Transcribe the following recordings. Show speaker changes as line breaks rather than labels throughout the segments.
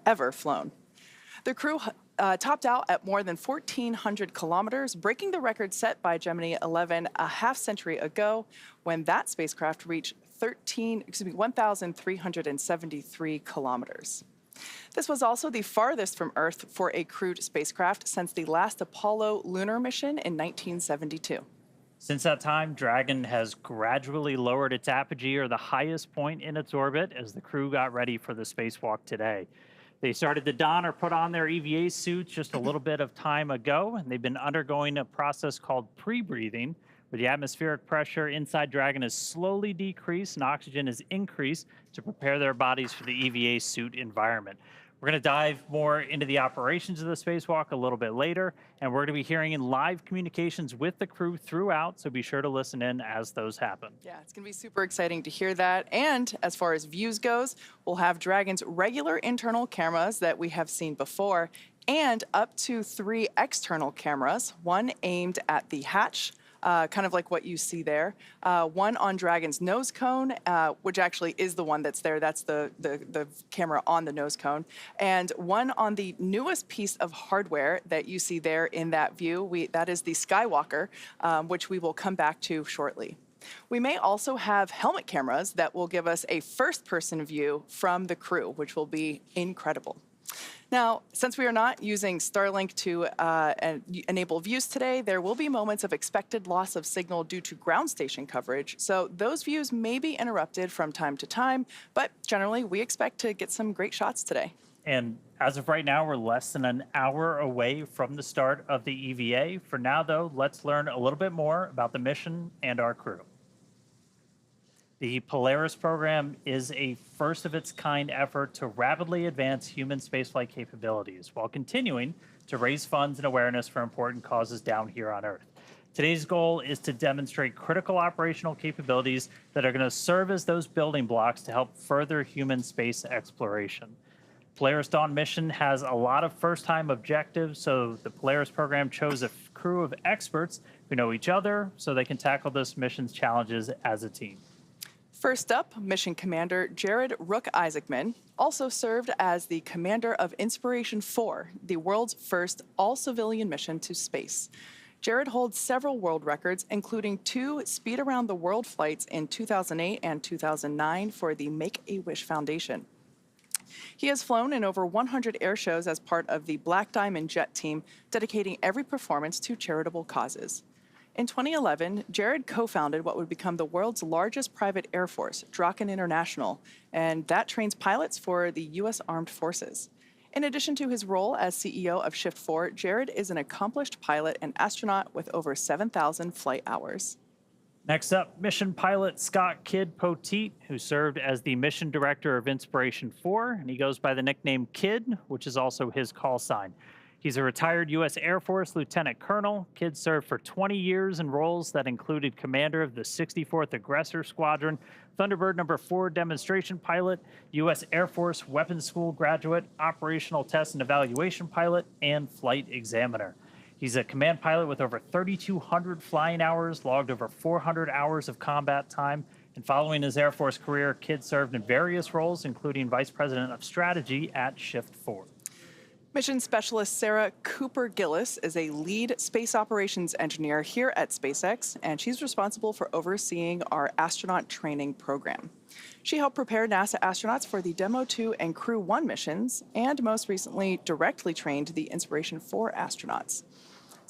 ever flown. The crew topped out at more than 1,400 kilometers, breaking the record set by Gemini 11 a half-century ago when that spacecraft reached 1,373 kilometers. This was also the farthest from Earth for a crewed spacecraft since the last Apollo lunar mission in 1972.
Since that time, Dragon has gradually lowered its apogee, or the highest point in its orbit, as the crew got ready for the spacewalk today. They started to don or put on their EVA suits just a little bit of time ago, and they've been undergoing a process called pre-breathing, where the atmospheric pressure inside Dragon is slowly decreased and oxygen is increased to prepare their bodies for the EVA suit environment. We're going to dive more into the operations of the spacewalk a little bit later, and we're going to be hearing in live communications with the crew throughout, so be sure to listen in as those happen.
Yeah, it's going to be super exciting to hear that. And as far as views goes, we'll have Dragon's regular internal cameras that we have seen before, and up to 3 external cameras, one aimed at the hatch, kind of like what you see there. One on Dragon's nose cone, which actually is the one that's there. That's the camera on the nose cone. And one on the newest piece of hardware that you see there in that view. That is the Skywalker, which we will come back to shortly. We may also have helmet cameras that will give us a first-person view from the crew, which will be incredible. Now, since we are not using Starlink to enable views today, there will be moments of expected loss of signal due to ground station coverage, so those views may be interrupted from time to time, but generally we expect to get some great shots today.
And as of right now, we're less than an hour away from the start of the EVA. For now, though, let's learn a little bit more about the mission and our crew. The Polaris program is a first-of-its-kind effort to rapidly advance human spaceflight capabilities while continuing to raise funds and awareness for important causes down here on Earth. Today's goal is to demonstrate critical operational capabilities that are going to serve as those building blocks to help further human space exploration. Polaris Dawn mission has a lot of first-time objectives, so the Polaris program chose a crew of experts who know each other so they can tackle this mission's challenges as a team.
First up, Mission Commander Jared Isaacman also served as the commander of Inspiration 4, the world's first all-civilian mission to space. Jared holds several world records, including 2 speed-around-the-world flights in 2008 and 2009 for the Make-A-Wish Foundation. He has flown in over 100 air shows as part of the Black Diamond Jet team, dedicating every performance to charitable causes. In 2011, Jared co-founded what would become the world's largest private air force, Dragon International, and that trains pilots for the U.S. Armed Forces. In addition to his role as CEO of Shift 4, Jared is an accomplished pilot and astronaut with over 7,000 flight hours.
Next up, mission pilot Scott Kid Poteet, who served as the mission director of Inspiration 4, and he goes by the nickname Kid, which is also his call sign. He's a retired U.S. Air Force Lieutenant Colonel. Kid served for 20 years in roles that included commander of the 64th Aggressor Squadron, Thunderbird No. 4 demonstration pilot, U.S. Air Force Weapons School graduate, operational test and evaluation pilot, and flight examiner. He's a command pilot with over 3,200 flying hours, logged over 400 hours of combat time, and following his Air Force career, Kid served in various roles, including Vice President of Strategy at Shift 4.
Mission Specialist Sarah Cooper-Gillis is a lead space operations engineer here at SpaceX, and she's responsible for overseeing our astronaut training program. She helped prepare NASA astronauts for the Demo 2 and Crew 1 missions, and most recently directly trained the Inspiration 4 astronauts.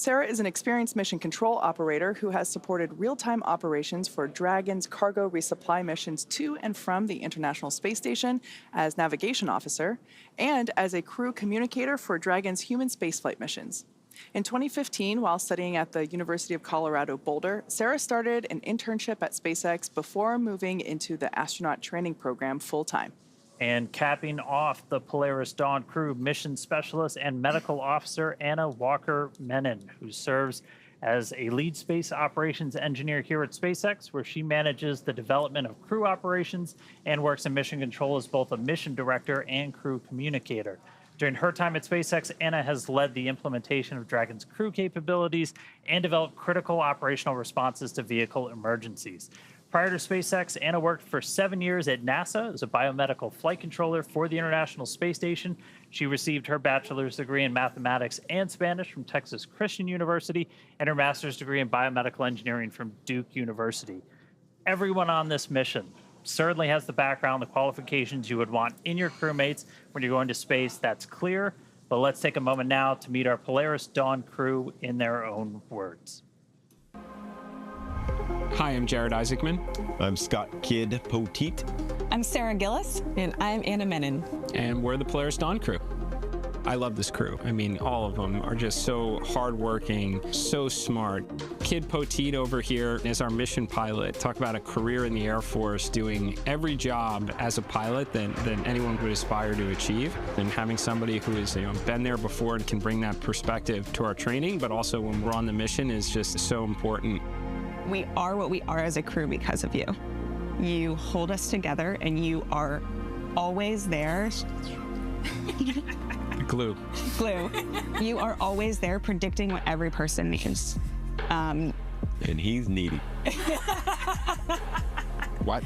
Sarah is an experienced mission control operator who has supported real-time operations for Dragon's cargo resupply missions to and from the International Space Station as navigation officer and as a crew communicator for Dragon's human spaceflight missions. In 2015, while studying at the University of Colorado Boulder, Sarah started an internship at SpaceX before moving into the astronaut training program full-time.
And capping off the Polaris Dawn crew, mission specialist and medical officer Anna Walker-Menon, who serves as a lead space operations engineer here at SpaceX, where she manages the development of crew operations and works in mission control as both a mission director and crew communicator. During her time at SpaceX, Anna has led the implementation of Dragon's crew capabilities and developed critical operational responses to vehicle emergencies. Prior to SpaceX, Anna worked for 7 years at NASA as a biomedical flight controller for the International Space Station. She received her bachelor's degree in mathematics and Spanish from Texas Christian University and her master's degree in biomedical engineering from Duke University. Everyone on this mission certainly has the background, the qualifications you would want in your crewmates when you're going to space. That's clear. But let's take a moment now to meet our Polaris Dawn crew in their own words.
Hi, I'm Jared Isaacman.
I'm Scott Kidd Poteet.
I'm Sarah Gillis.
And I'm Anna Menon.
And we're the Polaris Dawn crew. I love this crew. I mean, all of them are just so hardworking, so smart. Kid Poteet over here is our mission pilot. Talk about a career in the Air Force, doing every job as a pilot that anyone would aspire to achieve. And having somebody who has been there before and can bring that perspective to our training, but also when we're on the mission is just so important.
We are what we are as a crew because of you. You hold us together and you are always there.
Glue.
You are always there predicting what every person needs.
And he's needy.
What?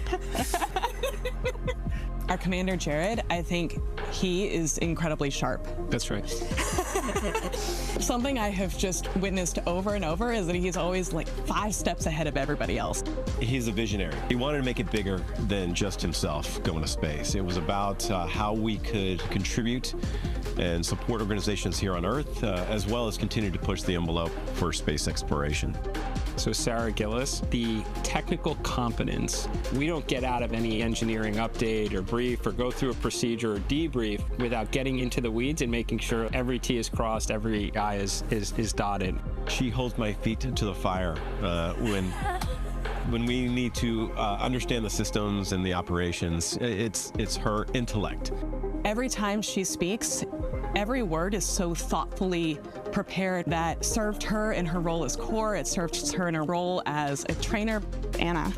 Our commander, Jared, I think he is incredibly sharp.
That's right.
Something I have just witnessed over and over is that he's always like 5 steps ahead of everybody else.
He's a visionary. He wanted to make it bigger than just himself going to space. It was about how we could contribute and support organizations here on Earth, as well as continue to push the envelope for space exploration.
So Sarah Gillis, the technical competence, we don't get out of any engineering update or brief or go through a procedure or debrief without getting into the weeds and making sure every T is crossed, every I is dotted.
She holds my feet to the fire when we need to understand the systems and the operations. It's her intellect.
Every time she speaks, every word is so thoughtfully prepared that served her in her role as core, it served her in her role as a trainer.
Anna,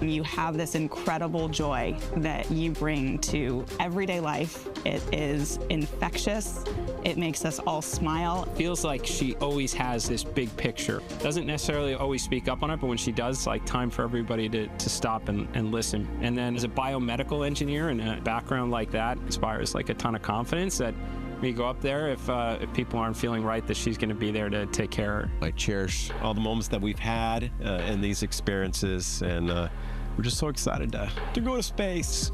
you have this incredible joy that you bring to everyday life. It is infectious. It makes us all smile.
Feels like she always has this big picture. Doesn't necessarily always speak up on it, but when she does, like time for everybody to stop and listen. And then as a biomedical engineer and a background like that inspires like a ton of confidence that when you go up there, if people aren't feeling right, that she's going to be there to take care of her.
I cherish all the moments that we've had in these experiences, and we're just so excited to go to space.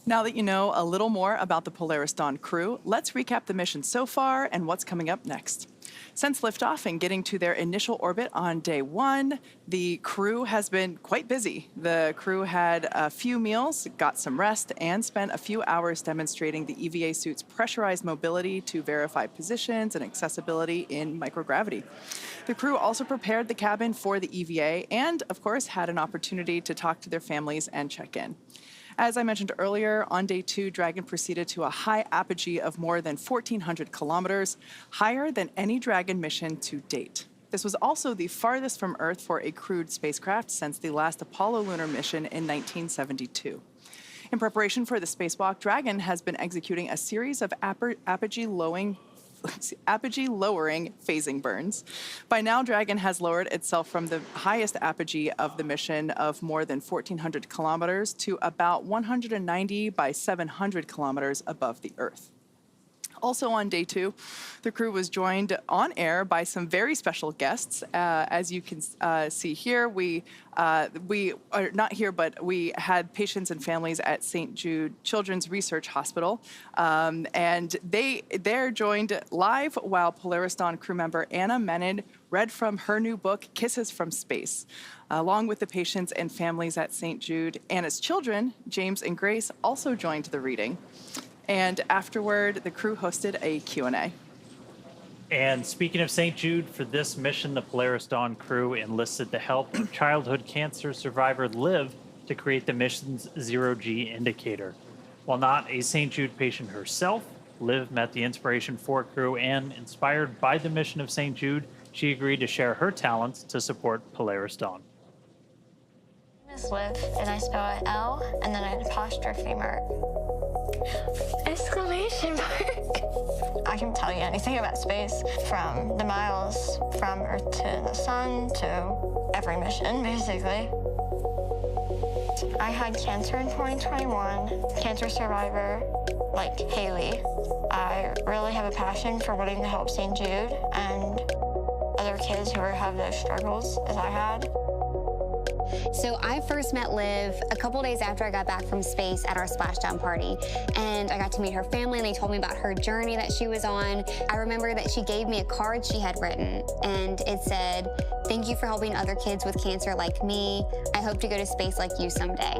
Now that you know a little more about the Polaris Dawn crew, let's recap the mission so far and what's coming up next. Since liftoff and getting to their initial orbit on day 1, the crew has been quite busy. The crew had a few meals, got some rest, and spent a few hours demonstrating the EVA suit's pressurized mobility to verify positions and accessibility in microgravity. The crew also prepared the cabin for the EVA and, of course, had an opportunity to talk to their families and check in. As I mentioned earlier, on day 2, Dragon proceeded to a high apogee of more than 1,400 kilometers, higher than any Dragon mission to date. This was also the farthest from Earth for a crewed spacecraft since the last Apollo lunar mission in 1972. In preparation for the spacewalk, Dragon has been executing a series of apogee-lowering phasing burns. By now, Dragon has lowered itself from the highest apogee of the mission of more than 1,400 kilometers to about 190 by 700 kilometers above the Earth. Also on day 2, the crew was joined on air by some very special guests. As you can see here, we are not here, but we had patients and families at St. Jude Children's Research Hospital, and they're joined live while Polaris Dawn crew member Anna Menon read from her new book, Kisses from Space. Along with the patients and families at St. Jude, Anna's children, James and Grace, also joined the reading. And afterward, the crew hosted a Q&A.
And speaking of St. Jude, for this mission, the Polaris Dawn crew enlisted the help of childhood cancer survivor Liv to create the mission's zero-G indicator. While not a St. Jude patient herself, Liv met the inspiration for crew, and inspired by the mission of St. Jude, she agreed to share her talents to support Polaris Dawn.
My name is Liv, and I spell it L and then an apostrophe mark. Exclamation mark. I can tell you anything about space, from the miles from Earth to the sun to every mission, basically. I had cancer in 2021, cancer survivor like Haley. I really have a passion for wanting to help St. Jude and other kids who have those struggles as I had.
So I first met Liv a couple days after I got back from space at our splashdown party, and I got to meet her family, and they told me about her journey that she was on. I remember that she gave me a card she had written, and it said, "Thank you for helping other kids with cancer like me. I hope to go to space like you someday."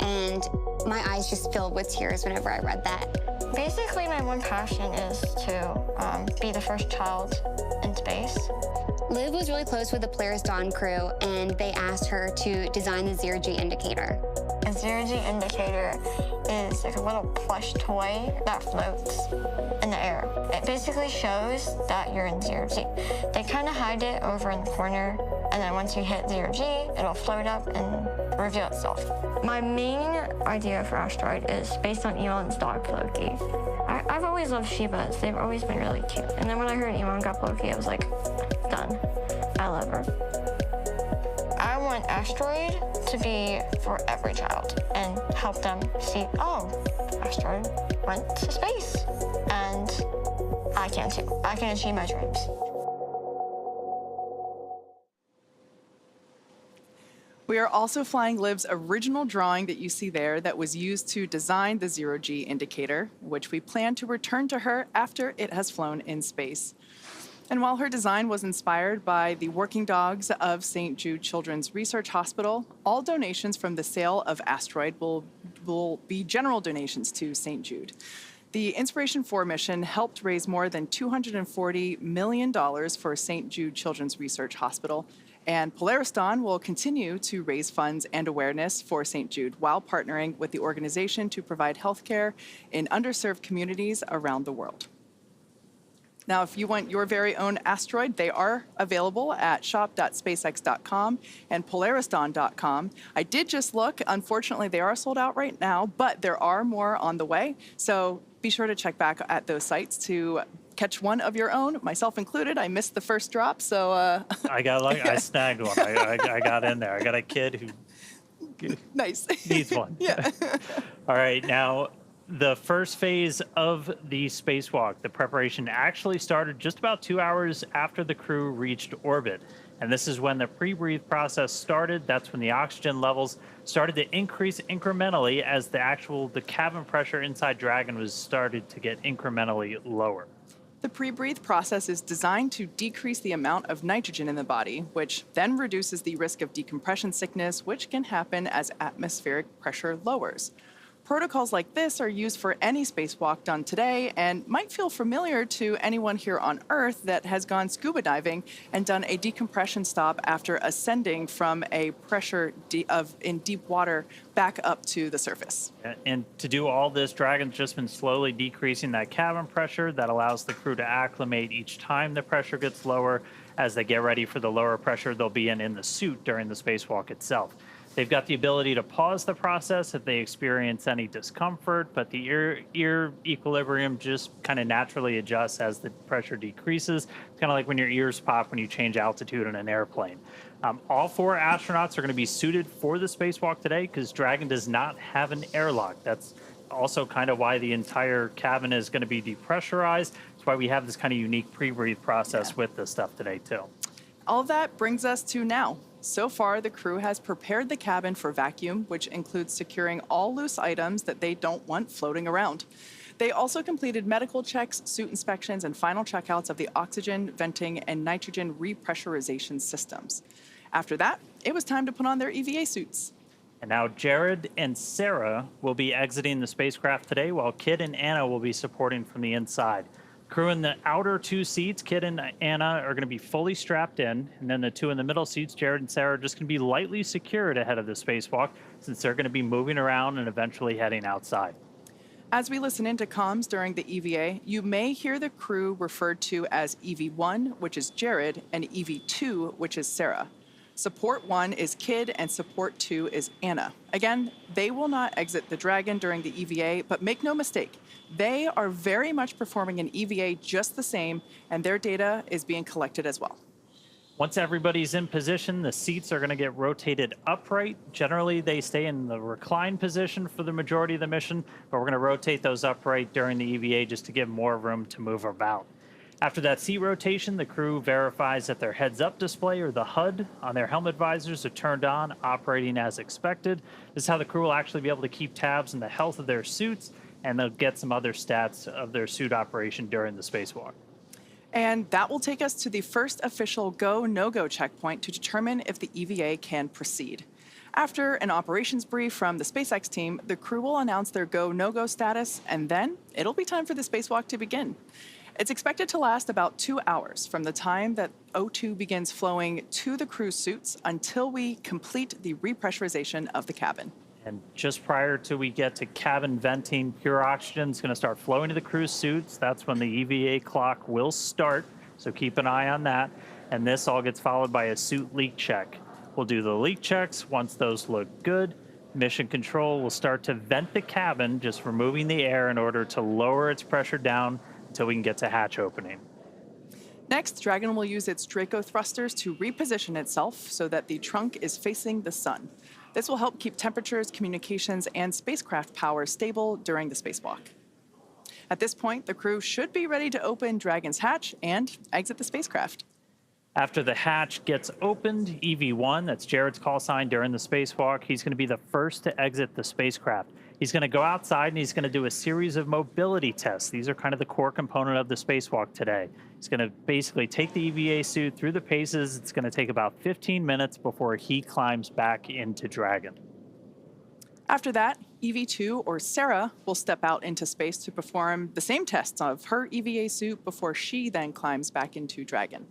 And my eyes just filled with tears whenever I read that.
Basically, my one passion is to be the first child in space.
Liv was really close with the Polaris Dawn crew, and they asked her to design the zero-G indicator.
A zero-G indicator is like a little plush toy that floats in the air. It basically shows that you're in zero-G. They kind of hide it over in the corner, and then once you hit zero-G, it'll float up and reveal itself. My main idea for Asteroid is based on Elon's dog, Loki. I've always loved Shibas. They've always been really cute. And then when I heard Elon got Loki, I was like, done. I love her. I want Asteroid to be for every child and help them see, oh, Asteroid went to space. And I can too. I can achieve my dreams.
We are also flying Liv's original drawing that you see there that was used to design the zero-G indicator, which we plan to return to her after it has flown in space. And while her design was inspired by the working dogs of St. Jude Children's Research Hospital, all donations from the sale of Asteroid will be general donations to St. Jude. The Inspiration 4 mission helped raise more than $240 million for St. Jude Children's Research Hospital, and Polaris Dawn will continue to raise funds and awareness for St. Jude while partnering with the organization to provide healthcare in underserved communities around the world. Now, if you want your very own Asteroid, they are available at shop.spacex.com and polarisdawn.com. I did just look. Unfortunately, they are sold out right now, but there are more on the way. So be sure to check back at those sites to catch one of your own, myself included. I missed the first drop, so...
I snagged one. I got in there. I got a kid who
nice.
needs one.
Yeah.
All right, now... The first phase of the spacewalk, the preparation, actually started just about 2 hours after the crew reached orbit. And this is when the pre-breathe process started. That's when the oxygen levels started to increase incrementally as the cabin pressure inside Dragon was started to get incrementally lower.
The pre-breathe process is designed to decrease the amount of nitrogen in the body, which then reduces the risk of decompression sickness, which can happen as atmospheric pressure lowers. Protocols like this are used for any spacewalk done today and might feel familiar to anyone here on Earth that has gone scuba diving and done a decompression stop after ascending from a pressure in deep water back up to the surface.
And to do all this, Dragon's just been slowly decreasing that cabin pressure. That allows the crew to acclimate each time the pressure gets lower. As they get ready for the lower pressure they'll be in the suit during the spacewalk itself. They've got the ability to pause the process if they experience any discomfort, but the ear equilibrium just kind of naturally adjusts as the pressure decreases. It's kind of like when your ears pop when you change altitude in an airplane. All 4 astronauts are going to be suited for the spacewalk today because Dragon does not have an airlock. That's also kind of why the entire cabin is going to be depressurized. That's why we have this kind of unique pre-breathe process with this stuff today, too.
All of that brings us to now. So far, the crew has prepared the cabin for vacuum, which includes securing all loose items that they don't want floating around. They also completed medical checks, suit inspections, and final checkouts of the oxygen, venting, and nitrogen repressurization systems. After that, it was time to put on their EVA suits.
And now Jared and Sarah will be exiting the spacecraft today, while Kid and Anna will be supporting from the inside. Crew in the outer 2 seats, Kid and Anna, are going to be fully strapped in, and then the 2 in the middle seats, Jared and Sarah, are just going to be lightly secured ahead of the spacewalk, since they're going to be moving around and eventually heading outside.
As we listen into comms during the EVA, you may hear the crew referred to as EV1, which is Jared, and EV2, which is Sarah. Support 1 is Kid and Support 2 is Anna. Again, they will not exit the Dragon during the EVA, but make no mistake, they are very much performing an EVA just the same, and their data is being collected as well.
Once everybody's in position, the seats are going to get rotated upright. Generally, they stay in the recline position for the majority of the mission, but we're going to rotate those upright during the EVA just to give more room to move about. After that seat rotation, the crew verifies that their heads-up display or the HUD on their helmet visors are turned on, operating as expected. This is how the crew will actually be able to keep tabs on the health of their suits, and they'll get some other stats of their suit operation during the spacewalk.
And that will take us to the first official go, no-go checkpoint to determine if the EVA can proceed. After an operations brief from the SpaceX team, the crew will announce their go, no-go status, and then it'll be time for the spacewalk to begin. It's expected to last about 2 hours from the time that O2 begins flowing to the crew's suits until we complete the repressurization of the cabin.
And just prior to we get to cabin venting, pure oxygen is going to start flowing to the crew's suits. That's when the EVA clock will start, so keep an eye on that. And this all gets followed by a suit leak check. We'll do the leak checks. Once those look good, Mission Control will start to vent the cabin, just removing the air in order to lower its pressure down until we can get to hatch opening.
Next, Dragon will use its Draco thrusters to reposition itself so that the trunk is facing the sun. This will help keep temperatures, communications, and spacecraft power stable during the spacewalk. At this point, the crew should be ready to open Dragon's hatch and exit the spacecraft.
After the hatch gets opened, EV1, that's Jared's call sign during the spacewalk, he's going to be the first to exit the spacecraft. He's going to go outside and he's going to do a series of mobility tests. These are kind of the core component of the spacewalk today. He's going to basically take the EVA suit through the paces. It's going to take about 15 minutes before he climbs back into Dragon.
After that, EV2, or Sarah, will step out into space to perform the same tests of her EVA suit before she then climbs back into Dragon.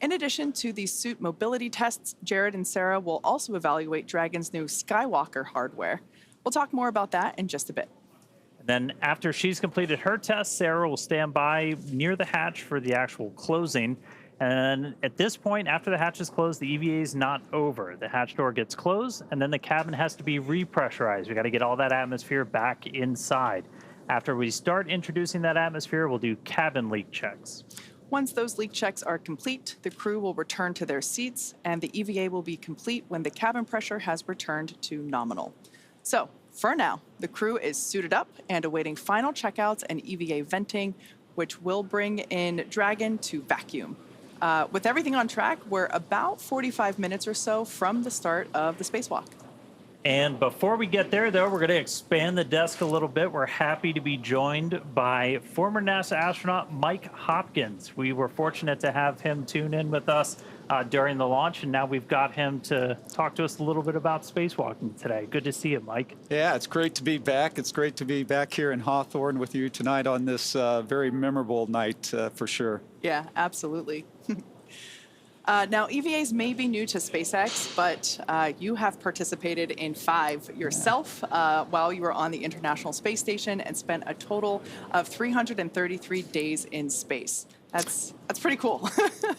In addition to these suit mobility tests, Jared and Sarah will also evaluate Dragon's new Skywalker hardware. We'll talk more about that in just a bit.
Then after she's completed her test, Sarah will stand by near the hatch for the actual closing. And at this point, after the hatch is closed, the EVA is not over. The hatch door gets closed, and then the cabin has to be repressurized. We got to get all that atmosphere back inside. After we start introducing that atmosphere, we'll do cabin leak checks.
Once those leak checks are complete, the crew will return to their seats, and the EVA will be complete when the cabin pressure has returned to nominal. So, for now, the crew is suited up and awaiting final checkouts and EVA venting, which will bring in Dragon to vacuum. With everything on track, we're about 45 minutes or so from the start of the spacewalk.
And before we get there, though, we're going to expand the desk a little bit. We're happy to be joined by former NASA astronaut Mike Hopkins. We were fortunate to have him tune in with us during the launch, and now we've got him to talk to us a little bit about spacewalking today. Good to see you, Mike.
Yeah, it's great to be back. It's great to be back here in Hawthorne with you tonight on this very memorable night for sure.
Yeah, absolutely. Now, EVAs may be new to SpaceX, but you have participated in 5 yourself while you were on the International Space Station and spent a total of 333 days in space. That's pretty cool.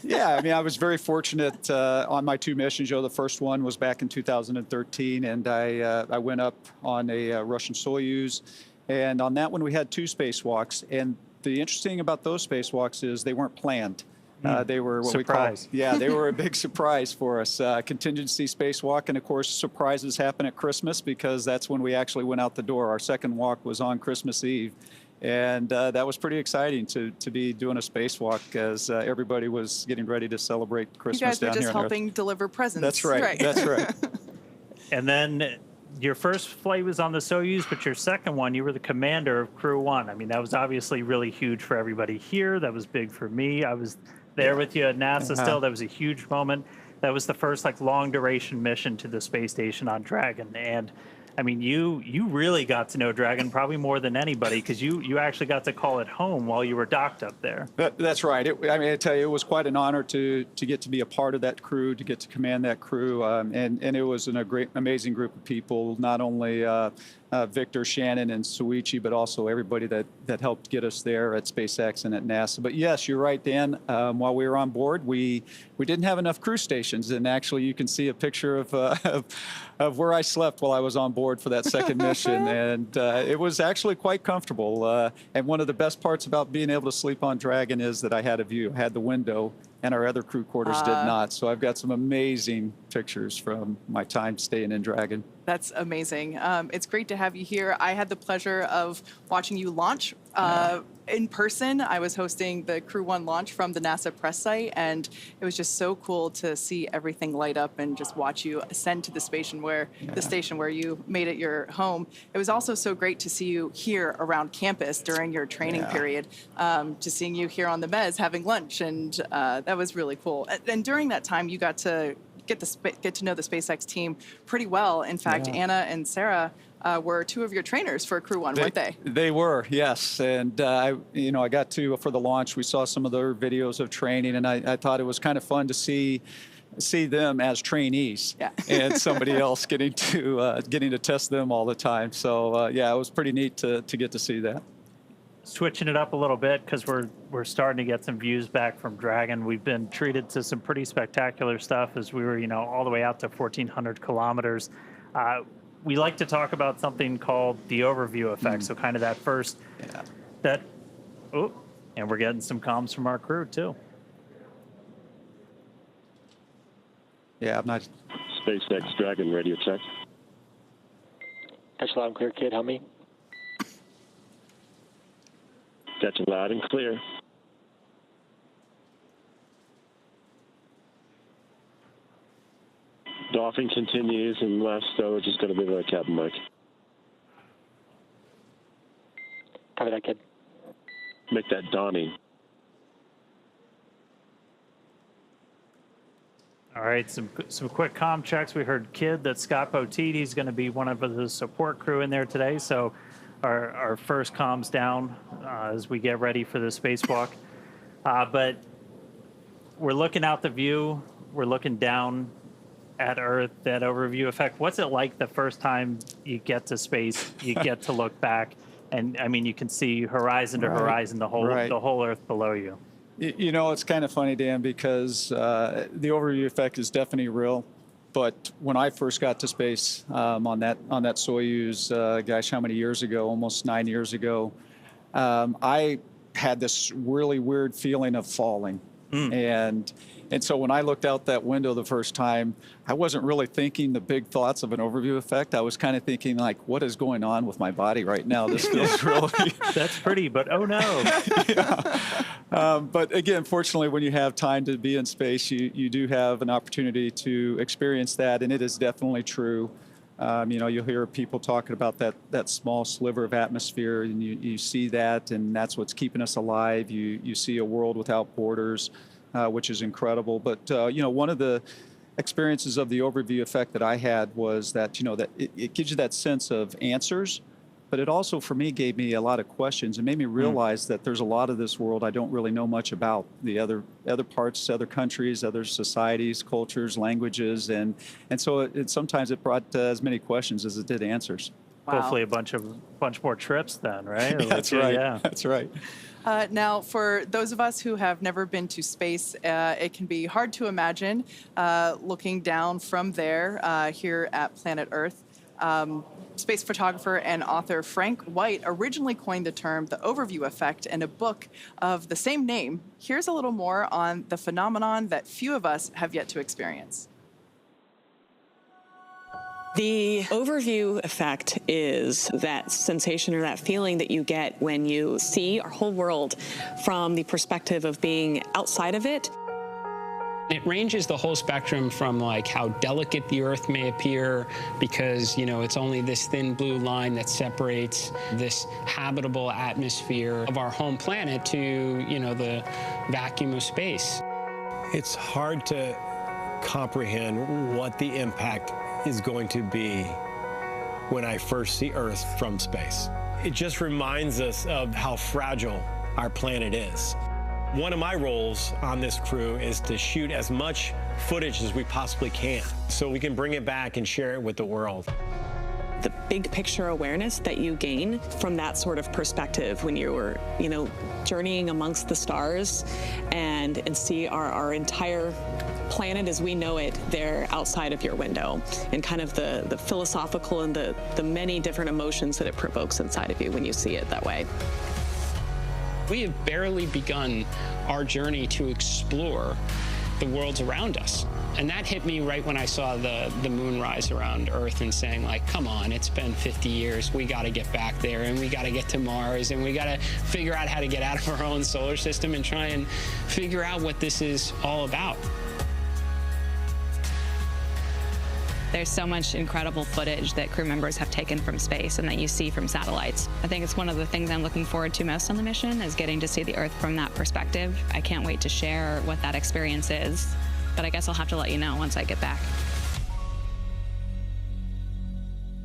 Yeah, I mean, I was very fortunate on my 2 missions. The first one was back in 2013, and I went up on a Russian Soyuz. And on that one, we had 2 spacewalks. And the interesting thing about those spacewalks is they weren't planned. They were what
surprise.
we call, yeah, they were a big surprise for us. Contingency spacewalk, and of course, surprises happen at Christmas because that's when we actually went out the door. Our second walk was on Christmas Eve, and that was pretty exciting to be doing a spacewalk as everybody was getting ready to celebrate Christmas down here.
You guys were just
on Earth.
helping deliver presents.
That's right. That's right.
And then your first flight was on the Soyuz, but your second one, you were the commander of Crew 1. I mean, that was obviously really huge for everybody here. That was big for me. I was there with you at NASA still. That was a huge moment. That was the first long duration mission to the space station on Dragon. And I mean, you really got to know Dragon probably more than anybody, because you actually got to call it home while you were docked up there.
That's right. I mean, I tell you, it was quite an honor to get to be a part of that crew, to get to command that crew, and it was a great, amazing group of people. Not only Victor, Shannon, and Suichi, but also everybody that helped get us there at SpaceX and at NASA. But yes, you're right, Dan. While we were on board, we didn't have enough crew stations, and actually, you can see a picture of where I slept while I was on board for that second mission, and it was actually quite comfortable. And one of the best parts about being able to sleep on Dragon is that I had a view, had the window, and our other crew quarters did not. So I've got some amazing pictures from my time staying in Dragon.
That's amazing. It's great to have you here. I had the pleasure of watching you launch in person. I was hosting the Crew 1 launch from the NASA press site, and it was just so cool to see everything light up and just watch you ascend to the station where you made it your home. It was also so great to see you here around campus during your training period, just seeing you here on the mez having lunch, and that was really cool. And during that time, you got to get to know the SpaceX team pretty well. In fact, Anna and Sarah were two of your trainers for Crew 1, weren't they?
They were, yes. And I got to, for the launch, we saw some of their videos of training, and I thought it was kind of fun to see them as trainees and somebody else getting to test them all the time. So yeah, it was pretty neat to get to see that.
Switching it up a little bit, because we're starting to get some views back from Dragon. We've been treated to some pretty spectacular stuff as we were, all the way out to 1,400 kilometers. We like to talk about something called the overview effect. So kind of that first, and we're getting some comms from our crew too.
Yeah, I'm not.
SpaceX Dragon radio check.
Catch loud and clear, kid. Help me.
Catch loud and clear. Doffing continues, and last stowage is going to be the cabin mic.
Copy that, kid.
Make that donning.
All right, some quick comm checks. We heard Kid that Scott Poteet, he's going to be one of the support crew in there today. So our first comms down as we get ready for the spacewalk. But we're looking out the view. We're looking down at Earth, that overview effect. What's it like the first time you get to space, you get to look back? And I mean, you can see horizon to horizon, the whole Earth below you.
It's kind of funny, Dan, because the overview effect is definitely real. But when I first got to space on that Soyuz, gosh, how many years ago? Almost 9 years ago, I had this really weird feeling of falling. And so when I looked out that window the first time, I wasn't really thinking the big thoughts of an overview effect. I was kind of thinking, like, what is going on with my body right now? This feels really...
That's pretty, but oh no.
But again, fortunately, when you have time to be in space, you do have an opportunity to experience that, and it is definitely true. You'll hear people talking about that small sliver of atmosphere, and you see that, and that's what's keeping us alive. You see a world without borders, which is incredible. But one of the experiences of the overview effect that I had was that that it gives you that sense of answers, but it also, for me, gave me a lot of questions and made me realize that there's a lot of this world I don't really know much about. The other parts, other countries, other societies, cultures, languages, and so sometimes it brought as many questions as it did answers.
Wow.
Hopefully a bunch more trips then, right?
That's right. Yeah. That's right.
Now, for those of us who have never been to space, it can be hard to imagine looking down from there here at planet Earth. Space photographer and author Frank White originally coined the term the overview effect in a book of the same name. Here's a little more on the phenomenon that few of us have yet to experience.
The overview effect is that sensation or that feeling that you get when you see our whole world from the perspective of being outside of it.
It ranges the whole spectrum from like how delicate the Earth may appear because, it's only this thin blue line that separates this habitable atmosphere of our home planet to, the vacuum of space.
It's hard to comprehend what the impact is going to be
when I first see Earth from space. It just reminds us of how fragile our planet is. One of my roles on this crew is to shoot as much footage as we possibly can so we can bring it back and share it with the world.
The big picture awareness that you gain from that sort of perspective when you were, journeying amongst the stars and see our entire planet as we know it there outside of your window, and kind of the philosophical and the many different emotions that it provokes inside of you when you see it that way.
We have barely begun our journey to explore the worlds around us. And that hit me right when I saw the moon rise around Earth and saying, like, come on, it's been 50 years. We got to get back there, and we got to get to Mars, and we got to figure out how to get out of our own solar system and try and figure out what this is all about.
There's so much incredible footage that crew members have taken from space and that you see from satellites. I think it's one of the things I'm looking forward to most on the mission is getting to see the Earth from that perspective. I can't wait to share what that experience is, but I guess I'll have to let you know once I get back.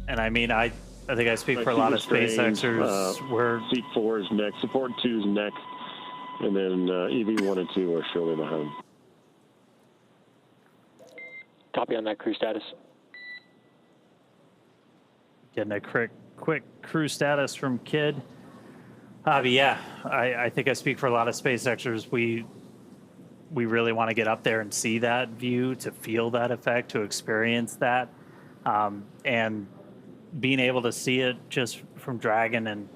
And I mean, I think I speak for a lot of SpaceXers.
We're seat 4 is next, support 2 is next, and then EV1 and 2 are shortly behind.
Copy on that crew status.
Getting a quick crew status from Kid. But yeah, I think I speak for a lot of SpaceXers. We really want to get up there and see that view, to feel that effect, to experience that. And being able to see it just from Dragon and,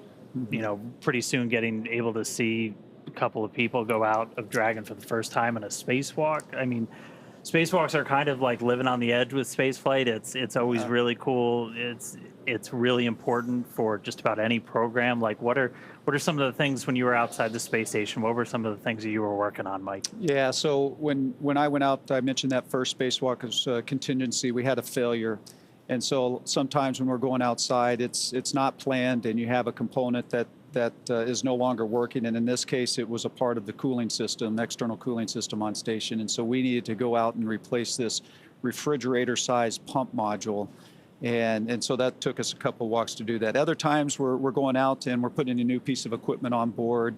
pretty soon getting able to see a couple of people go out of Dragon for the first time in a spacewalk. I mean, spacewalks are kind of like living on the edge with spaceflight. It's always really cool. It's really important for just about any program. Like, what are some of the things when you were outside the space station? What were some of the things that you were working on, Mike?
Yeah, so when I went out, I mentioned that first spacewalk as contingency. We had a failure. And so sometimes when we're going outside, it's not planned, and you have a component that is no longer working. And in this case, it was a part of the cooling system, external cooling system on station. And so we needed to go out and replace this refrigerator-sized pump module. And so that took us a couple walks to do that. Other times we're going out and we're putting a new piece of equipment on board.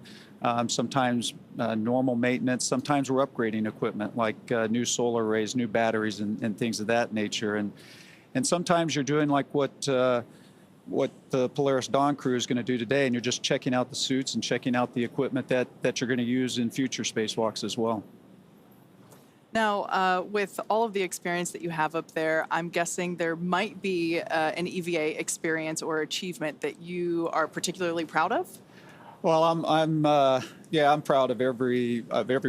Sometimes normal maintenance. Sometimes we're upgrading equipment like new solar arrays, new batteries, and things of that nature. And sometimes you're doing like what the Polaris Dawn crew is going to do today, and you're just checking out the suits and checking out the equipment that you're going to use in future spacewalks as well.
Now, with all of the experience that you have up there, I'm guessing there might be an EVA experience or achievement that you are particularly proud of?
Well, I'm proud of every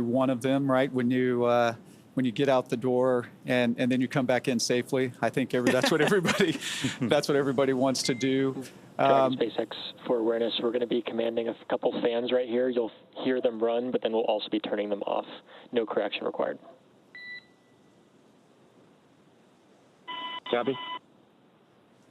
one of them. Right, when you get out the door and then you come back in safely, I think that's what everybody wants to do.
Dragon SpaceX, for awareness, we're going to be commanding a couple fans right here. You'll hear them run, but then we'll also be turning them off. No correction required.
Copy.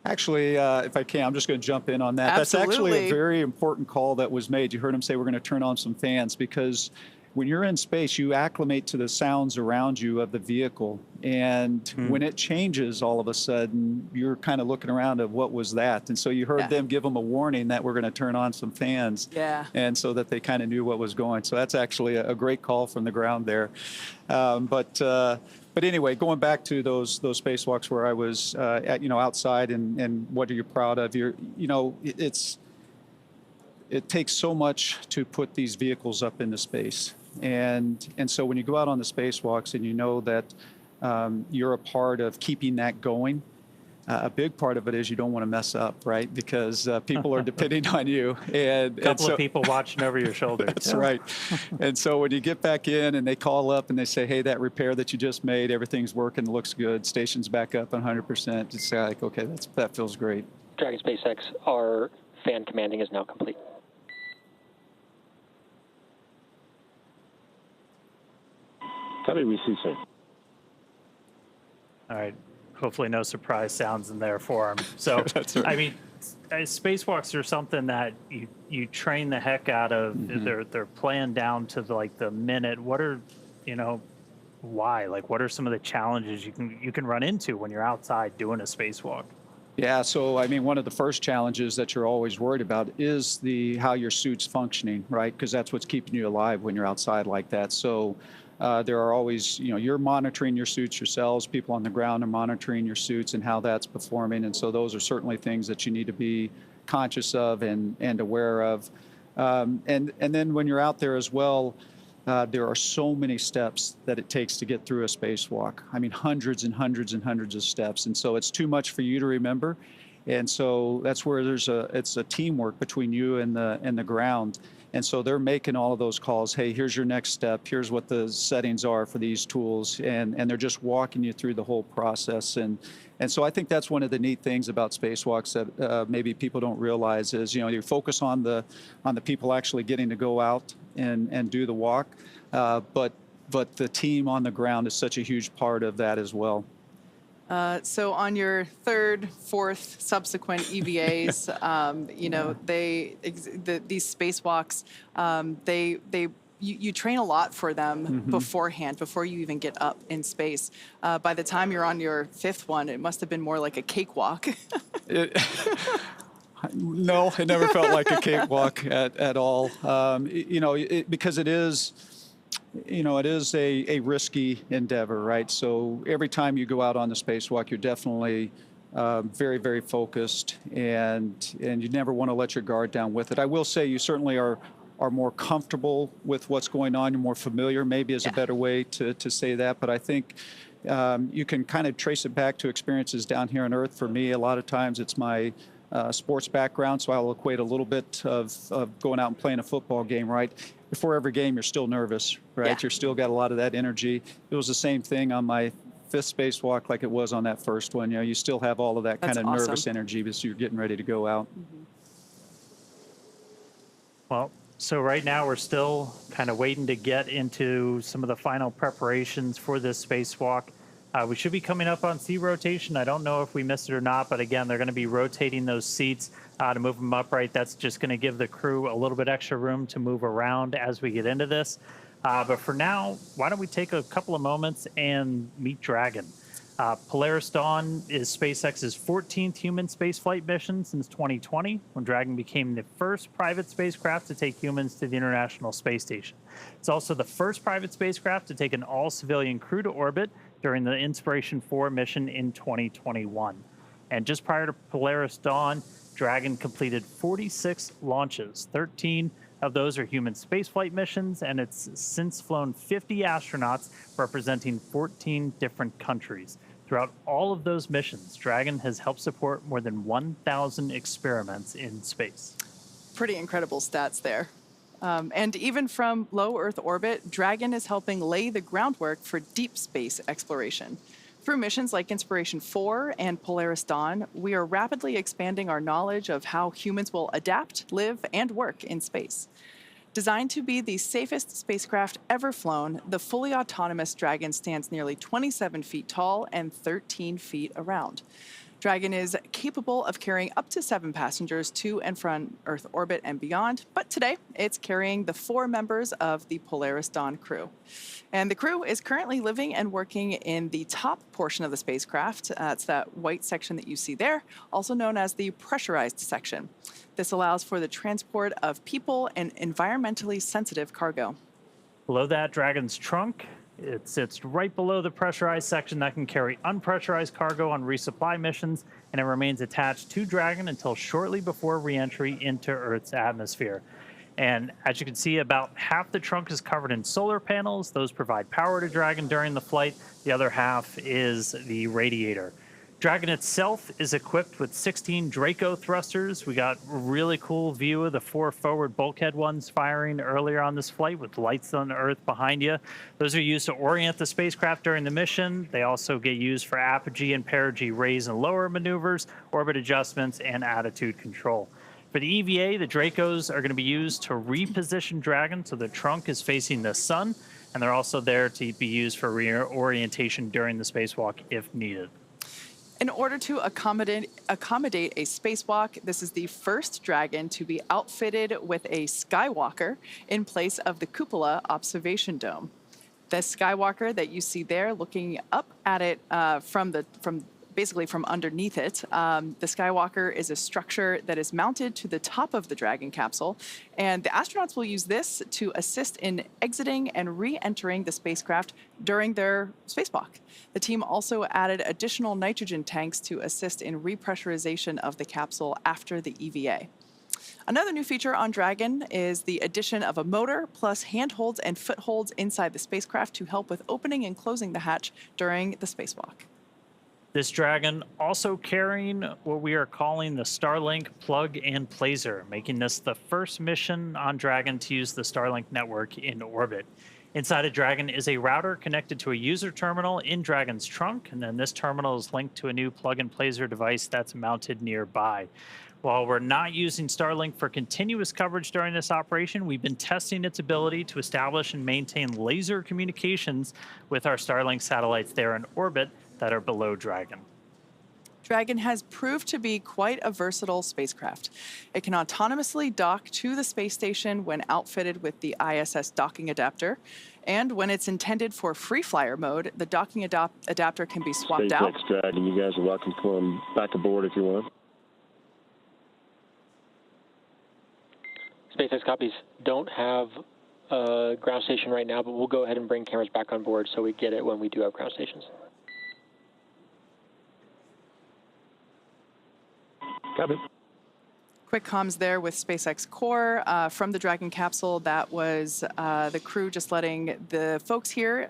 Actually, if I can, I'm just going to jump in on that.
Absolutely.
That's actually a very important call that was made. You heard him say we're going to turn on some fans, because when you're in space, you acclimate to the sounds around you of the vehicle. And when it changes, all of a sudden, you're kind of looking around at what was that. And so you heard them give them a warning that we're going to turn on some fans. Yeah. And so that they kind of knew what was going. So that's actually a great call from the ground there. But anyway, going back to those spacewalks where I was outside and what are you proud of? It takes so much to put these vehicles up into space. And so when you go out on the spacewalks and you know that you're a part of keeping that going, a big part of it is you don't want to mess up, right? Because people are depending on you. And
a couple of people watching over your shoulder.
That's right. And so when you get back in and they call up and they say, hey, that repair that you just made, everything's working, looks good, station's back up 100%, it's like, okay, that feels great.
Dragon SpaceX, our fan commanding is now complete.
Copy, we see so.
All right. Hopefully no surprise sounds in there for them. So,
That's right.
I mean, spacewalks are something that you train the heck out of. They're planned down to the minute. What are, why? Like, what are some of the challenges you can run into when you're outside doing a spacewalk?
Yeah, so I mean, one of the first challenges that you're always worried about is how your suit's functioning, right? Because that's what's keeping you alive when you're outside like that. So there are always, you're monitoring your suits yourselves. People on the ground are monitoring your suits and how that's performing. And so those are certainly things that you need to be conscious of and aware of. And then when you're out there as well, there are so many steps that it takes to get through a spacewalk. I mean, hundreds and hundreds and hundreds of steps. And so it's too much for you to remember. And so that's where it's a teamwork between you and the ground. And so they're making all of those calls. Hey, here's your next step. Here's what the settings are for these tools. And they're just walking you through the whole process. And so I think that's one of the neat things about spacewalks that maybe people don't realize is, you focus on the people actually getting to go out and do the walk. But the team on the ground is such a huge part of that as well.
So on your third, fourth, subsequent EVAs, these spacewalks, you train a lot for them beforehand, before you even get up in space. By the time you're on your fifth one, it must have been more like a cakewalk.
No, it never felt like a cakewalk at all. Because it is. It is a risky endeavor, right? So every time you go out on the spacewalk, you're definitely very, very focused, and you never want to let your guard down with it. I will say you certainly are more comfortable with what's going on. You're more familiar, maybe is a better way to say that. But I think you can kind of trace it back to experiences down here on Earth. For me, a lot of times it's my sports background, so I'll equate a little bit of going out and playing a football game, right? Before every game, you're still nervous, right? Yeah. You're still got a lot of that energy. It was the same thing on my fifth spacewalk like it was on that first one. You still have all of that kind of nervous energy as you're getting ready to go out.
Well, so right now we're still kind of waiting to get into some of the final preparations for this spacewalk. We should be coming up on seat rotation. I don't know if we missed it or not, but again, they're going to be rotating those seats to move them upright. That's just going to give the crew a little bit extra room to move around as we get into this. But for now, why don't we take a couple of moments and meet Dragon. Polaris Dawn is SpaceX's 14th human spaceflight mission since 2020, when Dragon became the first private spacecraft to take humans to the International Space Station. It's also the first private spacecraft to take an all-civilian crew to orbit during the Inspiration 4 mission in 2021. And just prior to Polaris Dawn, Dragon completed 46 launches. 13 of those are human spaceflight missions, and it's since flown 50 astronauts representing 14 different countries. Throughout all of those missions, Dragon has helped support more than 1,000 experiments in space.
Pretty incredible stats there. And even from low Earth orbit, Dragon is helping lay the groundwork for deep space exploration. Through missions like Inspiration 4 and Polaris Dawn, we are rapidly expanding our knowledge of how humans will adapt, live, and work in space. Designed to be the safest spacecraft ever flown, the fully autonomous Dragon stands nearly 27 feet tall and 13 feet around. Dragon is capable of carrying up to 7 passengers to and from Earth orbit and beyond, but today it's carrying the 4 members of the Polaris Dawn crew. And the crew is currently living and working in the top portion of the spacecraft. It's that white section that you see there, also known as the pressurized section. This allows for the transport of people and environmentally sensitive cargo.
Below that, Dragon's trunk. It sits right below the pressurized section that can carry unpressurized cargo on resupply missions, and it remains attached to Dragon until shortly before re-entry into Earth's atmosphere. And as you can see, about half the trunk is covered in solar panels. Those provide power to Dragon during the flight. The other half is the radiator. Dragon itself is equipped with 16 Draco thrusters. We got a really cool view of the 4 forward bulkhead ones firing earlier on this flight with lights on Earth behind you. Those are used to orient the spacecraft during the mission. They also get used for apogee and perigee raise and lower maneuvers, orbit adjustments, and attitude control. For the EVA, the Dracos are going to be used to reposition Dragon so the trunk is facing the sun, and they're also there to be used for reorientation during the spacewalk if needed.
In order to accommodate a spacewalk, this is the first Dragon to be outfitted with a Skywalker in place of the cupola observation dome. The Skywalker that you see there, looking up at it from basically from underneath it. The Skywalker is a structure that is mounted to the top of the Dragon capsule, and the astronauts will use this to assist in exiting and re-entering the spacecraft during their spacewalk. The team also added additional nitrogen tanks to assist in repressurization of the capsule after the EVA. Another new feature on Dragon is the addition of a motor plus handholds and footholds inside the spacecraft to help with opening and closing the hatch during the spacewalk.
This Dragon also carrying what we are calling the Starlink plug and placer, making this the first mission on Dragon to use the Starlink network in orbit. Inside of Dragon is a router connected to a user terminal in Dragon's trunk, and then this terminal is linked to a new plug and placer device that's mounted nearby. While we're not using Starlink for continuous coverage during this operation, we've been testing its ability to establish and maintain laser communications with our Starlink satellites there in orbit that are below Dragon.
Dragon has proved to be quite a versatile spacecraft. It can autonomously dock to the space station when outfitted with the ISS docking adapter. And when it's intended for free flyer mode, the docking adapter can be swapped out.
SpaceX Dragon, you guys are welcome to come back aboard if you want.
SpaceX copies. Don't have a ground station right now, but we'll go ahead and bring cameras back on board so we get it when we do have ground stations.
Copy.
Quick comms there with SpaceX Core from the Dragon capsule. That was the crew just letting the folks here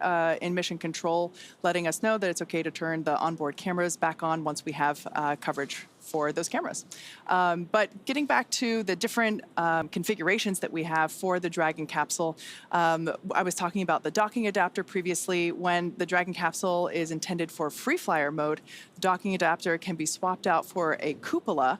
in mission control, letting us know that it's okay to turn the onboard cameras back on once we have coverage for those cameras. But getting back to the different configurations that we have for the Dragon capsule, I was talking about the docking adapter previously. When the Dragon capsule is intended for free flyer mode, the docking adapter can be swapped out for a cupola,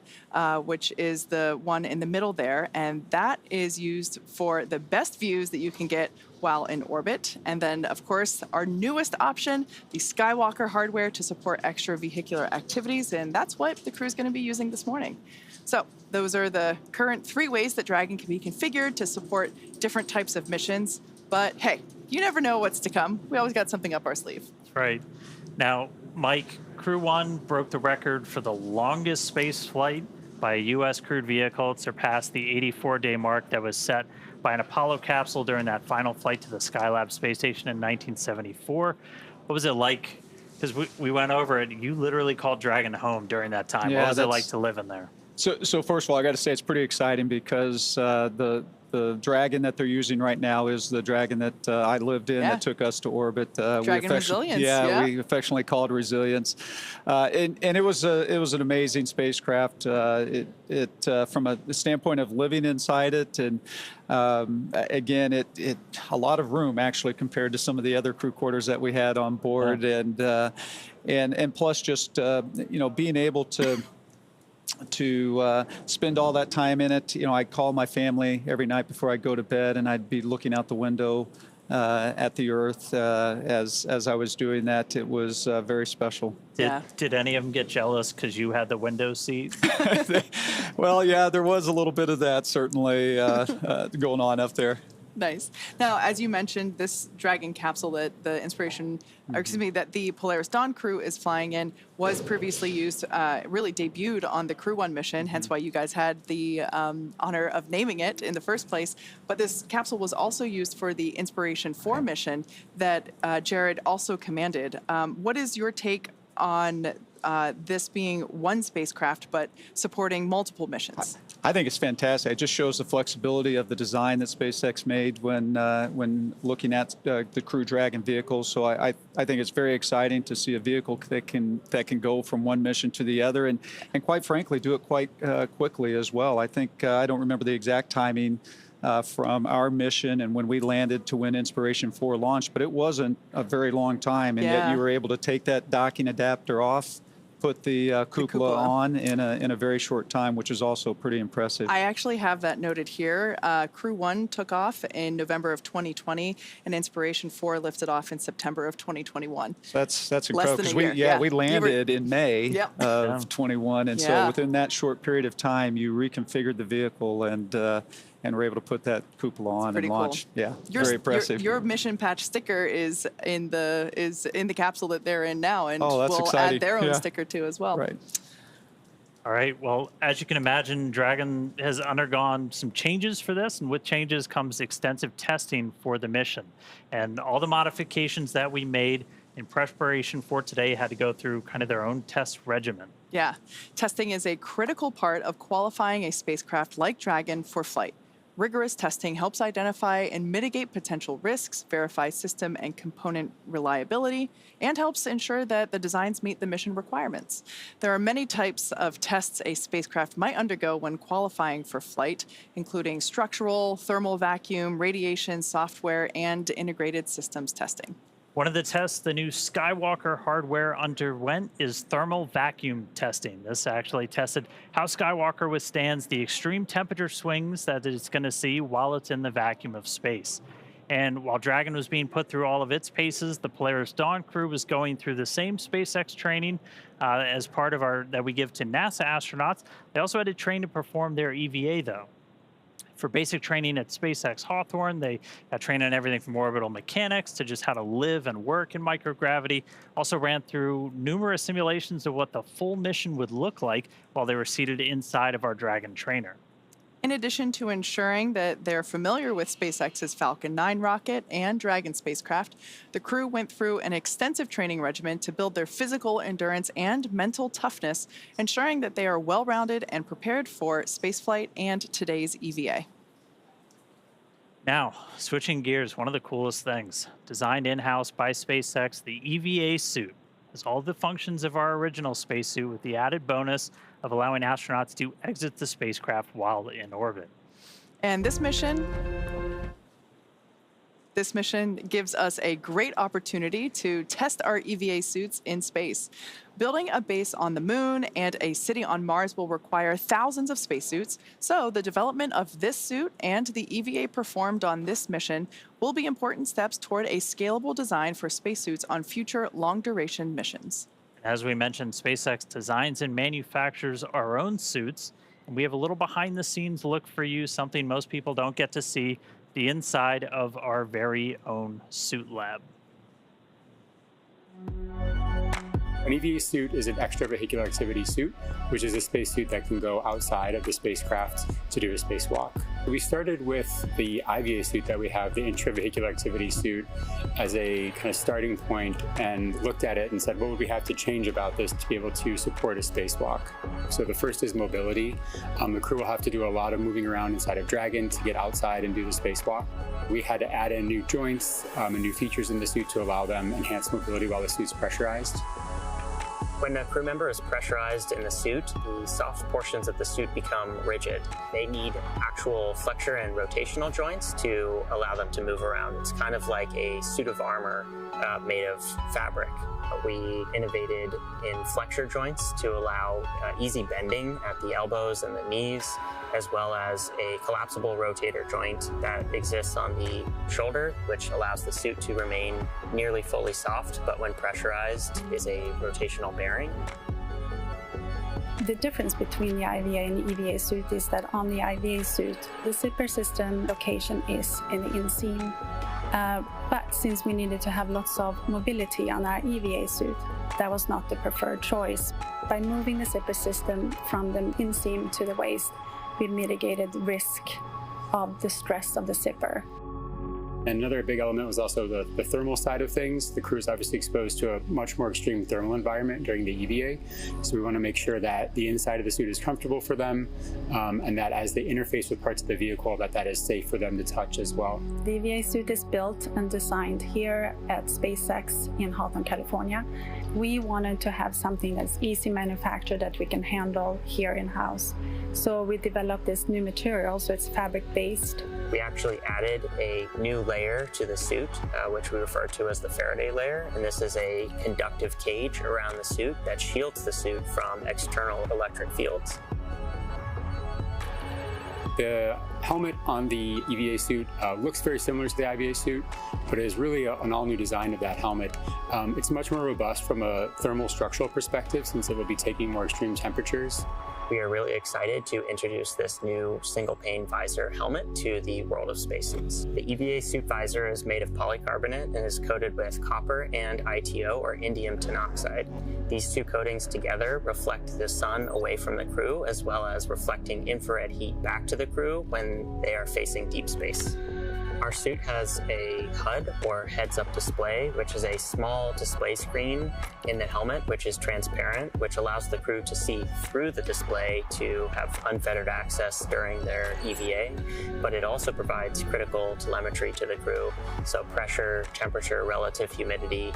which is the one in the middle there, and that is used for the best views that you can get while in orbit. And then, of course, our newest option, the Skywalker hardware to support extravehicular activities, and that's what the crew is going to be using this morning. So those are the current 3 ways that Dragon can be configured to support different types of missions. But hey, you never know what's to come. We always got something up our sleeve.
That's right. Now, Mike, Crew 1 broke the record for the longest space flight by a U.S. crewed vehicle. It surpassed the 84-day mark that was set by an Apollo capsule during that final flight to the Skylab space station in 1974. What was it like? Because we went over it. You literally called Dragon home during that time.
Yeah,
what was it like to live in there?
So first of all, I got to say it's pretty exciting because the Dragon that they're using right now is the Dragon that I lived in that took us to orbit.
Dragon Resilience.
Yeah, we affectionately called Resilience, and it was an amazing spacecraft. It from a standpoint of living inside it, and again, it a lot of room actually compared to some of the other crew quarters that we had on board, and plus just being able to spend all that time in it. I'd call my family every night before I go to bed, and I'd be looking out the window at the Earth as I was doing that. It was very special.
Did any of them get jealous because you had the window seat?
Well, yeah, there was a little bit of that certainly going on up there.
Nice. Now, as you mentioned, this Dragon capsule that the that the Polaris Dawn crew is flying in was previously used, really debuted on the Crew 1 mission, hence why you guys had the honor of naming it in the first place. But this capsule was also used for the Inspiration 4 mission that Jared also commanded. What is your take on this being one spacecraft but supporting multiple missions?
I think it's fantastic. It just shows the flexibility of the design that SpaceX made when looking at the Crew Dragon vehicles. So I think it's very exciting to see a vehicle that can go from one mission to the other, and quite frankly do it quite quickly as well. I think I don't remember the exact timing from our mission and when we landed to when Inspiration 4 launched, but it wasn't a very long time, and yet you were able to take that docking adapter off, put the cupola on in a very short time, which is also pretty impressive.
I actually have that noted here. Crew 1 took off in November of 2020, and Inspiration 4 lifted off in September of 2021.
That's incredible.
Less than a year.
We landed in May of 21, and so within that short period of time, you reconfigured the vehicle and were able to put that cupola on and launch.
Cool.
Yeah, very impressive.
Your mission patch sticker is in the capsule that they're in now, and
that's
we'll
exciting.
add their own sticker to as well.
Right.
All right. Well, as you can imagine, Dragon has undergone some changes for this, and with changes comes extensive testing for the mission. And all the modifications that we made in preparation for today had to go through kind of their own test regimen.
Yeah, testing is a critical part of qualifying a spacecraft like Dragon for flight. Rigorous testing helps identify and mitigate potential risks, verify system and component reliability, and helps ensure that the designs meet the mission requirements. There are many types of tests a spacecraft might undergo when qualifying for flight, including structural, thermal vacuum, radiation, software, and integrated systems testing.
One of the tests the new Skywalker hardware underwent is thermal vacuum testing. This actually tested how Skywalker withstands the extreme temperature swings that it's going to see while it's in the vacuum of space. And while Dragon was being put through all of its paces, the Polaris Dawn crew was going through the same SpaceX training as part of that we give to NASA astronauts. They also had to train to perform their EVA, though. For basic training at SpaceX Hawthorne, they got trained on everything from orbital mechanics to just how to live and work in microgravity. Also ran through numerous simulations of what the full mission would look like while they were seated inside of our Dragon trainer.
In addition to ensuring that they're familiar with SpaceX's Falcon 9 rocket and Dragon spacecraft, the crew went through an extensive training regimen to build their physical endurance and mental toughness, ensuring that they are well-rounded and prepared for spaceflight and today's EVA.
Now, switching gears, one of the coolest things. Designed in-house by SpaceX, the Eva Suit has all the functions of our original spacesuit with the added bonus of allowing astronauts to exit the spacecraft while in orbit.
And this mission gives us a great opportunity to test our EVA suits in space. Building a base on the moon and a city on Mars will require thousands of spacesuits, so the development of this suit and the EVA performed on this mission will be important steps toward a scalable design for spacesuits on future long-duration missions.
As we mentioned, SpaceX designs and manufactures our own suits, and we have a little behind-the-scenes look for you, something most people don't get to see, the inside of our very own suit lab.
An EVA suit is an extravehicular activity suit, which is a spacesuit that can go outside of the spacecraft to do a spacewalk. We started with the IVA suit that we have, the intravehicular activity suit, as a kind of starting point, and looked at it and said, what would we have to change about this to be able to support a spacewalk? So the first is mobility. The crew will have to do a lot of moving around inside of Dragon to get outside and do the spacewalk. We had to add in new joints and new features in the suit to allow them enhanced mobility while the suit's pressurized.
When a crew member is pressurized in the suit, the soft portions of the suit become rigid. They need actual flexure and rotational joints to allow them to move around. It's kind of like a suit of armor made of fabric. We innovated in flexure joints to allow easy bending at the elbows and the knees, as well as a collapsible rotator joint that exists on the shoulder, which allows the suit to remain nearly fully soft, but when pressurized is a rotational bearing.
The difference between the IVA and the EVA suit is that on the IVA suit, the zipper system location is in the inseam. But since we needed to have lots of mobility on our EVA suit, that was not the preferred choice. By moving the zipper system from the inseam to the waist, we mitigated risk of the stress of the zipper.
And another big element was also the thermal side of things. The crew is obviously exposed to a much more extreme thermal environment during the EVA, so we want to make sure that the inside of the suit is comfortable for them, and that as they interface with parts of the vehicle, that is safe for them to touch as well.
The EVA suit is built and designed here at SpaceX in Hawthorne, California. We wanted to have something that's easy manufactured that we can handle here in-house. So we developed this new material, so it's fabric-based.
We actually added a new layer to the suit, which we refer to as the Faraday layer. And this is a conductive cage around the suit that shields the suit from external electric fields.
The helmet on the EVA suit looks very similar to the IVA suit, but it is really an all-new design of that helmet. It's much more robust from a thermal structural perspective, since it will be taking more extreme temperatures.
We are really excited to introduce this new single-pane visor helmet to the world of spacesuits. The EVA suit visor is made of polycarbonate and is coated with copper and ITO, or indium tinoxide. These two coatings together reflect the sun away from the crew, as well as reflecting infrared heat back to the crew when they are facing deep space. Our suit has a HUD, or heads-up display, which is a small display screen in the helmet, which is transparent, which allows the crew to see through the display to have unfettered access during their EVA, but it also provides critical telemetry to the crew, so pressure, temperature, relative humidity.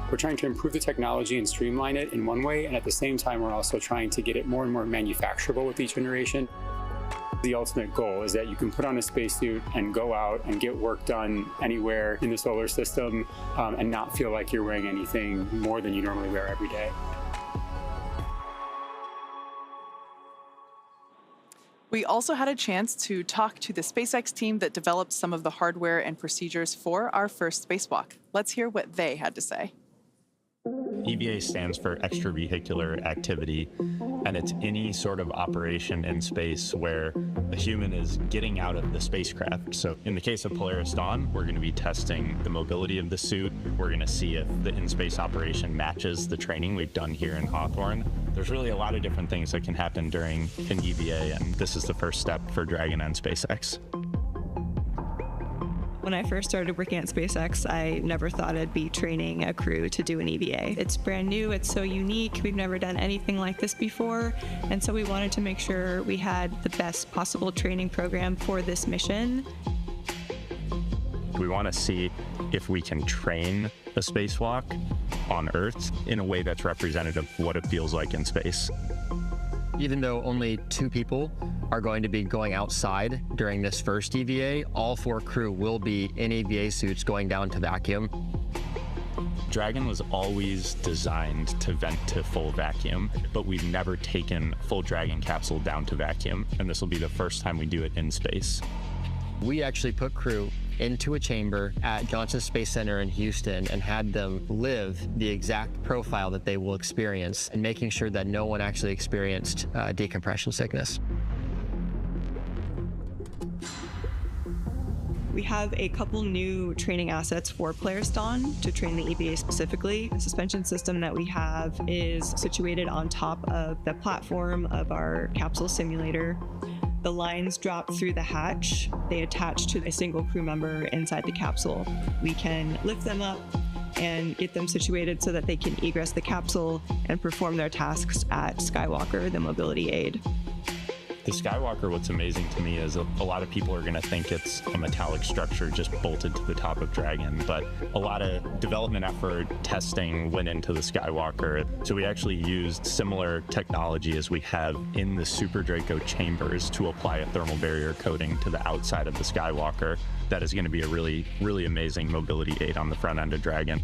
We're trying to improve the technology and streamline it in one way, and at the same time, we're also trying to get it more and more manufacturable with each generation. The ultimate goal is that you can put on a spacesuit and go out and get work done anywhere in the solar system and not feel like you're wearing anything more than you normally wear every day.
We also had a chance to talk to the SpaceX team that developed some of the hardware and procedures for our first spacewalk. Let's hear what they had to say.
EVA stands for extravehicular activity, and it's any sort of operation in space where a human is getting out of the spacecraft. So in the case of Polaris Dawn, we're going to be testing the mobility of the suit. We're going to see if the in-space operation matches the training we've done here in Hawthorne. There's really a lot of different things that can happen during an EVA, and this is the first step for Dragon and SpaceX.
When I first started working at SpaceX, I never thought I'd be training a crew to do an EVA. It's brand new, it's so unique, we've never done anything like this before, and so we wanted to make sure we had the best possible training program for this mission.
We want to see if we can train a spacewalk on Earth in a way that's representative of what it feels like in space.
Even though only 2 people are going to be going outside during this first EVA, all 4 crew will be in EVA suits going down to vacuum.
Dragon was always designed to vent to full vacuum, but we've never taken a full Dragon capsule down to vacuum, and this will be the first time we do it in space.
We actually put crew into a chamber at Johnson Space Center in Houston and had them live the exact profile that they will experience, and making sure that no one actually experienced decompression sickness.
We have a couple new training assets for Polaris Dawn to train the EVA specifically. The suspension system that we have is situated on top of the platform of our capsule simulator. The lines drop through the hatch. They attach to a single crew member inside the capsule. We can lift them up and get them situated so that they can egress the capsule and perform their tasks at Skywalker, the mobility aid.
The Skywalker, what's amazing to me is a lot of people are going to think it's a metallic structure just bolted to the top of Dragon, but a lot of development effort, testing went into the Skywalker. So we actually used similar technology as we have in the Super Draco chambers to apply a thermal barrier coating to the outside of the Skywalker. That is going to be a really, really amazing mobility aid on the front end of Dragon.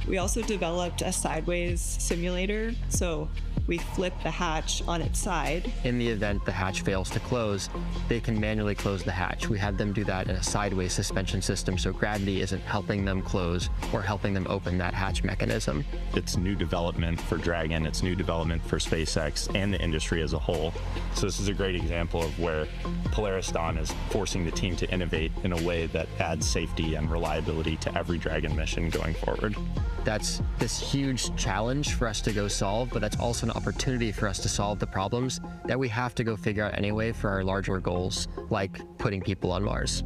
We also developed a sideways simulator, so we flip the hatch on its side.
In the event the hatch fails to close, they can manually close the hatch. We had them do that in a sideways suspension system, so gravity isn't helping them close or helping them open that hatch mechanism.
It's new development for Dragon, it's new development for SpaceX and the industry as a whole. So this is a great example of where Polaris Dawn is forcing the team to innovate in a way that adds safety and reliability to every Dragon mission going forward.
That's this huge challenge for us to go solve, but that's also an opportunity for us to solve the problems that we have to go figure out anyway for our larger goals, like putting people on Mars.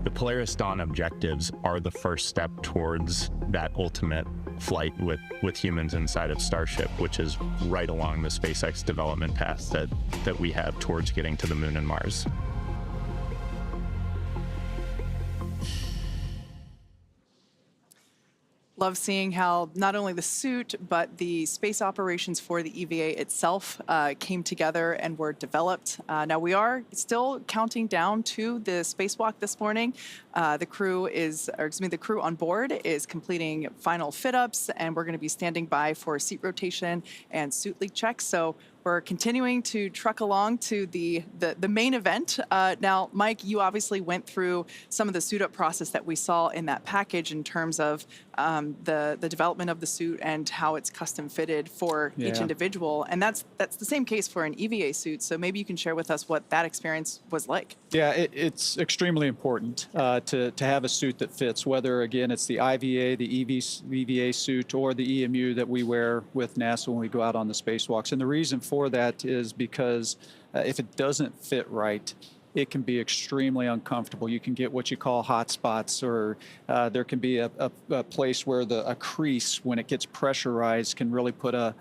The Polaris Dawn objectives are the first step towards that ultimate flight with humans inside of Starship, which is right along the SpaceX development path that we have towards getting to the Moon and Mars.
Love seeing how not only the suit, but the space operations for the EVA itself came together and were developed. Now we are still counting down to the spacewalk this morning. The crew on board is completing final fit-ups, and we're going to be standing by for seat rotation and suit leak checks. So we're continuing to truck along to the main event. Now, Mike, you obviously went through some of the suit up process that we saw in that package in terms of the development of the suit and how it's custom fitted for each individual. And that's the same case for an EVA suit. So maybe you can share with us what that experience was like.
Yeah, it's extremely important to have a suit that fits, whether, again, it's the IVA, the EVA suit, or the EMU that we wear with NASA when we go out on the spacewalks. And the reason for that is because if it doesn't fit right, it can be extremely uncomfortable. You can get what you call hot spots, or there can be a place where a crease, when it gets pressurized, can really put a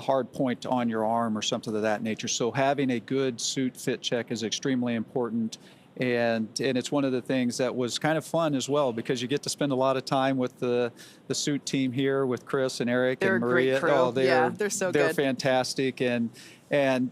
hard point on your arm or something of that nature. So having a good suit fit check is extremely important. And it's one of the things that was kind of fun as well, because you get to spend a lot of time with the suit team here with Chris and Eric
they're
and Maria.
A great crew.
Oh,
they're so good.
They're fantastic. And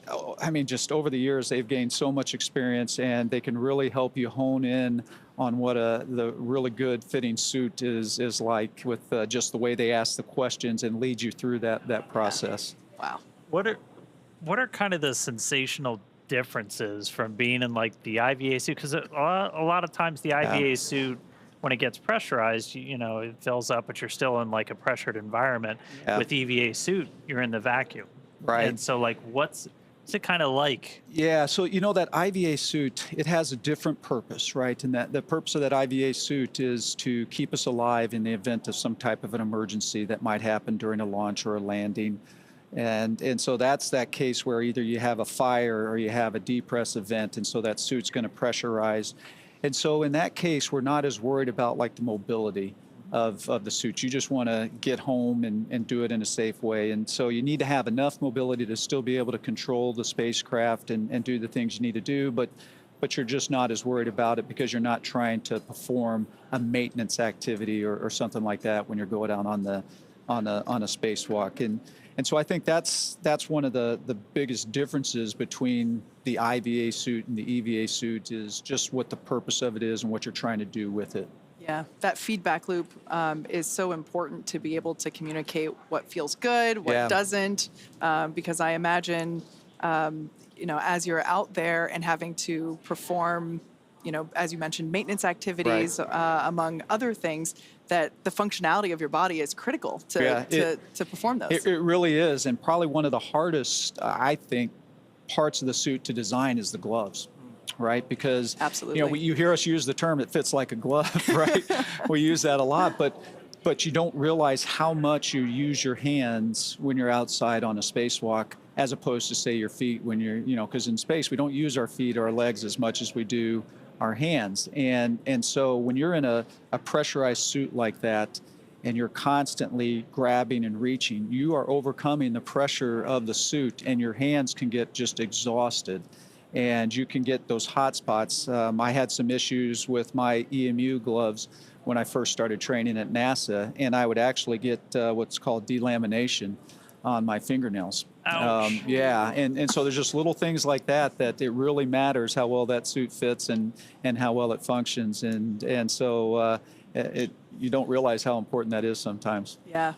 I mean, just over the years, they've gained so much experience, and they can really help you hone in on what the really good fitting suit is like, with just the way they ask the questions and lead you through that process.
Wow.
What are kind of the sensational differences from being in like the IVA suit? Because a lot of times the IVA suit, when it gets pressurized, you know, it fills up, but you're still in like a pressured environment. With EVA suit, you're in the vacuum.
Right.
And so like what's it kind of like?
Yeah, so you know, that IVA suit, it has a different purpose, right? And that the purpose of that IVA suit is to keep us alive in the event of some type of an emergency that might happen during a launch or a landing. And so that's that case where either you have a fire or you have a depress event, and so that suit's going to pressurize. And so in that case, we're not as worried about like the mobility of the suit. You just want to get home and do it in a safe way. And so you need to have enough mobility to still be able to control the spacecraft and do the things you need to do, but you're just not as worried about it because you're not trying to perform a maintenance activity or something like that when you're going out on a spacewalk. And so I think that's one of the biggest differences between the IVA suit and the EVA suit, is just what the purpose of it is and what you're trying to do with it.
Yeah, that feedback loop is so important to be able to communicate what feels good, what doesn't, because I imagine, you know, as you're out there and having to perform, you know, as you mentioned, maintenance activities, among other things, that the functionality of your body is critical to perform those.
It really is, and probably one of the hardest, I think, parts of the suit to design is the gloves. Right, because you know, you hear us use the term "it fits like a glove," right? We use that a lot, but you don't realize how much you use your hands when you're outside on a spacewalk, as opposed to, say, your feet when you're, you know, because in space we don't use our feet or our legs as much as we do our hands, and so when you're in a pressurized suit like that, and you're constantly grabbing and reaching, you are overcoming the pressure of the suit, and your hands can get just exhausted. And you can get those hot spots. I had some issues with my EMU gloves when I first started training at NASA, and I would actually get what's called delamination on my fingernails.
Ouch.
And so there's just little things like that it really matters how well that suit fits and how well it functions. And so you don't realize how important that is sometimes.
Yeah.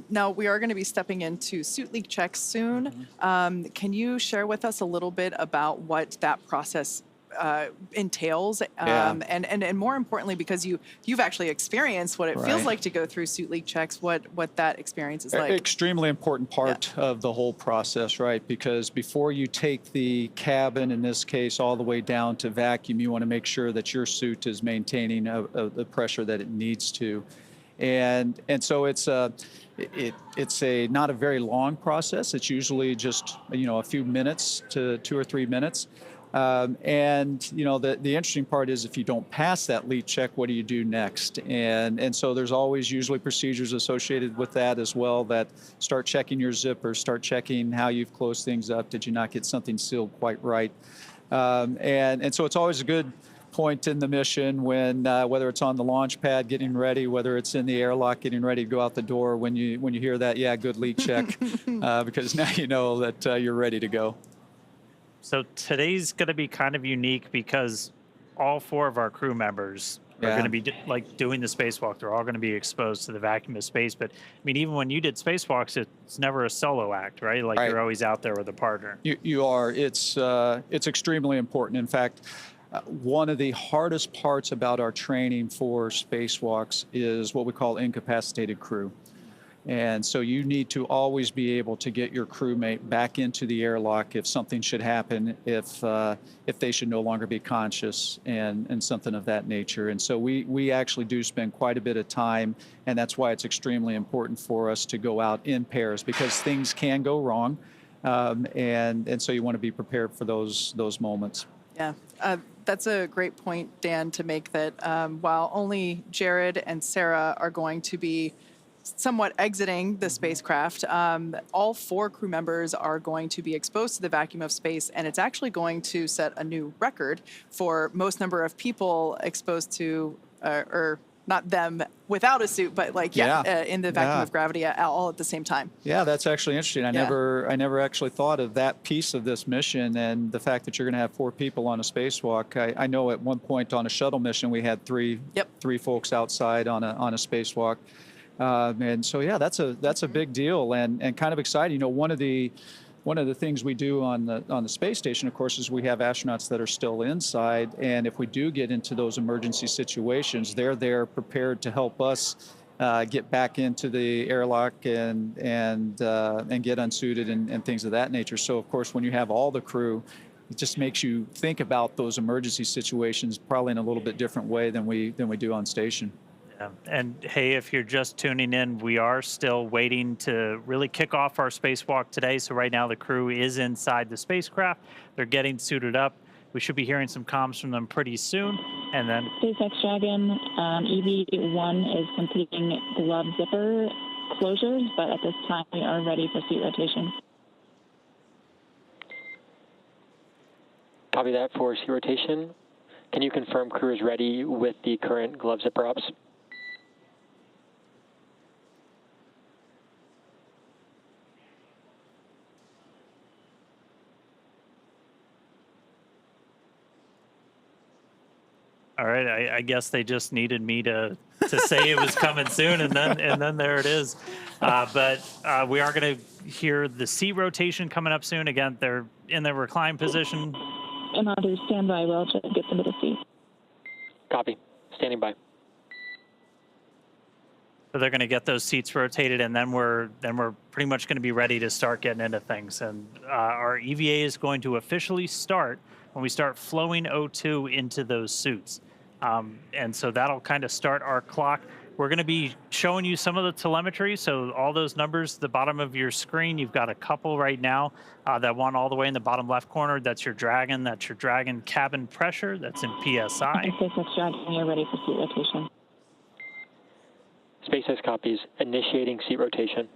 Now, we are going to be stepping into suit leak checks soon. Can you share with us a little bit about what that process entails? And more importantly, because you've actually experienced what it feels like to go through suit leak checks, what that experience is like.
Extremely important part of the whole process, right? Because before you take the cabin, in this case, all the way down to vacuum, you want to make sure that your suit is maintaining the pressure that it needs to. And so it's a not a very long process. It's usually just, you know, a few minutes to 2 or 3 minutes. And you know, the interesting part is, if you don't pass that leak check, what do you do next? And so there's always usually procedures associated with that as well, that start checking your zippers, start checking how you've closed things up. Did you not get something sealed quite right? And so it's always a good point in the mission when, whether it's on the launch pad getting ready, whether it's in the airlock getting ready to go out the door, when you hear that, good leak check, because now you know that you're ready to go.
So today's going to be kind of unique because all 4 of our crew members are going to be like doing the spacewalk. They're all going to be exposed to the vacuum of space. But I mean, even when you did spacewalks, it's never a solo act, right? Like you're always out there with a partner.
You are. It's extremely important. In fact, one of the hardest parts about our training for spacewalks is what we call incapacitated crew. And so you need to always be able to get your crewmate back into the airlock if something should happen, if they should no longer be conscious and something of that nature. And so we actually do spend quite a bit of time, and that's why it's extremely important for us to go out in pairs, because things can go wrong. And so you want to be prepared for those moments.
Yeah, that's a great point, Dan, to make that while only Jared and Sarah are going to be somewhat exiting the spacecraft, all 4 crew members are going to be exposed to the vacuum of space, and it's actually going to set a new record for most number of people exposed to, or not them without a suit, but like, in the vacuum of gravity all at the same time. Yeah,
that's actually interesting. I never actually thought of that piece of this mission, and the fact that you're going to have 4 people on a spacewalk. I know at one point on a shuttle mission, we had three folks outside on a spacewalk. And so, that's a big deal and kind of exciting. You know, one of the things we do on the space station, of course, is we have astronauts that are still inside, and if we do get into those emergency situations, they're there prepared to help us get back into the airlock and get unsuited and things of that nature. So, of course, when you have all the crew, it just makes you think about those emergency situations probably in a little bit different way than we do on station.
And hey, if you're just tuning in, we are still waiting to really kick off our spacewalk today. So right now the crew is inside the spacecraft. They're getting suited up. We should be hearing some comms from them pretty soon. And then
SpaceX Dragon EV1 is completing glove zipper closures, but at this time we are ready for seat rotation.
Copy that for seat rotation. Can you confirm crew is ready with the current glove zipper ops?
All right, I guess they just needed me to say it was coming soon, and then there it is. But we are going to hear the seat rotation coming up soon. Again, they're in the recline position.
And I'll do standby well to get them to the seat.
Copy. Standing by.
So they're going to get those seats rotated, and then we're pretty much going to be ready to start getting into things. And our EVA is going to officially start when we start flowing O2 into those suits. And so that'll kind of start our clock. We're going to be showing you some of the telemetry. So all those numbers at the bottom of your screen, you've got a couple right now. That one all the way in the bottom left corner, that's your Dragon. That's your Dragon cabin pressure. That's in PSI.
SpaceX Dragon, you're ready for seat rotation.
SpaceX copies. Initiating seat rotation.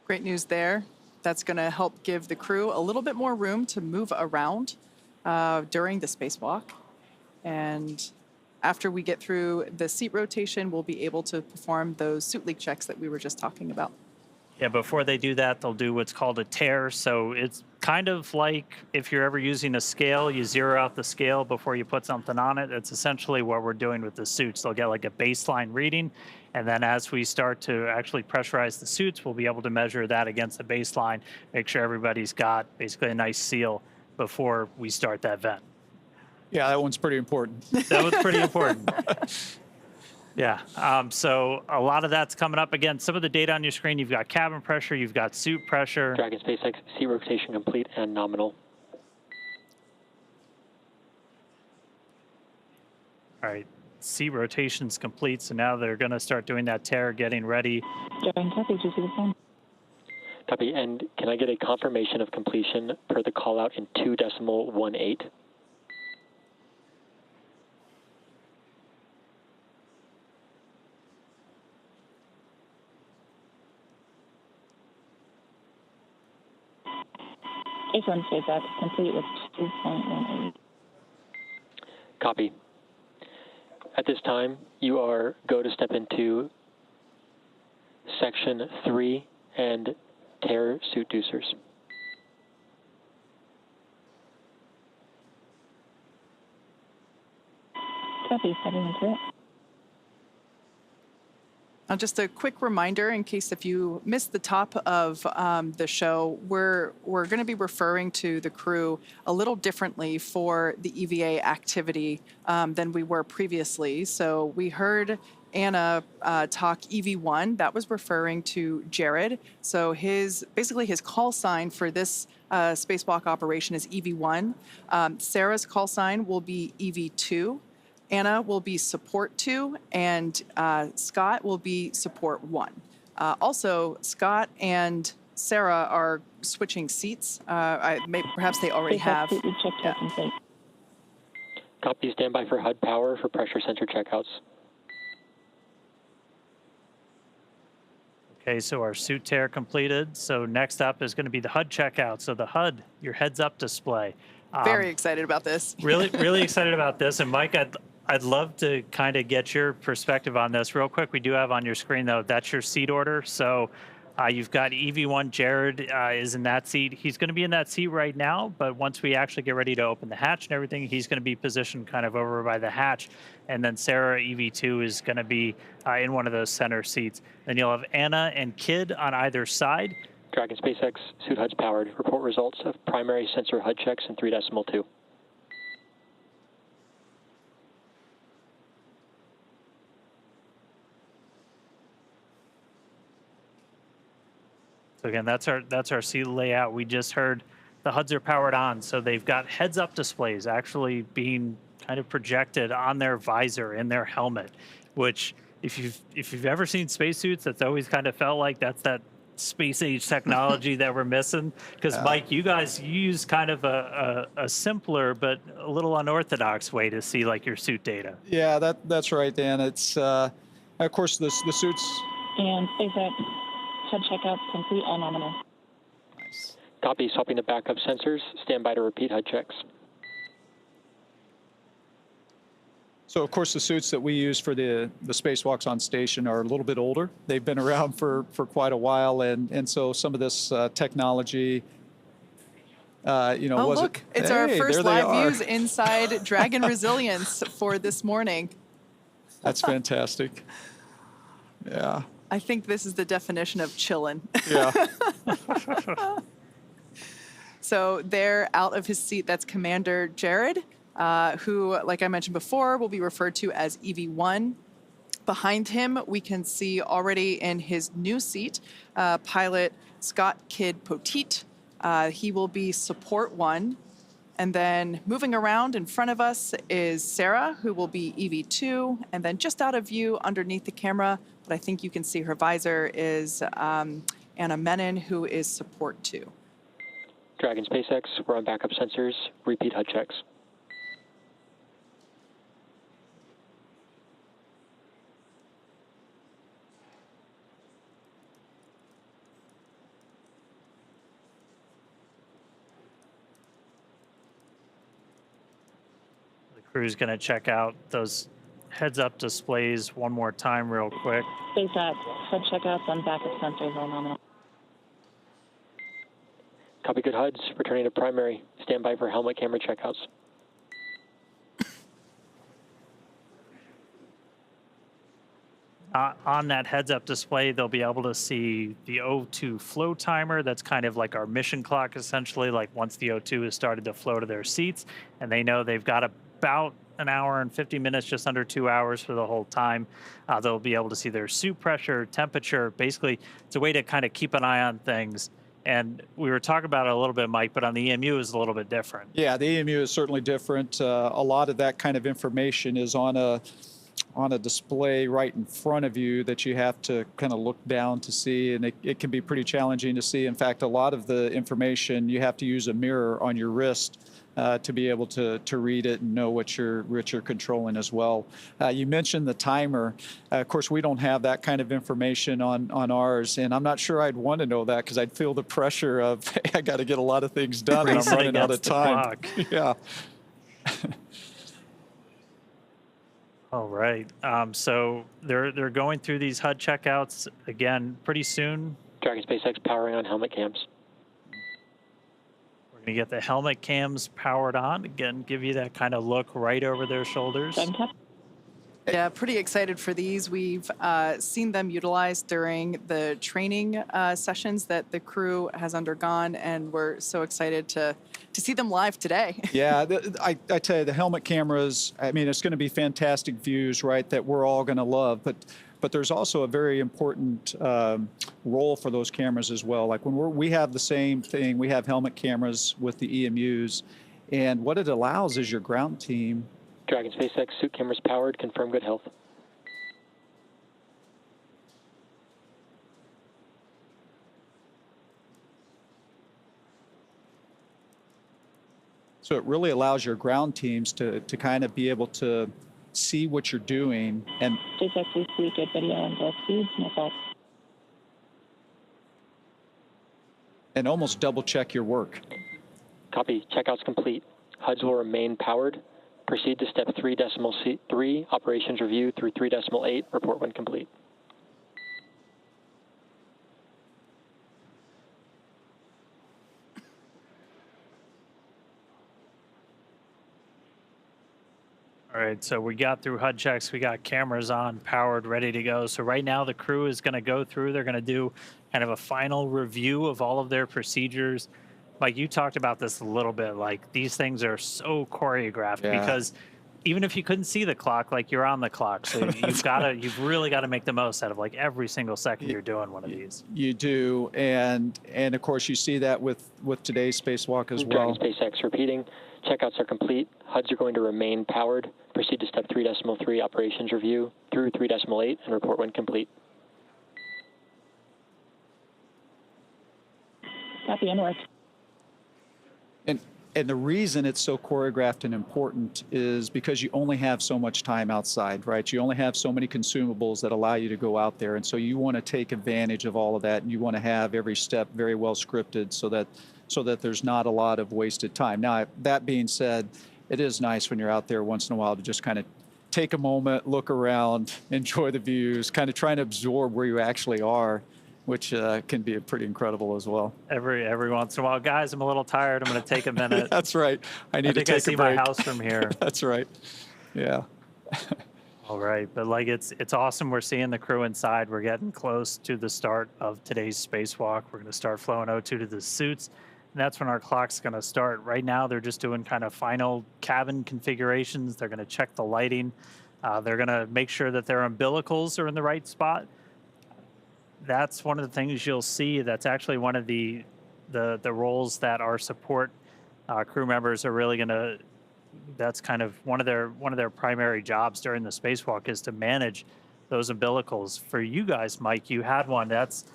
Great news there. That's going to help give the crew a little bit more room to move around during the spacewalk. And after we get through the seat rotation, we'll be able to perform those suit leak checks that we were just talking about.
Yeah, before they do that, they'll do what's called a tear. So it's kind of like if you're ever using a scale, you zero out the scale before you put something on it. It's essentially what we're doing with the suits. They'll get like a baseline reading. And then as we start to actually pressurize the suits, we'll be able to measure that against the baseline, make sure everybody's got basically a nice seal before we start that vent.
Yeah, that one's pretty important.
That was pretty important. Yeah, so a lot of that's coming up. Again, some of the data on your screen, you've got cabin pressure, you've got suit pressure.
Dragon SpaceX, seat rotation complete and nominal.
All right, seat rotation's complete, so now they're going to start doing that tear, getting ready.
Dragon, copy, do you see the phone?
Copy, and can I get a confirmation of completion per the call out in 2.18?
H1 SpaceX, complete with 2.18.
Copy. At this time, you are go to step into Section 3 and tear suit deucers.
Copy. Everyone through it.
Just a quick reminder, in case if you missed the top of the show, we're going to be referring to the crew a little differently for the EVA activity than we were previously. So we heard Anna talk EV1. That was referring to Jared. So basically his call sign for this spacewalk operation is EV1. Sarah's call sign will be EV2. Anna will be support 2, and Scott will be support 1. Also, Scott and Sarah are switching seats. Perhaps they already have. Yeah.
Copy. Stand by for HUD power for pressure sensor checkouts.
Okay, so our suit tear completed. So next up is going to be the HUD checkout. So the HUD, your heads-up display.
Very excited about this.
Really excited about this. And Mike, I'd love to kind of get your perspective on this real quick. We do have on your screen, though, that's your seat order. So you've got EV1. Jared is in that seat. He's going to be in that seat right now, but once we actually get ready to open the hatch and everything, he's going to be positioned kind of over by the hatch. And then Sarah, EV2, is going to be in one of those center seats. Then you'll have Anna and Kid on either side.
Dragon SpaceX, suit HUD's powered. Report results of primary sensor HUD checks in 3.2.
So again, that's our seat layout. We just heard the HUDs are powered on, so they've got heads-up displays actually being kind of projected on their visor in their helmet, which if you've ever seen spacesuits, that's always kind of felt like that's that space age technology that we're missing. Because Mike, you guys use kind of a simpler but a little unorthodox way to see like your suit data.
Yeah, that's right, Dan. It's of course the suits.
And SpaceX HUD checkout complete all nominal.
Nice.
Copy. Swapping to backup sensors. Stand by to repeat HUD checks.
So, of course, the suits that we use for the spacewalks on station are a little bit older. They've been around for quite a while, and so some of this technology,
look, it's our first live views inside Dragon Resilience for this morning.
That's fantastic. Yeah.
I think this is the definition of chillin'.
Yeah.
So there, out of his seat, that's Commander Jared, who, like I mentioned before, will be referred to as EV1. Behind him, we can see already in his new seat, pilot Scott Kidd Poteet. He will be support 1. And then moving around in front of us is Sarah, who will be EV2. And then just out of view underneath the camera, but I think you can see her visor, is Anna Menon, who is support 2.
Dragon SpaceX, we're on backup sensors. Repeat HUD checks.
Crew's going to check out those heads-up displays one more time real quick.
SpaceX HUD checkouts on backup sensors all nominal.
Copy. Good HUDs. Returning to primary. Stand by for helmet camera checkouts.
On that heads-up display, they'll be able to see the O2 flow timer. That's kind of like our mission clock, essentially, like once the O2 has started to flow to their seats, and they know they've got about an hour and 50 minutes, just under 2 hours for the whole time. They'll be able to see their suit pressure, temperature. Basically, it's a way to kind of keep an eye on things. And we were talking about it a little bit, Mike, but on the EMU is a little bit different.
Yeah, the EMU is certainly different. A lot of that kind of information is on a display right in front of you that you have to kind of look down to see, and it can be pretty challenging to see. In fact, a lot of the information, you have to use a mirror on your wrist to be able to read it and know what you're controlling as well. You mentioned the timer. Of course, we don't have that kind of information on ours, and I'm not sure I'd want to know that because I'd feel the pressure of, hey, I got to get a lot of things done and I'm running out of time. Yeah.
All right. So they're going through these HUD checkouts again pretty soon.
Dragon SpaceX powering on helmet cams.
We're going to get the helmet cams powered on. Again, give you that kind of look right over their shoulders.
Yeah, pretty excited for these. We've seen them utilized during the training sessions that the crew has undergone, and we're so excited to see them live today.
Yeah, I tell you, the helmet cameras, I mean, it's going to be fantastic views, right, that we're all going to love. But there's also a very important role for those cameras as well. Like when we have the same thing, we have helmet cameras with the EMUs, and what it allows is your ground team.
Dragon SpaceX suit cameras powered. Confirm good health.
So it really allows your ground teams to kind of be able to see what you're doing. And
SpaceX suit, good video on both speeds, no fault.
And almost double check your work.
Copy. Checkout's complete. HUDs will remain powered. Proceed to step 3.3, operations review through 3.8, report when complete.
All right, so we got through HUD checks, we got cameras on, powered, ready to go. So right now the crew is gonna go through, they're gonna do kind of a final review of all of their procedures. Like you talked about this a little bit, like these things are so choreographed because even if you couldn't see the clock, like you're on the clock. So you've really got to make the most out of like every single second you're doing one of these.
You do, and of course you see that with today's spacewalk as well.
Dragon SpaceX repeating. Checkouts are complete. HUDs are going to remain powered. Proceed to step 3.3, operations review through 3.8, and report when complete.
Copy, and work.
And the reason it's so choreographed and important is because you only have so much time outside, right? You only have so many consumables that allow you to go out there. And so you want to take advantage of all of that, and you want to have every step very well scripted so that there's not a lot of wasted time. Now, that being said, it is nice when you're out there once in a while to just kind of take a moment, look around, enjoy the views, kind of trying to absorb where you actually are, which can be pretty incredible as well.
Every once in a while, guys, I'm a little tired. I'm going to take a minute.
That's right. I need to take a break.
I see my house from here.
That's right. Yeah.
All right, but like it's awesome. We're seeing the crew inside. We're getting close to the start of today's spacewalk. We're going to start flowing O2 to the suits, and that's when our clock's going to start. Right now, they're just doing kind of final cabin configurations. They're going to check the lighting. They're going to make sure that their umbilicals are in the right spot. That's one of the things you'll see. That's actually one of the roles that our support crew members are really going to. That's kind of one of their primary jobs during the spacewalk is to manage those umbilicals. For you guys, Mike, you had one. That's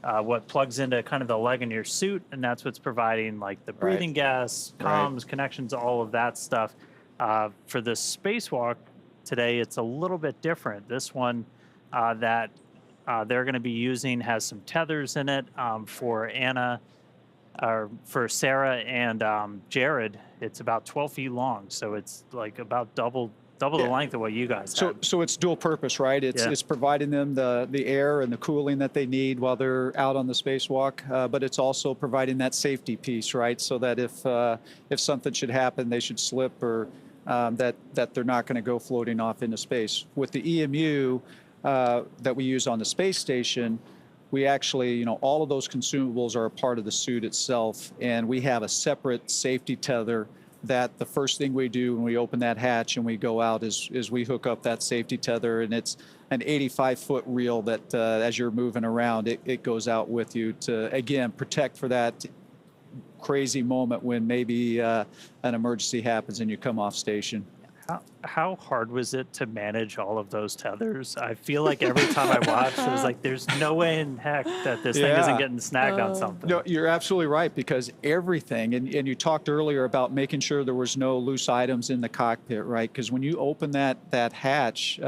what plugs into kind of the leg in your suit, and that's what's providing like the breathing gas, comms, connections, all of that stuff. For the spacewalk today, it's a little bit different. This one that they're going to be using has some tethers in it for for Sarah and Jared. It's about 12 feet long, so it's like about double the length of what you guys had.
So it's dual purpose, right? It's providing them the air and the cooling that they need while they're out on the spacewalk, but it's also providing that safety piece, right? So that if something should happen, they should slip or that they're not going to go floating off into space. With the EMU that we use on the space station, we actually, all of those consumables are a part of the suit itself, and we have a separate safety tether that the first thing we do when we open that hatch and we go out is we hook up that safety tether, and it's an 85-foot reel that as you're moving around, it goes out with you to, again, protect for that crazy moment when maybe an emergency happens and you come off station.
How hard was it to manage all of those tethers? I feel like every time I watched, it was like, there's no way in heck that this thing isn't getting snagged on something.
No, you're absolutely right, because everything, and you talked earlier about making sure there was no loose items in the cockpit, right? Because when you open that hatch,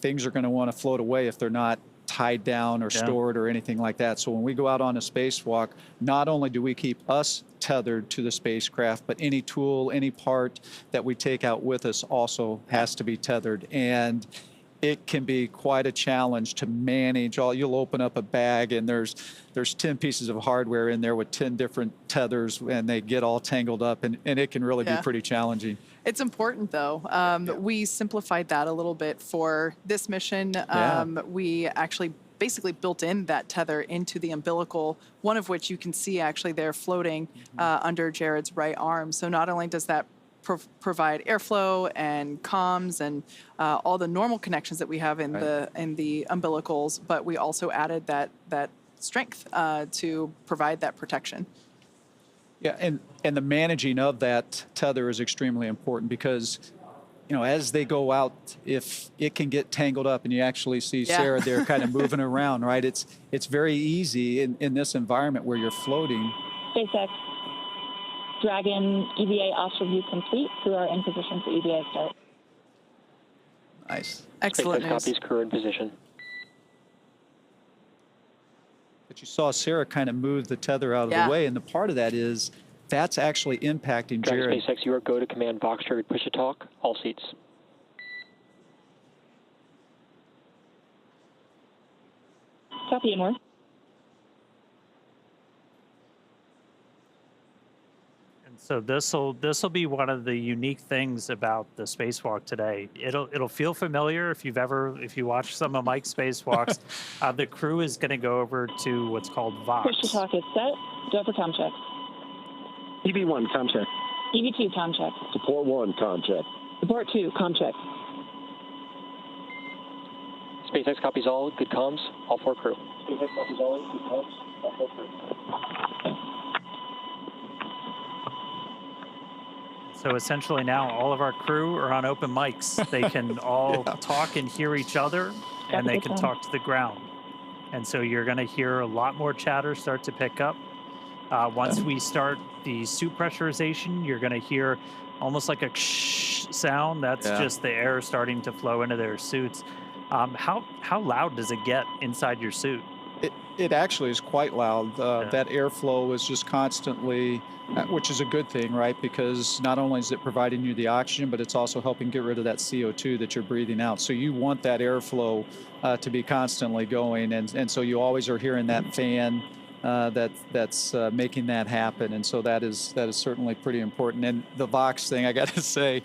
things are going to want to float away if they're not tied down or stored or anything like that. So when we go out on a spacewalk, not only do we keep us tethered to the spacecraft, but any tool, any part that we take out with us also has to be tethered. And it can be quite a challenge to manage all. You'll open up a bag and there's 10 pieces of hardware in there with 10 different tethers, and they get all tangled up, and it can really be pretty challenging.
It's important, though. We simplified that a little bit for this mission. We actually basically built in that tether into the umbilical, one of which you can see actually there floating under Jared's right arm. So not only does that provide airflow and comms and all the normal connections that we have in the umbilicals, but we also added that strength to provide that protection.
Yeah, and the managing of that tether is extremely important because, you know, as they go out, if it can get tangled up, and you actually see Sarah there kind of moving around, right? It's very easy in this environment where you're floating.
SpaceX, Dragon EVA astral view complete. Crew are in position for EVA start.
Nice.
Excellent
SpaceX
news.
copies, crew in position.
But you saw Sarah kind of move the tether out of the way, and the part of that is that's actually impacting
Dragon
Jared.
SpaceX, you are go to command Voxtrot push to talk, all seats.
Copy and more.
So this'll be one of the unique things about the spacewalk today. It'll feel familiar if you watch some of Mike's spacewalks. The crew is going to go over to what's called Vox.
Push to talk is set. Go for com check.
EV1, com check.
EV2, com check.
Support 1, com check.
Support 2, com check.
SpaceX copies all, good comms, all 4 crew. SpaceX copies all, good comms, all 4 crew.
So essentially now all of our crew are on open mics. They can all talk and hear each other, and they can talk to the ground. And so you're going to hear a lot more chatter start to pick up. Once we start the suit pressurization, you're going to hear almost like a sound. That's just the air starting to flow into their suits. How loud does it get inside your suit?
It actually is quite loud. That airflow is just constantly, which is a good thing, right? Because not only is it providing you the oxygen, but it's also helping get rid of that CO2 that you're breathing out. So you want that airflow to be constantly going, and so you always are hearing that fan that's making that happen. And so that is certainly pretty important. And the Vox thing, I got to say,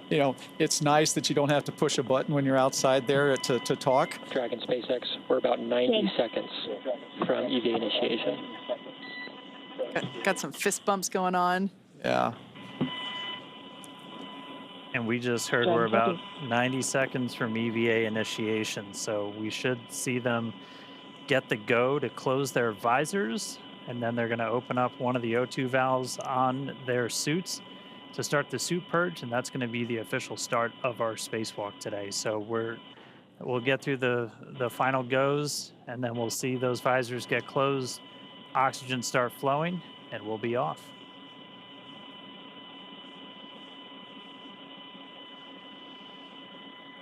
you know, it's nice that you don't have to push a button when you're outside there to talk.
Dragon SpaceX, we're about 90 seconds from EVA initiation.
Got some fist bumps going on.
Yeah.
And we just heard we're about 90 seconds from EVA initiation, so we should see them get the go to close their visors, and then they're going to open up one of the O2 valves on their suits to start the suit purge, and that's going to be the official start of our spacewalk today. So we'll get through the final goes, and then we'll see those visors get closed, oxygen start flowing, and we'll be off.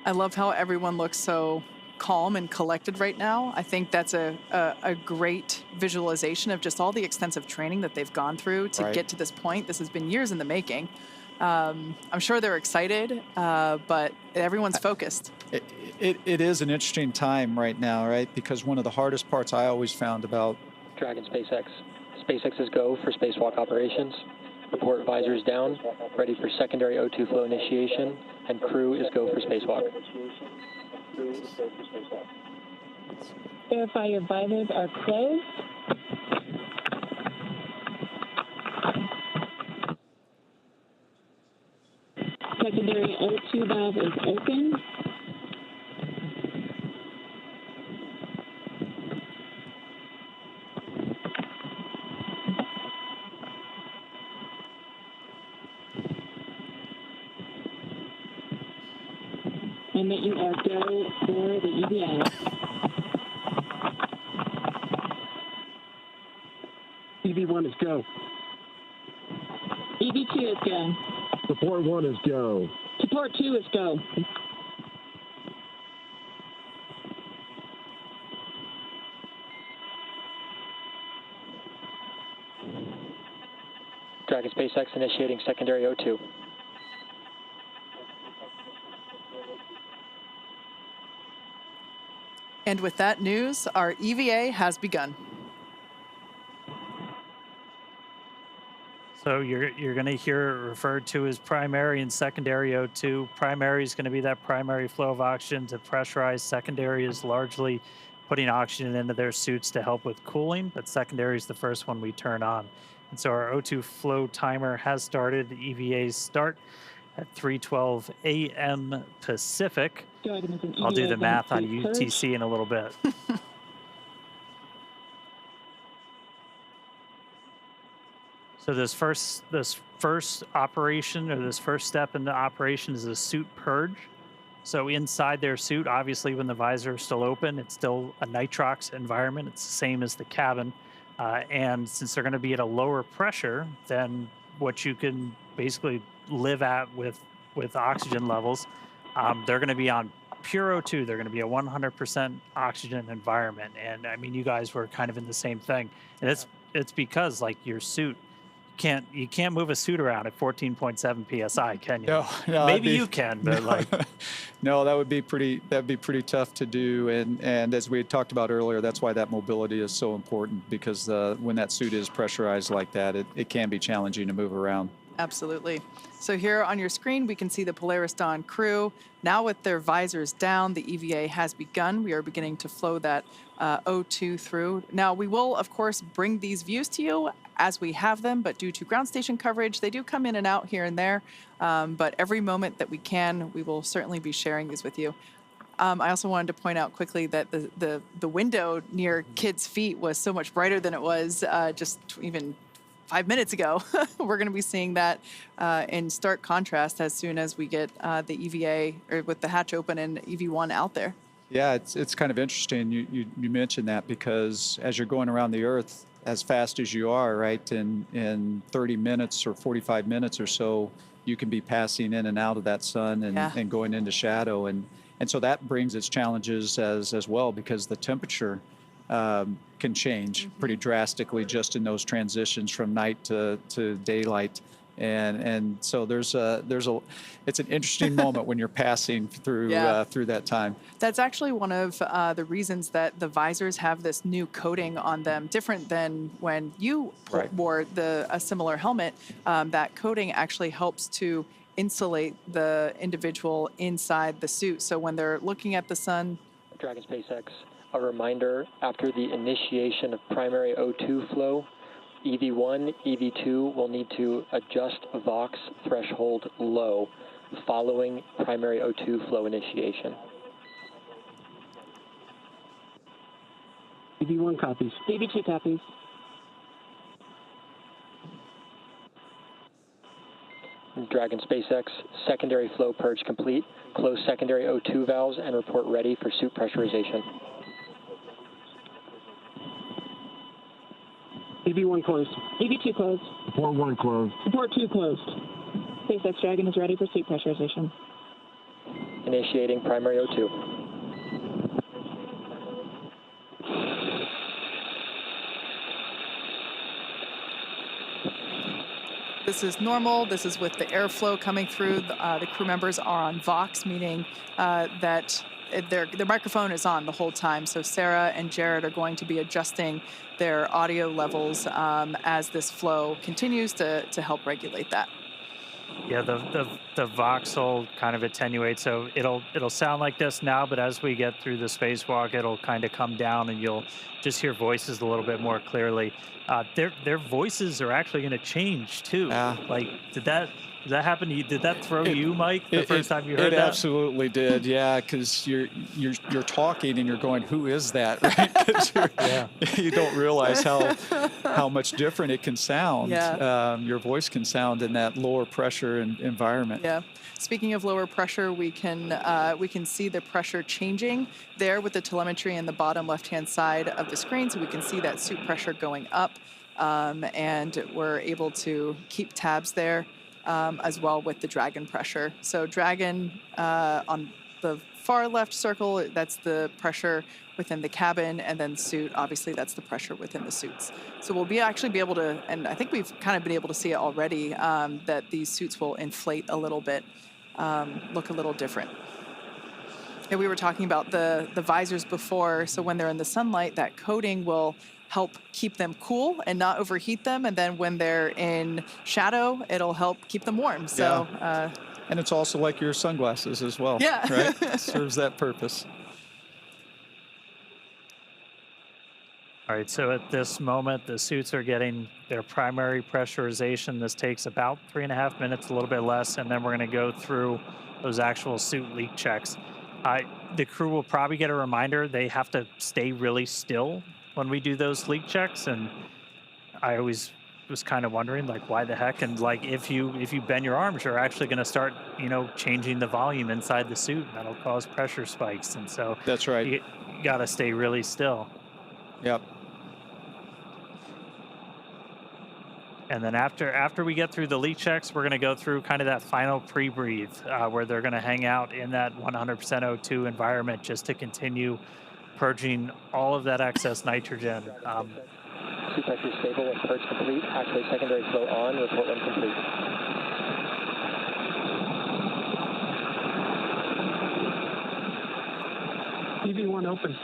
I love how everyone looks so calm and collected right now. I think that's a great visualization of just all the extensive training that they've gone through to get to this point. This has been years in the making. I'm sure they're excited, but everyone's focused.
It is an interesting time right now, right? Because one of the hardest parts I always found about
Dragon SpaceX. SpaceX is go for spacewalk operations. Report visors down, ready for secondary O2 flow initiation, and crew is go for spacewalk.
Verify your visors are closed. Secondary O2 valve is open. And that you are go for the EVA.
EV1 is go.
EV2 is go.
Support 1 is go.
Support 2 is go.
Dragon SpaceX initiating secondary O2.
And with that news, our EVA has begun.
So you're going to hear it referred to as primary and secondary O2. Primary is going to be that primary flow of oxygen to pressurize. Secondary is largely putting oxygen into their suits to help with cooling, but secondary is the first one we turn on. And so our O2 flow timer has started. The EVAs start at 3:12 a.m. Pacific. I'll do the math on UTC in a little bit. So this first operation, or this first step in the operation, is a suit purge. So inside their suit, obviously when the visor is still open, it's still a nitrox environment. It's the same as the cabin. And since they're going to be at a lower pressure than what you can basically live at with oxygen levels, they're going to be on pure O2. They're going to be a 100% oxygen environment. And I mean, you guys were kind of in the same thing. And it's because like your suit, you can't move a suit around at 14.7 psi, can you?
No,
maybe you can, but like
no, that'd be pretty tough to do. And as we had talked about earlier, that's why that mobility is so important, because when that suit is pressurized like that, it can be challenging to move around.
Absolutely. So here on your screen, we can see the Polaris Dawn crew. Now with their visors down, the EVA has begun. We are beginning to flow that O2 through. Now we will, of course, bring these views to you as we have them, but due to ground station coverage, they do come in and out here and there. But every moment that we can, we will certainly be sharing these with you. I also wanted to point out quickly that the window near kids' feet was so much brighter than it was just even 5 minutes ago. We're going to be seeing that in stark contrast as soon as we get the EVA, or with the hatch open and EV1 out there.
Yeah, it's kind of interesting you mentioned that, because as you're going around the Earth as fast as you are, right, in 30 minutes or 45 minutes or so, you can be passing in and out of that sun and going into shadow. And so that brings its challenges as well, because the temperature can change pretty drastically just in those transitions from night to daylight. And so it's an interesting moment when you're passing through through that time.
That's actually one of the reasons that the visors have this new coating on them, different than when you wore a similar helmet. That coating actually helps to insulate the individual inside the suit. So when they're looking at the sun.
Dragon SpaceX, a reminder, after the initiation of primary O2 flow, EV1, EV2 will need to adjust VOX threshold low following primary O2 flow initiation.
EV1 copies.
EV2 copies.
Dragon SpaceX, secondary flow purge complete. Close secondary O2 valves and report ready for suit pressurization.
EV1 closed.
EV2 closed.
Support 1 closed.
Support 2 closed. SpaceX Dragon is ready for suit pressurization.
Initiating primary O2.
This is normal. This is with the airflow coming through. The crew members are on VOX, meaning that their microphone is on the whole time. So Sarah and Jared are going to be adjusting their audio levels as this flow continues to help regulate that.
Yeah, the VOX will kind of attenuate, so it'll sound like this now, but as we get through the spacewalk, it'll kind of come down, and you'll just hear voices a little bit more clearly. Their voices are actually going to change too. Like, did that happen to you? Did that throw you, Mike, the first time you heard that?
It absolutely did, yeah, because you're talking and you're going, who is that, right? 'Cause you don't realize how much different it can sound.
Yeah.
Your voice can sound in that lower pressure environment.
Yeah. Speaking of lower pressure, we can see the pressure changing there with the telemetry in the bottom left-hand side of the screen, so we can see that suit pressure going up, and we're able to keep tabs there. As well with the Dragon pressure. So Dragon on the far left circle, that's the pressure within the cabin, and then suit, obviously that's the pressure within the suits. So we'll actually be able to, and I think we've kind of been able to see it already, that these suits will inflate a little bit, look a little different. Yeah, we were talking about the visors before. So when they're in the sunlight, that coating will help keep them cool and not overheat them. And then when they're in shadow, it'll help keep them warm. So,
and it's also like your sunglasses as well.
Yeah.
Right? Serves that purpose.
All right, so at this moment, the suits are getting their primary pressurization. This takes about 3.5 minutes, a little bit less, and then we're going to go through those actual suit leak checks. The crew will probably get a reminder they have to stay really still when we do those leak checks, and I always was kind of wondering, like, why the heck? And like, if you bend your arms, you're actually going to start, changing the volume inside the suit, and that'll cause pressure spikes. And so
that's right.
You got to stay really still.
Yep.
And then after we get through the leak checks, we're going to go through kind of that final pre-breathe where they're going to hang out in that 100% O2 environment just to continue purging all of that excess nitrogen.
Suit pressure stable when purge complete. Activate secondary flow on. Report when complete.
EV1 open.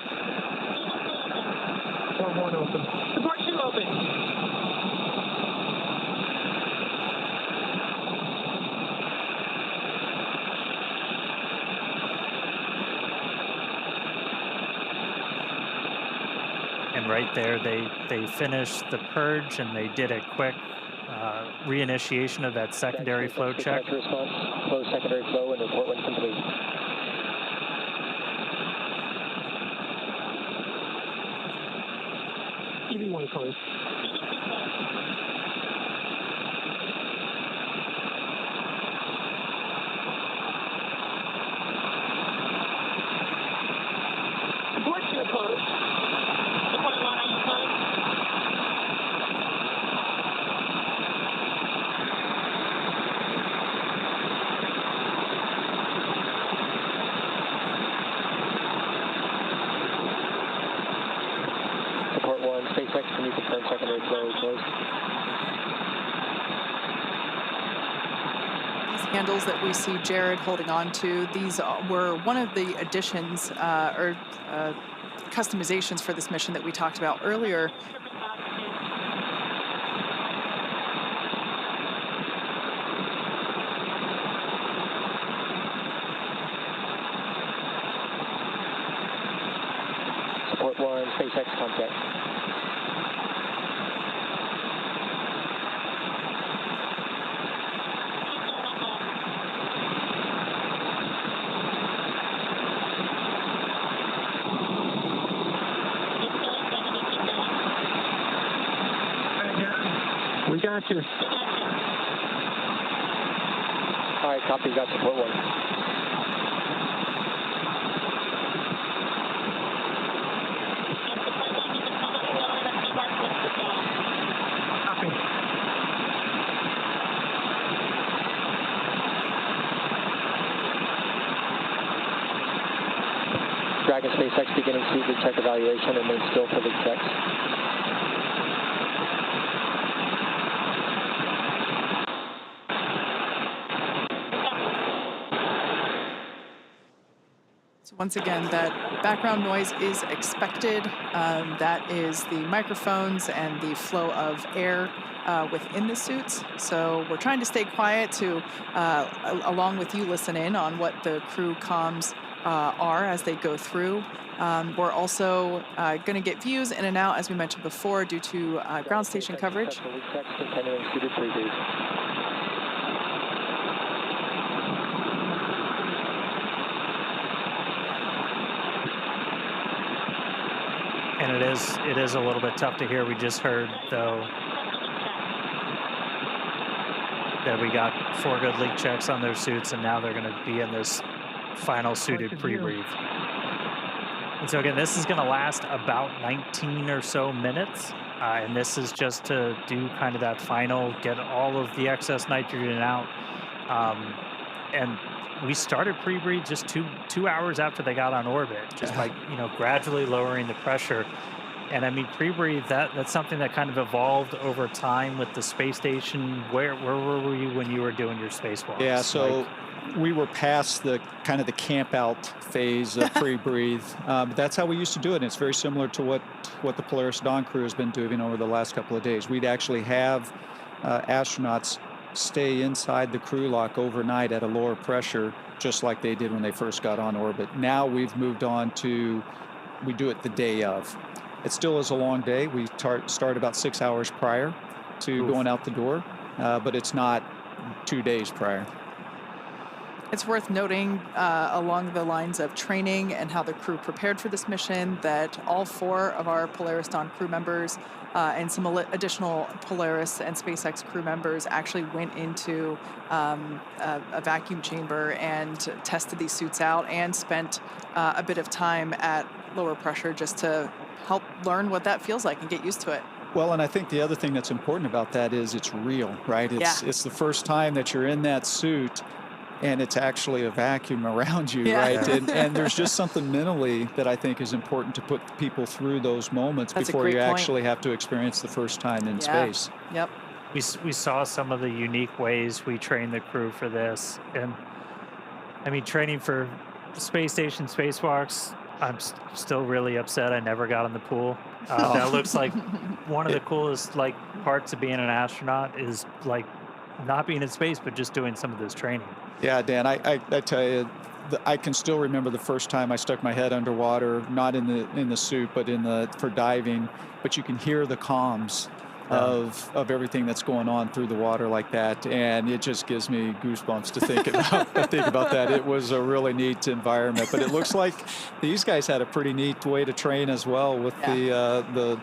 Port 1 open. Port 2 open.
And right there, they finished the purge, and they did a quick reinitiation of that secondary flow check.
Response, close secondary flow, and report when complete.
EV1 closed. Port 2 closed.
SpaceX, can you confirm secondary flow closed?
These handles that we see Jared holding on to, these were one of the additions or customizations for this mission that we talked about earlier.
Support 1, SpaceX contact.
We got you.
All right, copy. Got support 1.
Copy.
Dragon SpaceX beginning suit leak check evaluation. Remain still for leak checks.
Once again, that background noise is expected. That is the microphones and the flow of air within the suits. So we're trying to stay quiet to, along with you, listen in on what the crew comms are as they go through. We're also going to get views in and out, as we mentioned before, due to ground station coverage.
Continuing suited pre-breathe.
And it is a little bit tough to hear. We just heard, though, that we got 4 good leak checks on their suits, and now they're going to be in this final suited pre-breathe. And so again, this is going to last about 19 or so minutes, and this is just to do kind of that final, get all of the excess nitrogen out. And we started pre-breathe just two hours after they got on orbit, just by gradually lowering the pressure. And I mean, Prebreathe, that's something that kind of evolved over time with the space station. Where were you when you were doing your spacewalks?
Yeah, so we were past the kind of the camp out phase of Prebreathe. But that's how we used to do it. And it's very similar to what the Polaris Dawn crew has been doing over the last couple of days. We'd actually have astronauts stay inside the crew lock overnight at a lower pressure, just like they did when they first got on orbit. Now we've moved on to, we do it the day of. It still is a long day. We start about 6 hours prior to going out the door, but it's not 2 days prior.
It's worth noting along the lines of training and how the crew prepared for this mission that all 4 of our Polaris Dawn crew members and some additional Polaris and SpaceX crew members actually went into a vacuum chamber and tested these suits out and spent a bit of time at lower pressure just to help learn what that feels like and get used to it.
Well, and I think the other thing that's important about that is it's real, right? It's the first time that you're in that suit and it's actually a vacuum around you, right? And there's just something mentally that I think is important to put people through those moments before you actually have to experience the first time in space.
Yep.
We saw some of the unique ways we train the crew for this. And I mean, training for space station spacewalks, I'm still really upset I never got in the pool. That looks like one of the coolest parts of being an astronaut is not being in space, but just doing some of this training.
Yeah, Dan, I tell you, I can still remember the first time I stuck my head underwater, not in the suit, but for diving. But you can hear the comms of everything that's going on through the water like that, and it just gives me goosebumps to think about that. It was a really neat environment, but it looks like these guys had a pretty neat way to train as well with the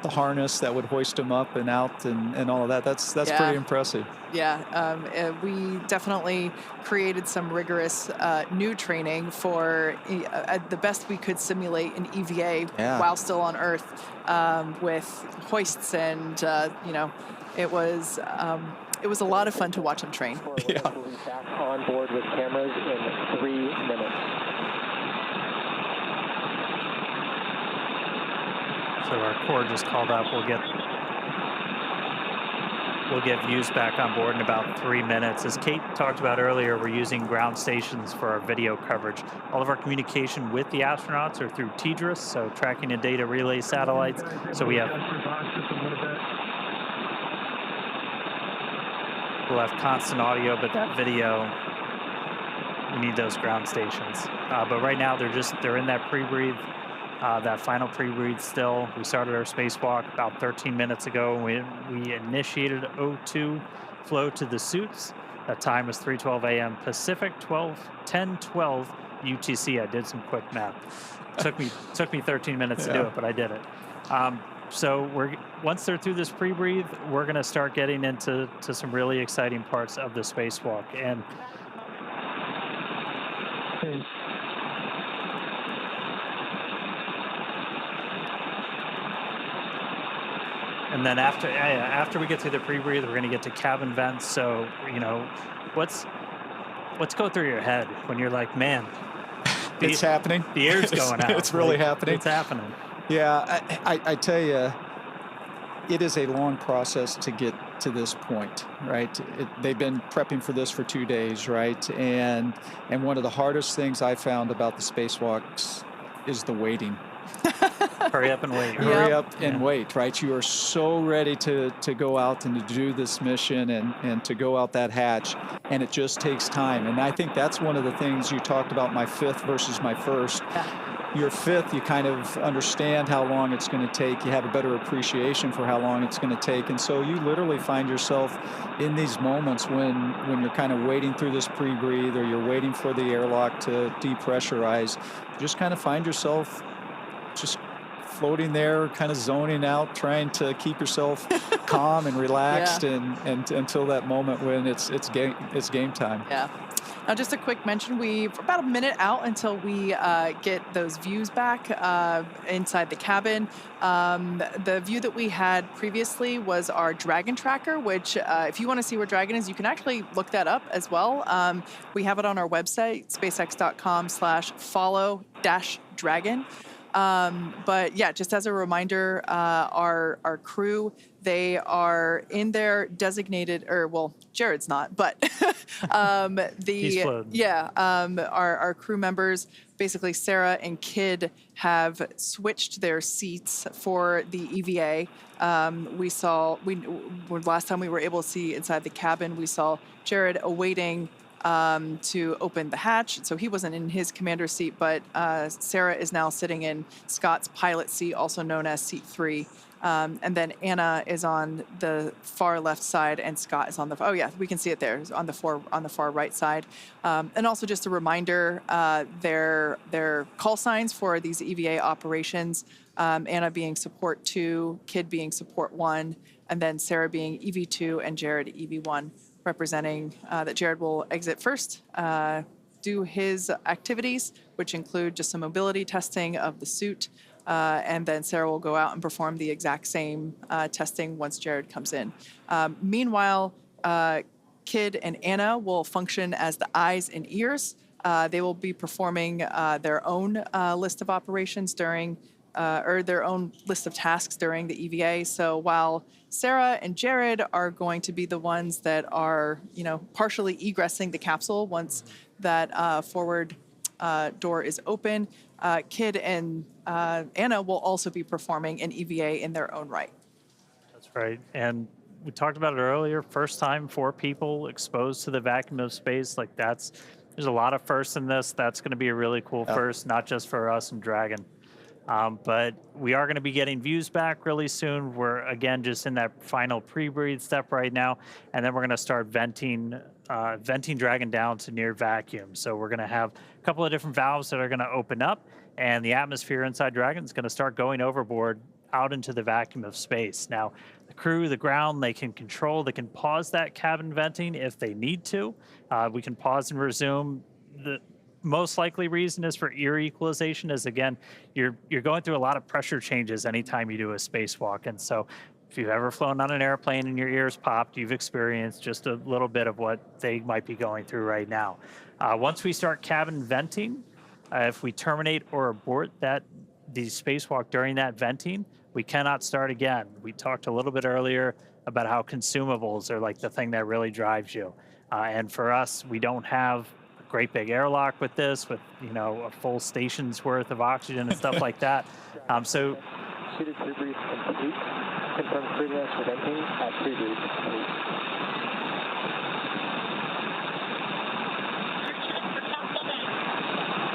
harness that would hoist them up and out and all of that. That's pretty impressive.
Yeah, we definitely created some rigorous new training for the best we could simulate an EVA while still on Earth with hoists and it was a lot of fun to watch them train.
Back on board with cameras in 3 minutes.
So our core just called up. We'll get views back on board in about 3 minutes. As Kate talked about earlier, we're using ground stations for our video coverage. All of our communication with the astronauts are through TDRS, so tracking and data relay satellites. So we'll have constant audio, but that video, we need those ground stations. But right now they're in that pre-breathe. That final pre-breathe still. We started our spacewalk about 13 minutes ago. We initiated O2 flow to the suits. That time was 3:12 a.m. Pacific, 10:12 UTC. I did some quick math. Took me 13 minutes to do it, but I did it. So once they're through this pre-breathe, we're going to start getting into some really exciting parts of the spacewalk. And then after we get through the pre-breathe, we're going to get to cabin vents. So, what's going through your head when you're like, man,
it's happening.
The air's going out.
It's really happening.
It's happening.
Yeah, I tell you, it is a long process to get to this point, right? They've been prepping for this for 2 days, right? And one of the hardest things I found about the spacewalks is the waiting.
Hurry up and wait.
Hurry up and wait, right? You are so ready to go out and to do this mission and to go out that hatch, and it just takes time. And I think that's one of the things you talked about, my 5th versus my 1st. Your 5th, you kind of understand how long it's going to take. You have a better appreciation for how long it's going to take. And so you literally find yourself in these moments when you're kind of waiting through this pre-breathe or you're waiting for the airlock to depressurize. You just kind of find yourself just floating there, kind of zoning out, trying to keep yourself calm and relaxed and until that moment when it's game time.
Yeah. Now, just a quick mention, we're about a minute out until we get those views back inside the cabin. The view that we had previously was our Dragon tracker, which if you want to see where Dragon is, you can actually look that up as well. We have it on our website, spacex.com/follow-dragon. But yeah, just as a reminder, our crew, they are in their designated, or well, Jared's not, but
He's floating.
our crew members, basically Sarah and Kid, have switched their seats for the EVA. Last time we were able to see inside the cabin, we saw Jared awaiting to open the hatch. So he wasn't in his commander's seat, but Sarah is now sitting in Scott's pilot seat, also known as seat 3. And then Anna is on the far left side, and Scott is on the, oh yeah, we can see it there, on the far right side. And also just a reminder, their call signs for these EVA operations, Anna being support 2, Kid being support 1, and then Sarah being EV2 and Jared EV1, representing that Jared will exit first, do his activities, which include just some mobility testing of the suit, and then Sarah will go out and perform the exact same testing once Jared comes in. Meanwhile, Kid and Anna will function as the eyes and ears. They will be performing their own list of operations during, or their own list of tasks during the EVA. So while Sarah and Jared are going to be the ones that are, partially egressing the capsule once that forward door is open, Kid and Anna will also be performing an EVA in their own right.
That's right. And we talked about it earlier, first time 4 people exposed to the vacuum of space. Like there's a lot of firsts in this. That's going to be a really cool first, not just for us and Dragon. But we are going to be getting views back really soon. We're, again, just in that final pre-breathe step right now. And then we're going to start venting Dragon down to near vacuum. So we're going to have a couple of different valves that are going to open up, and the atmosphere inside Dragon is going to start going overboard out into the vacuum of space. Now, the crew, the ground, they can pause that cabin venting if they need to. We can pause and resume. The most likely reason is for ear equalization, is again, you're going through a lot of pressure changes anytime you do a spacewalk. And so if you've ever flown on an airplane and your ears popped, you've experienced just a little bit of what they might be going through right now. Once we start cabin venting, if we terminate or abort the spacewalk during that venting, we cannot start again. We talked a little bit earlier about how consumables are like the thing that really drives you. And for us, we don't have great big airlock with this, with a full station's worth of oxygen and stuff like that. So
Suited pre-breathe complete. Confirm crew rest for venting at pre-breathe complete.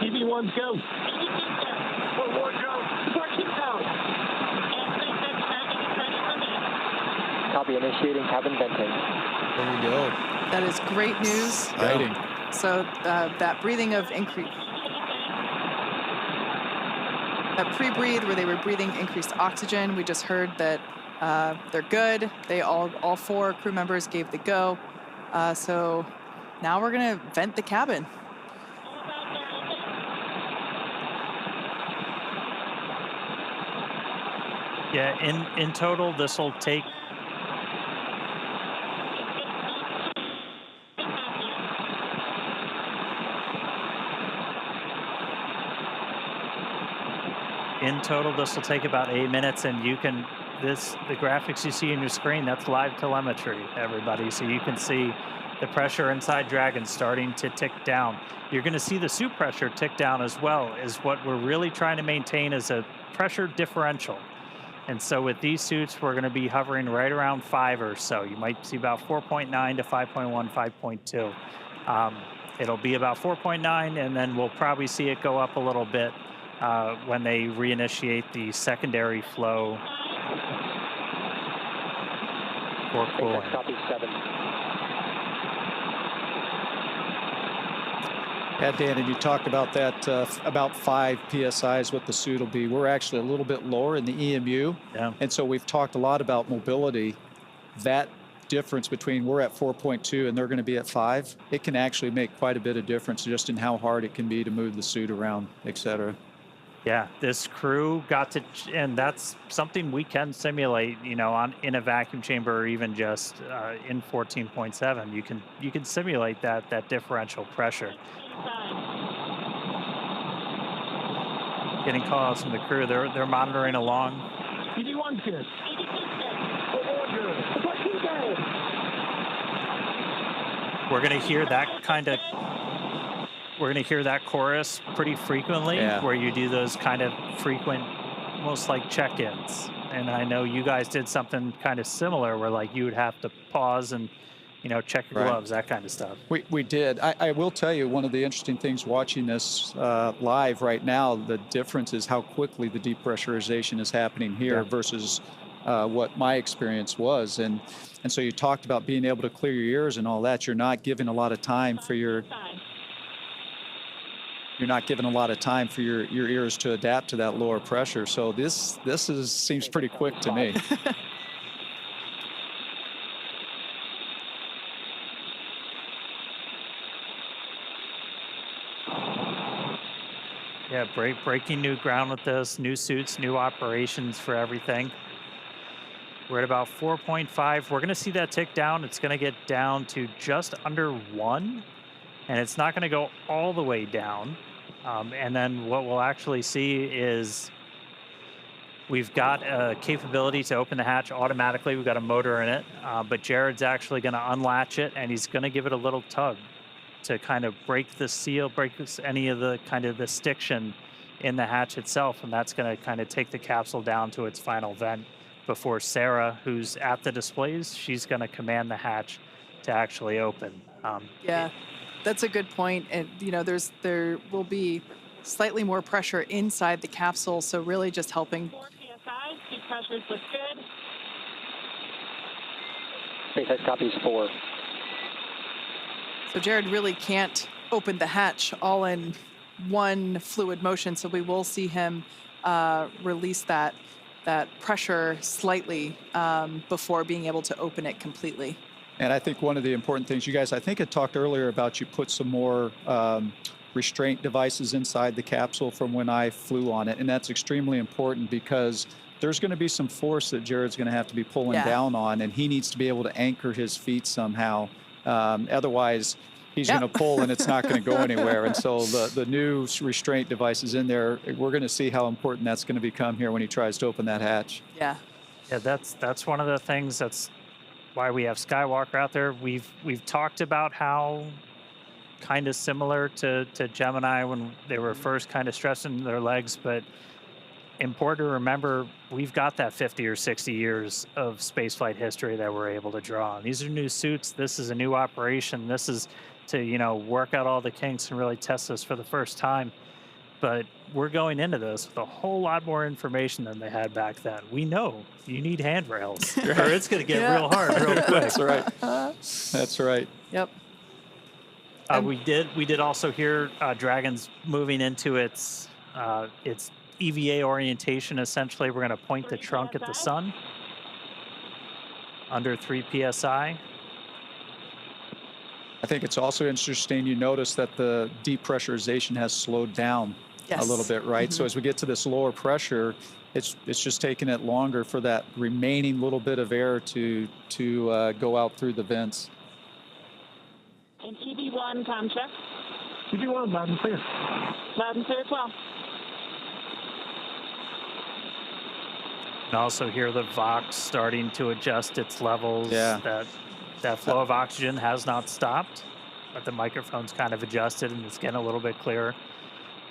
EV1's go. Forward go. Parking down.
Copy, initiating cabin venting.
There we go.
That is great news.
Exciting.
So that breathing of increase, that pre-breathe where they were breathing increased oxygen, we just heard that they're good. They all 4 crew members gave the go. So now we're gonna vent the cabin.
yeah, in total, this will take about 8 minutes, and you can, the graphics you see on your screen, that's live telemetry, everybody. So you can see the pressure inside Dragon starting to tick down. You're going to see the suit pressure tick down as well, is what we're really trying to maintain is a pressure differential. And so with these suits, we're going to be hovering right around 5 or so. You might see about 4.9 to 5.1, 5.2. It'll be about 4.9, and then we'll probably see it go up a little bit when they reinitiate the secondary flow for cooling.
Copy 7.
Yeah, Dan, and you talked about that, about 5 PSI is what the suit will be. We're actually a little bit lower in the EMU.
Yeah.
And so we've talked a lot about mobility. That difference between we're at 4.2 and they're going to be at 5, it can actually make quite a bit of difference just in how hard it can be to move the suit around, et cetera.
Yeah, this crew got to, and that's something we can simulate, you know, in a vacuum chamber, or even just in 14.7. You can simulate that differential pressure. getting calls from the crew. They're monitoring along.
EV1 good.
We're gonna hear that chorus pretty frequently, where you do those kind of frequent, almost like check-ins. And I know you guys did something kind of similar, where like you would have to pause and, you know, check your gloves, that kind of stuff.
We did. I will tell you, one of the interesting things watching this live right now, the difference is how quickly the depressurization is happening here versus what my experience was. And so you talked about being able to clear your ears and all that. You're not giving a lot of time for your ears to adapt to that lower pressure. So this seems pretty quick to me.
Yeah, breaking new ground with this, new suits, new operations for everything. We're at about 4.5. We're going to see that tick down. It's going to get down to just under 1, and it's not going to go all the way down. And then what we'll actually see is we've got a capability to open the hatch automatically. We've got a motor in it, but Jared's actually going to unlatch it, and he's going to give it a little tug to kind of break the seal, any of the kind of the stiction in the hatch itself, and that's going to kind of take the capsule down to its final vent before Sarah, who's at the displays, she's going to command the hatch to actually open.
Yeah, that's a good point. And you know, there will be slightly more pressure inside the capsule, so really just helping.
4 psi, seat pressures look good.
SpaceX copies 4.
So Jared really can't open the hatch all in one fluid motion, so we will see him release that pressure slightly before being able to open it completely.
And I think one of the important things, you guys, I think I talked earlier about you put some more restraint devices inside the capsule from when I flew on it, and that's extremely important because there's going to be some force that Jared's going to have to be pulling down on, and he needs to be able to anchor his feet somehow. Otherwise, he's going to pull and it's not going to go anywhere. And so the new restraint devices in there, we're going to see how important that's going to become here when he tries to open that hatch.
Yeah.
Yeah, that's one of the things. That's why we have Skywalker out there. We've talked about how kind of similar to Gemini when they were first kind of stressing their legs, but important to remember, we've got that 50 or 60 years of spaceflight history that we're able to draw on. These are new suits. This is a new operation. This is to, you know, work out all the kinks and really test this for the first time. But we're going into this with a whole lot more information than they had back then. We know you need handrails or it's going to get real hard real quick.
That's right. That's right.
Yep.
We did also hear Dragon's moving into its EVA orientation. Essentially, we're going to point the trunk at the sun under 3 psi.
I think it's also interesting, you notice that the depressurization has slowed down a little bit, right? So as we get to this lower pressure, it's just taking it longer for that remaining little bit of air to go out through the vents.
And EV1, com check.
EV1, loud and clear.
Loud and clear as well.
And also hear the Vox starting to adjust its levels.
Yeah.
That flow of oxygen has not stopped, but the microphone's kind of adjusted and it's getting a little bit clearer.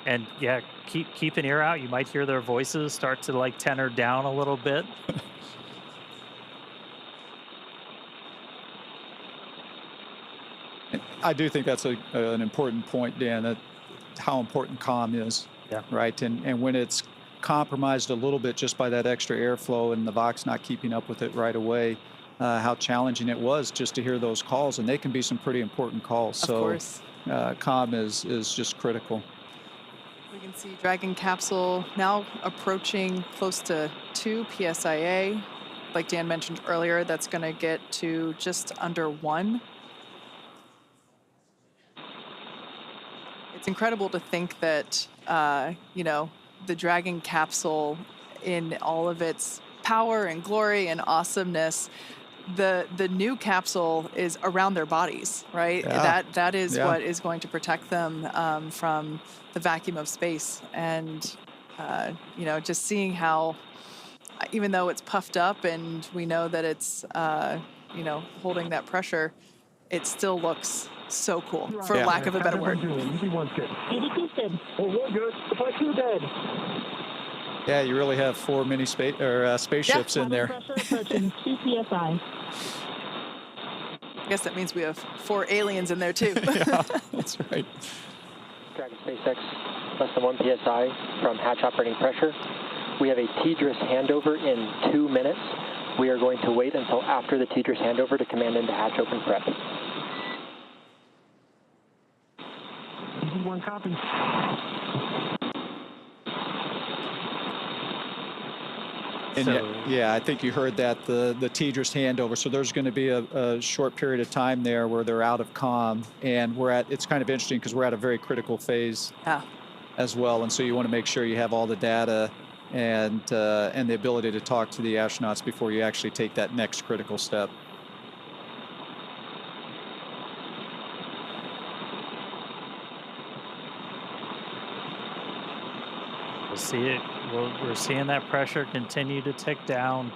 And yeah, keep an ear out. You might hear their voices start to like tenor down a little bit.
I do think that's an important point, Dan, that how important comm is, right? And when it's compromised a little bit just by that extra airflow and the Vox not keeping up with it right away, how challenging it was just to hear those calls, and they can be some pretty important calls.
Of course.
Comm is just critical.
We can see Dragon capsule now approaching close to 2 psia. Like Dan mentioned earlier, that's going to get to just under 1. It's incredible to think that, you know, the Dragon capsule in all of its power and glory and awesomeness, the new capsule is around their bodies, right?
Yeah.
That is what is going to protect them from the vacuum of space. And just seeing how, even though it's puffed up and we know that it's, holding that pressure, it still looks so cool, for lack of a better word.
Easy one's good. Easy two's good. Well, we're good. Supply two dead.
Yeah, you really have 4 mini spaceships in there.
Pressure approaching 2 psi.
I guess that means we have 4 aliens in there too.
Yeah, that's right.
Dragon SpaceX, less than 1 psi from hatch operating pressure. We have a TDRS handover in 2 minutes. We are going to wait until after the TDRS handover to command into hatch open prep.
Easy one copy.
And I think you heard that, the TDRS handover. So there's going to be a short period of time there where they're out of comm, and it's kind of interesting because we're at a very critical phase as well. And so you want to make sure you have all the data and the ability to talk to the astronauts before you actually take that next critical step.
We'll see it. We're seeing that pressure continue to tick down.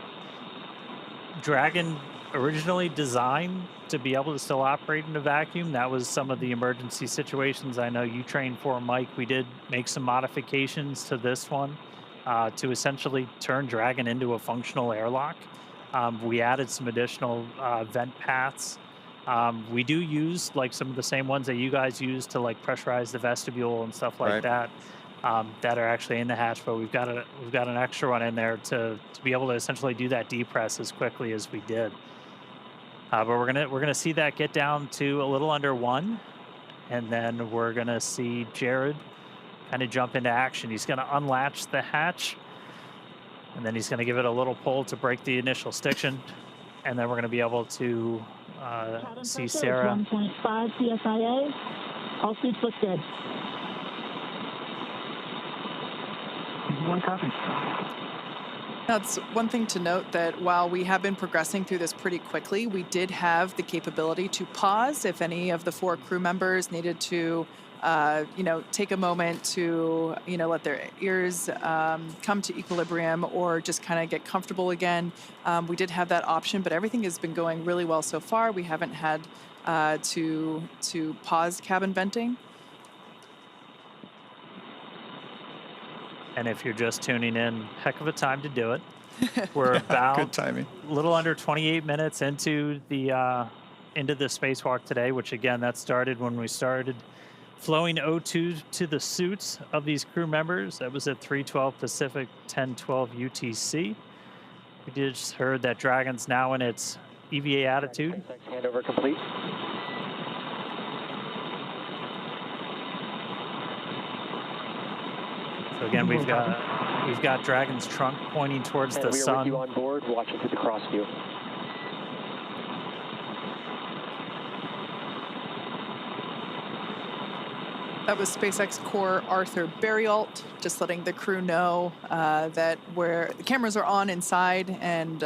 Dragon originally designed to be able to still operate in a vacuum. That was some of the emergency situations I know you trained for, Mike. We did make some modifications to this one to essentially turn Dragon into a functional airlock. We added some additional vent paths. We do use like some of the same ones that you guys use to like pressurize the vestibule and stuff like that. That are actually in the hatch, but we've got an extra one in there to be able to essentially do that depress as quickly as we did. But we're gonna see that get down to a little under 1, and then we're gonna see Jared kind of jump into action. He's gonna unlatch the hatch, and then he's gonna give it a little pull to break the initial stiction, and then we're gonna be able to see Sarah.
1.5 psia. All suits look good.
One copy.
That's one thing to note, that while we have been progressing through this pretty quickly, we did have the capability to pause if any of the 4 crew members needed to, take a moment to, let their ears come to equilibrium or just kind of get comfortable again. We did have that option, but everything has been going really well so far. We haven't had to pause cabin venting.
And if you're just tuning in, heck of a time to do it. We're about
good timing.
A little under 28 minutes into the spacewalk today, which again, that started when we started flowing O2 to the suits of these crew members. That was at 3:12 Pacific, 10:12 UTC. We just heard that Dragon's now in its EVA attitude.
Handover complete.
So again, we've got Dragon's trunk pointing towards the sun.
We are with you on board, watching through the cross view.
That was SpaceX core Arthur Berrialt, just letting the crew know that where the cameras are on inside and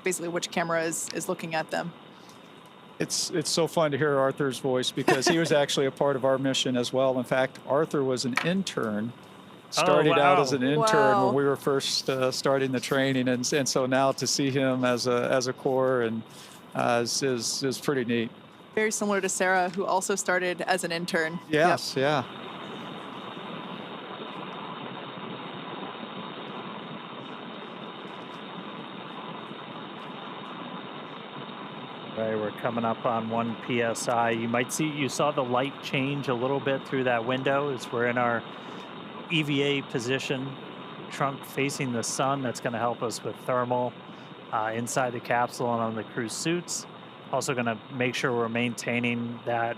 basically which camera is looking at them.
It's so fun to hear Arthur's voice because he was actually a part of our mission as well. In fact, Arthur was an intern. Started out as an intern when we were first starting the training, and so now to see him as a core and is pretty neat.
Very similar to Sarah, who also started as an intern.
Yes, yeah.
Right, we're coming up on 1 psi. You saw the light change a little bit through that window as we're in our EVA position, trunk facing the sun. That's going to help us with thermal inside the capsule and on the crew suits. Also going to make sure we're maintaining that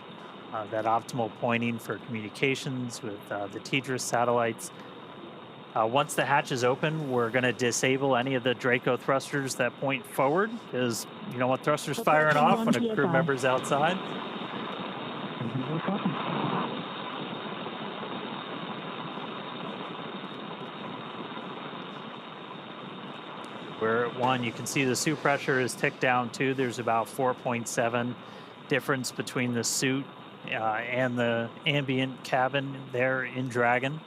optimal pointing for communications with the TDRS satellites. Once the hatch is open, we're going to disable any of the Draco thrusters that point forward, because you don't want thrusters firing off when a crew member's outside. We're at 1. You can see the suit pressure is ticked down too. There's about 4.7 difference between the suit and the ambient cabin there in Dragon.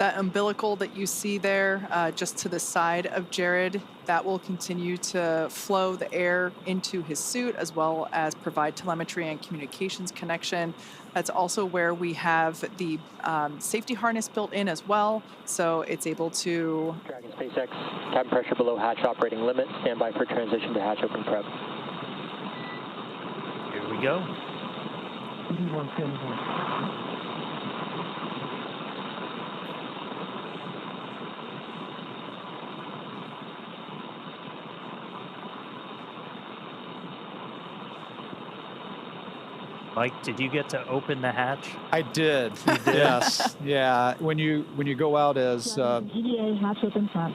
That umbilical that you see there, just to the side of Jared, that will continue to flow the air into his suit as well as provide telemetry and communications connection. That's also where we have the safety harness built in as well, so it's able to...
Dragon SpaceX, cabin pressure below hatch operating limit. Stand by for transition to hatch open prep.
Here we go. Mike, did you get to open the hatch?
I did. Yes. Yeah. When you go out as
EVA hatch open front.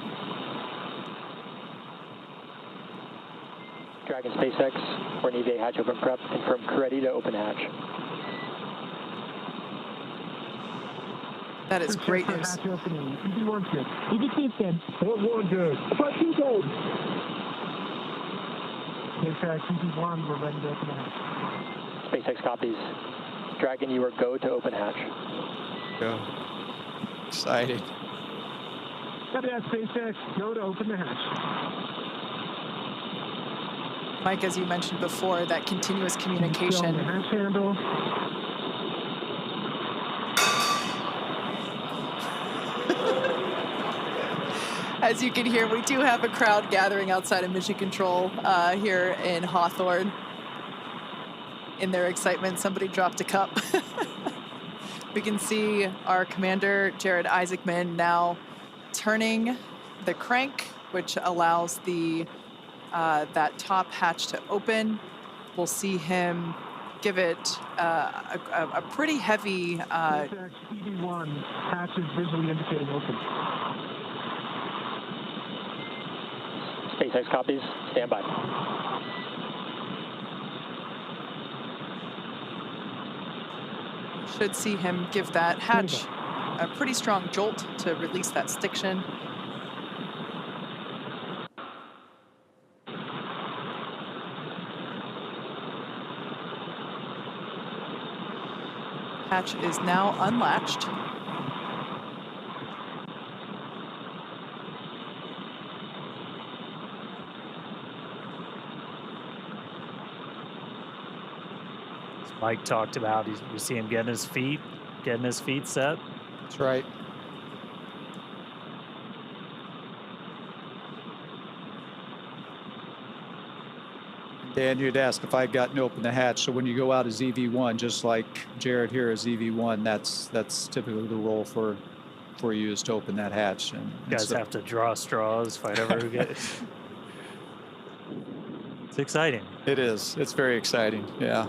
Dragon SpaceX, for an EVA hatch open prep. Confirm crew ready to open hatch.
That is great news.
Hatch opening. EV1 good. EV2 good. EV1 good. EV2 good. SpaceX, EV1, we're ready to open hatch.
SpaceX copies. Dragon, you are go to open hatch.
Go. Exciting.
Copy that, SpaceX. Go to open the hatch.
Mike, as you mentioned before, that continuous communication.
Hatch handle.
As you can hear, we do have a crowd gathering outside of Mission Control here in Hawthorne. In their excitement, somebody dropped a cup. We can see our commander, Jared Isaacman, now turning the crank, which allows the that top hatch to open. We'll see him give it a pretty heavy...
EV1, hatch is visually indicating open.
SpaceX copies. Stand by.
Should see him give that hatch a pretty strong jolt to release that stiction. Hatch is now unlatched.
Mike talked about, you see him getting his feet set.
That's right. Dan, you'd asked if I'd gotten to open the hatch. So when you go out as EV1, just like Jared here is EV1, that's typically the role for you is to open that hatch. And
you guys have to draw straws, fight over who gets. It's exciting.
It is. It's very exciting. Yeah.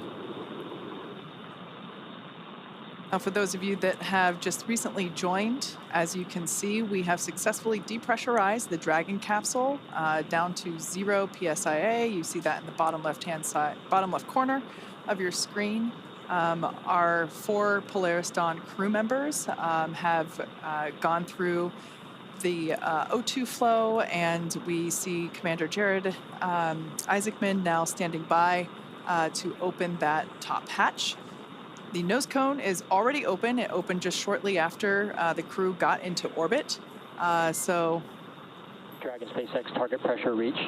Now, for those of you that have just recently joined, as you can see, we have successfully depressurized the Dragon capsule down to 0 PSIA. You see that in the bottom left-hand side, bottom left corner of your screen. Our 4 Polaris Dawn crew members have gone through the O2 flow, and we see Commander Jared Isaacman now standing by to open that top hatch. The nose cone is already open. It opened just shortly after the crew got into orbit. So,
Dragon SpaceX target pressure reached.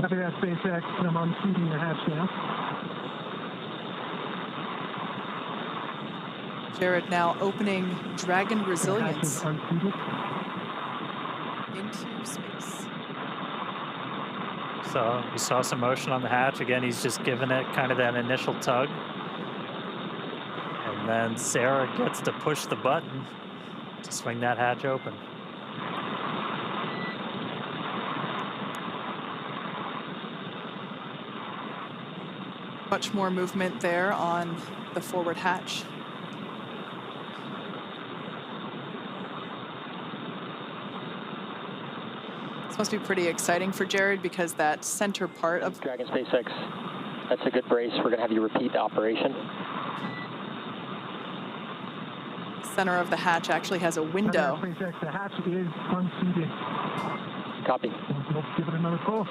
Copy that, SpaceX. I'm unseating the hatch now.
Jared now opening Dragon Resilience into space.
So you saw some motion on the hatch. Again, he's just giving it kind of that initial tug. And then Sarah gets to push the button to swing that hatch open.
Much more movement there on the forward hatch. This must be pretty exciting for Jared because that center part of
Dragon SpaceX, that's a good brace. We're going to have you repeat the operation.
Center of the hatch actually has a window.
SpaceX, the hatch is unseated.
Copy.
Let's give it another pull.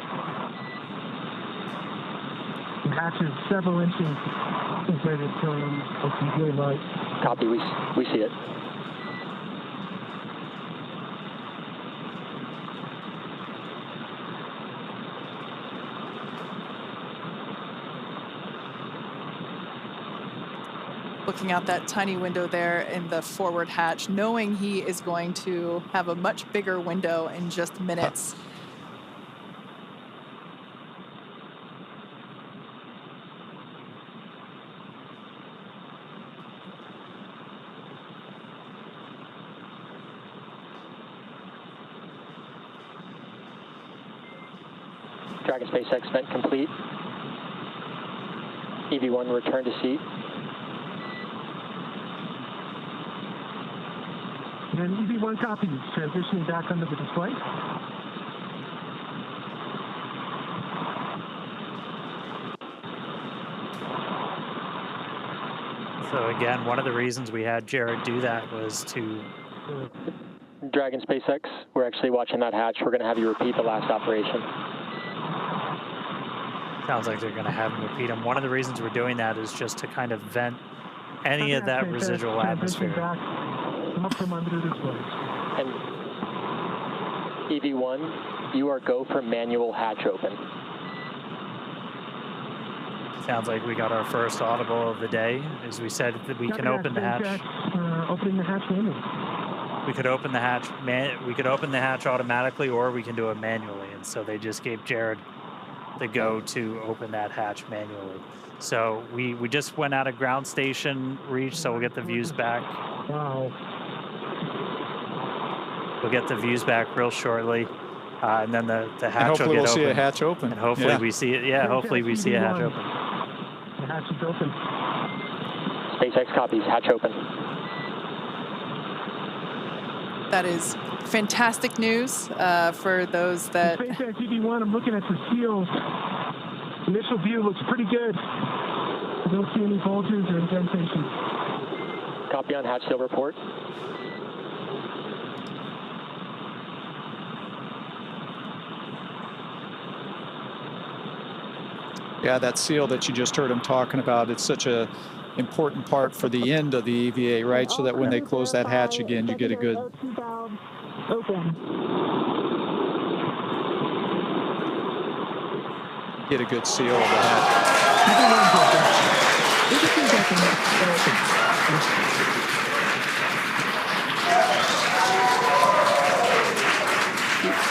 hatch is several inches compared to OCJ light.
Copy, we see it.
Looking out that tiny window there in the forward hatch, knowing he is going to have a much bigger window in just minutes.
Dragon SpaceX vent complete. EV1 return to seat.
And EV1 copies, transitioning back under the display.
So again, one of the reasons we had Jared do that was to...
Dragon SpaceX, we're actually watching that hatch. We're going to have you repeat the last operation.
Sounds like they're going to have him repeat them. One of the reasons we're doing that is just to kind of vent any of that residual atmosphere.
Up from under the display.
And EV1, you are go for manual hatch open.
Sounds like we got our first audible of the day. As we said, that we can open the hatch.
Opening the hatch manually.
We could open the hatch. We could open the hatch automatically, or we can do it manually. And so they just gave Jared the go to open that hatch manually. So we just went out of ground station reach, so we'll get the views back.
Wow.
We'll get the views back real shortly, and then the hatch will
hopefully
get
we'll
open.
see a hatch open.
And hopefully we see it. Yeah, hopefully we see a hatch open.
The hatch is open.
SpaceX copies, hatch open.
That is fantastic news for those that...
SpaceX EV1, I'm looking at the seals. Initial view looks pretty good. I don't see any bulges or indentations.
Copy on hatch seal report.
Yeah, that seal that you just heard him talking about, it's such a important part for the end of the EVA, right? So that when they close that hatch again, you get a good... Get a good seal of the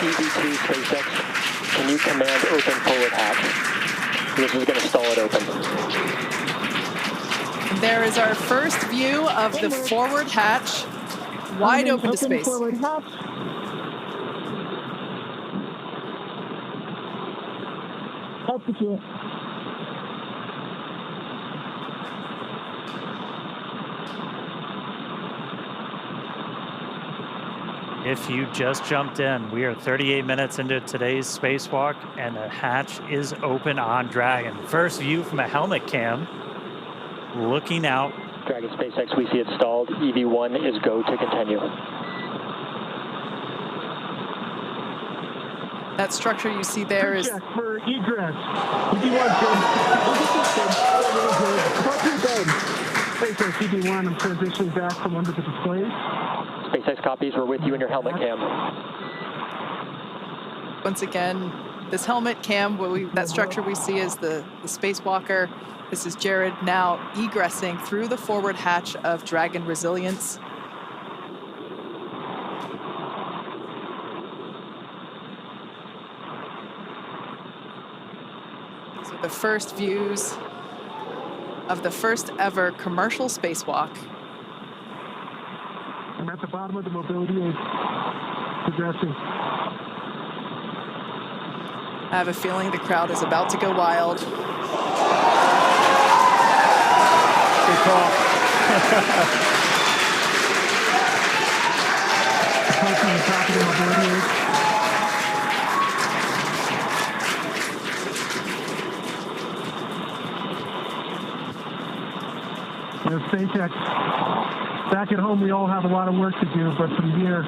EV2 SpaceX, can you command open forward hatch? This is going to stall it open.
There is our first view of the forward hatch, wide open to space.
Forward hatch. Execute.
If you just jumped in, we are 38 minutes into today's spacewalk, and the hatch is open on Dragon. First view from a helmet cam, looking out.
Dragon SpaceX, we see it stalled. EV1 is go to continue.
That structure you see there is...
Check for egress. EV1, SpaceX EV1, I'm transitioning back from under the displays.
SpaceX copies, we're with you in your helmet cam.
Once again, this helmet cam, that structure we see is the spacewalker. This is Jared now egressing through the forward hatch of Dragon Resilience. These are the first views of the first ever commercial spacewalk.
I'm at the bottom of the mobility is progressing.
I have a feeling the crowd is about to go wild.
Good call.
Approaching the top of the mobility is. SpaceX, back at home we all have a lot of work to do, but from here,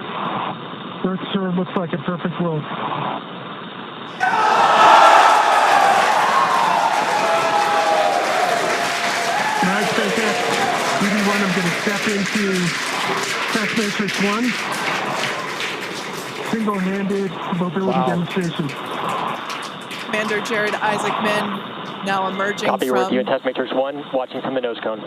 Earth sure looks like a perfect world. step into test matrix 1. Single-handed mobility demonstration.
Commander Jared Isaacman now emerging
Copy, we're with
from...
you in test matrix 1, watching from the nose cone.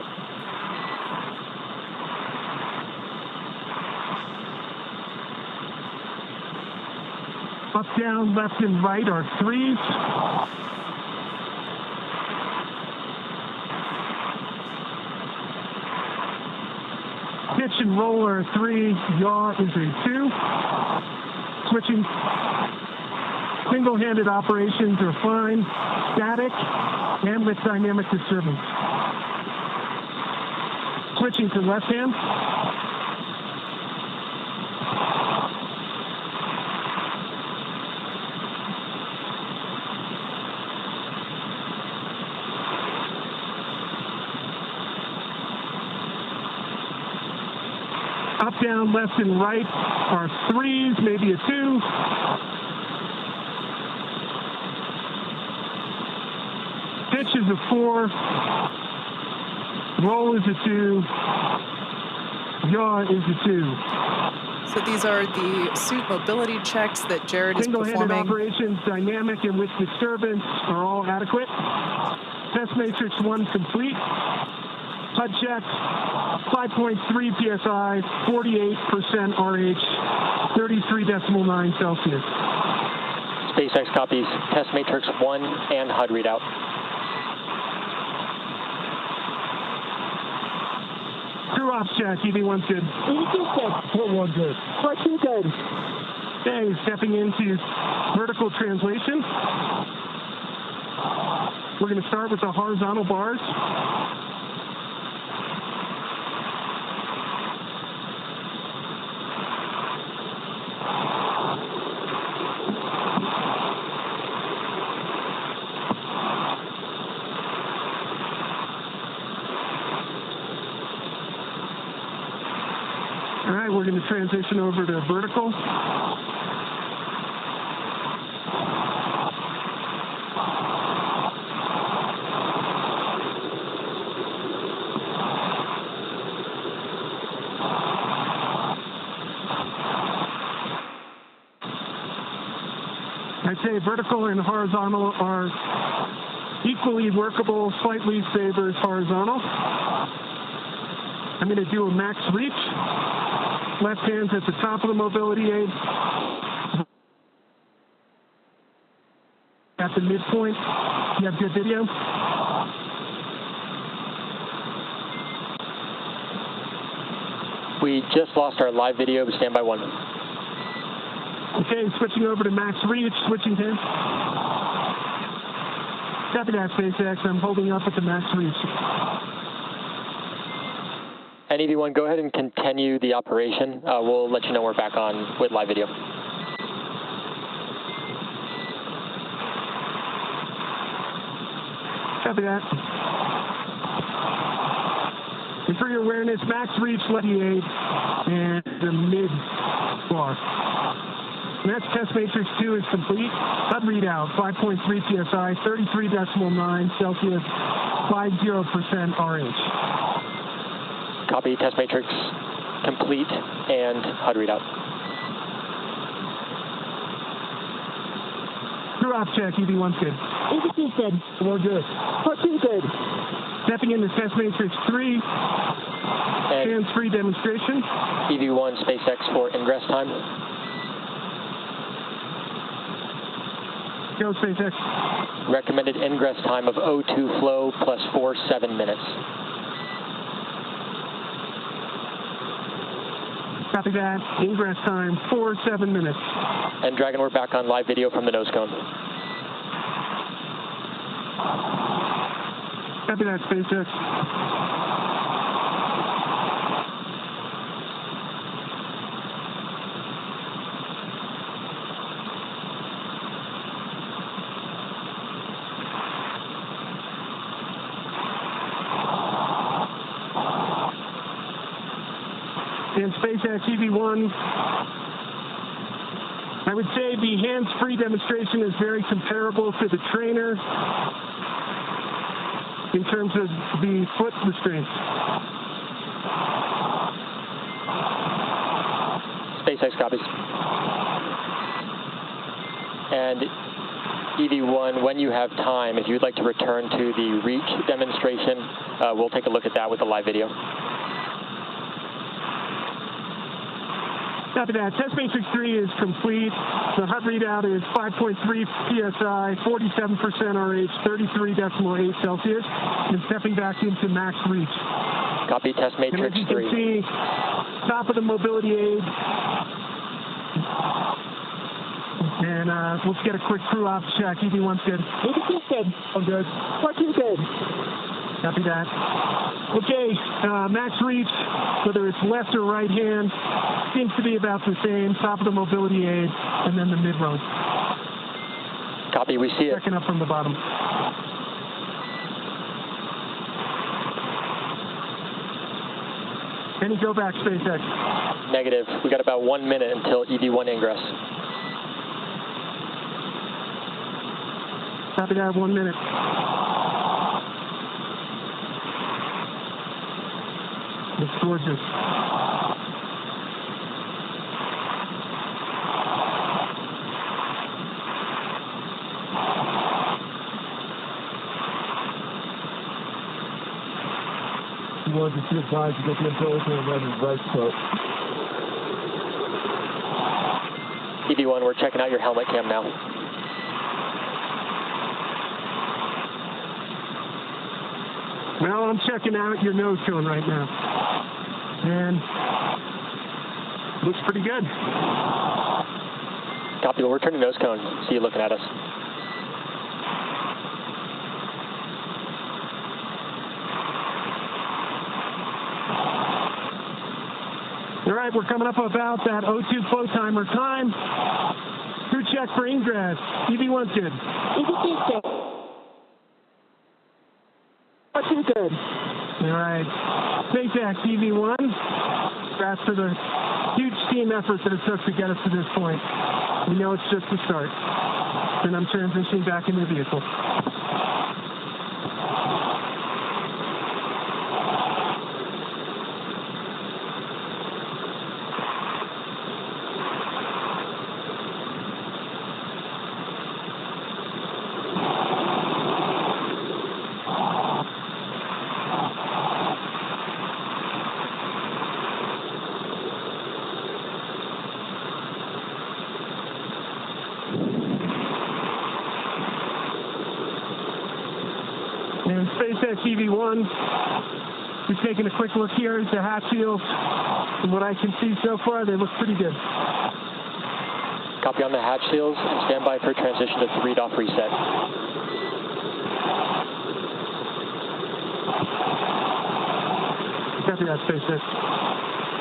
Up, down, left, and right are 3s. Pitch and roll are 3. Yaw is a 2. Switching. Single-handed operations are fine. Static and with dynamic disturbance. Switching to left hand. Up, down, left, and right are 3s, maybe a 2. Pitch is a 4. Roll is a 2. Yaw is a 2.
So these are the suit mobility checks that Jared is
Single-handed
performing.
operations, dynamic and with disturbance are all adequate. Test matrix 1 complete. HUD check, 5.3 psi, 48% RH, 33.9 Celsius.
SpaceX copies test matrix 1 and HUD readout.
Crew ops check, EV1's good. EV2's good. 4-1 good. 4-2 good. Okay, stepping into vertical translation. We're going to start with the horizontal bars. All right, we're going to transition over to vertical. I'd say vertical and horizontal are equally workable, slight least favors horizontal. I'm going to do a max reach. Left hand's at the top of the mobility aid. At the midpoint. You have good video?
We just lost our live video, stand by 1.
Okay, switching over to max reach, switching hands. Copy that, SpaceX. I'm holding up at the max reach.
And EV1, go ahead and continue the operation. We'll let you know we're back on with live video.
Copy that. And for your awareness, max reach, left aid, and the mid bar. And that's test matrix 2 is complete. HUD readout, 5.3 psi, 33.9 Celsius, 50% RH.
Copy, test matrix complete and HUD readout.
Crew op check, EV1's good. EV2's good. 4 good. 4-2 good. Stepping into test matrix 3, hands-free demonstration.
EV1 SpaceX for ingress time.
Go, SpaceX.
Recommended ingress time of O2 flow plus 7 minutes.
Copy that. Ingress time, 7 minutes.
And Dragon, we're back on live video from the nose cone.
Copy that, SpaceX. And SpaceX EV1, I would say the hands-free demonstration is very comparable to the trainer in terms of the foot restraints.
SpaceX copies. And EV1, when you have time, if you'd like to return to the reach demonstration, we'll take a look at that with the live video.
Copy that. Test matrix 3 is complete. The HUD readout is 5.3 psi, 47% RH, 33.8 Celsius, and stepping back into max reach.
Copy test matrix 3.
And as you can see, top of the mobility aid. And let's get a quick crew off check. EV1's good. EV2's good. I'm good. 4-2's good. Copy that. Okay, max reach, whether it's left or right hand, seems to be about the same. Top of the mobility aid, and then the mid-row.
Copy, we see it.
Checking up from the bottom. Any go back, SpaceX?
Negative. We got about 1 minute until EV1 ingress.
Copy that, 1 minute. Looks gorgeous. You want to see advised to get the umbilical and run his right foot.
EV1, we're checking out your helmet cam now.
Well, I'm checking out your nose cone right now. And looks pretty good.
Copy, we'll return to nose cone. See you looking at us.
All right, we're coming up about that O2 flow timer time. Crew check for ingress. EV1's good. EV2's good. EV2's good. All right. SpaceX EV1. Congrats for the huge team effort that it took to get us to this point. We know it's just the start. And I'm transitioning back into the vehicle. And SpaceX EV1, just taking a quick look here at the hatch shields. From what I can see so far, they look pretty good.
Copy on the hatch seals and stand by for transition to 3-off reset.
Copy that, SpaceX.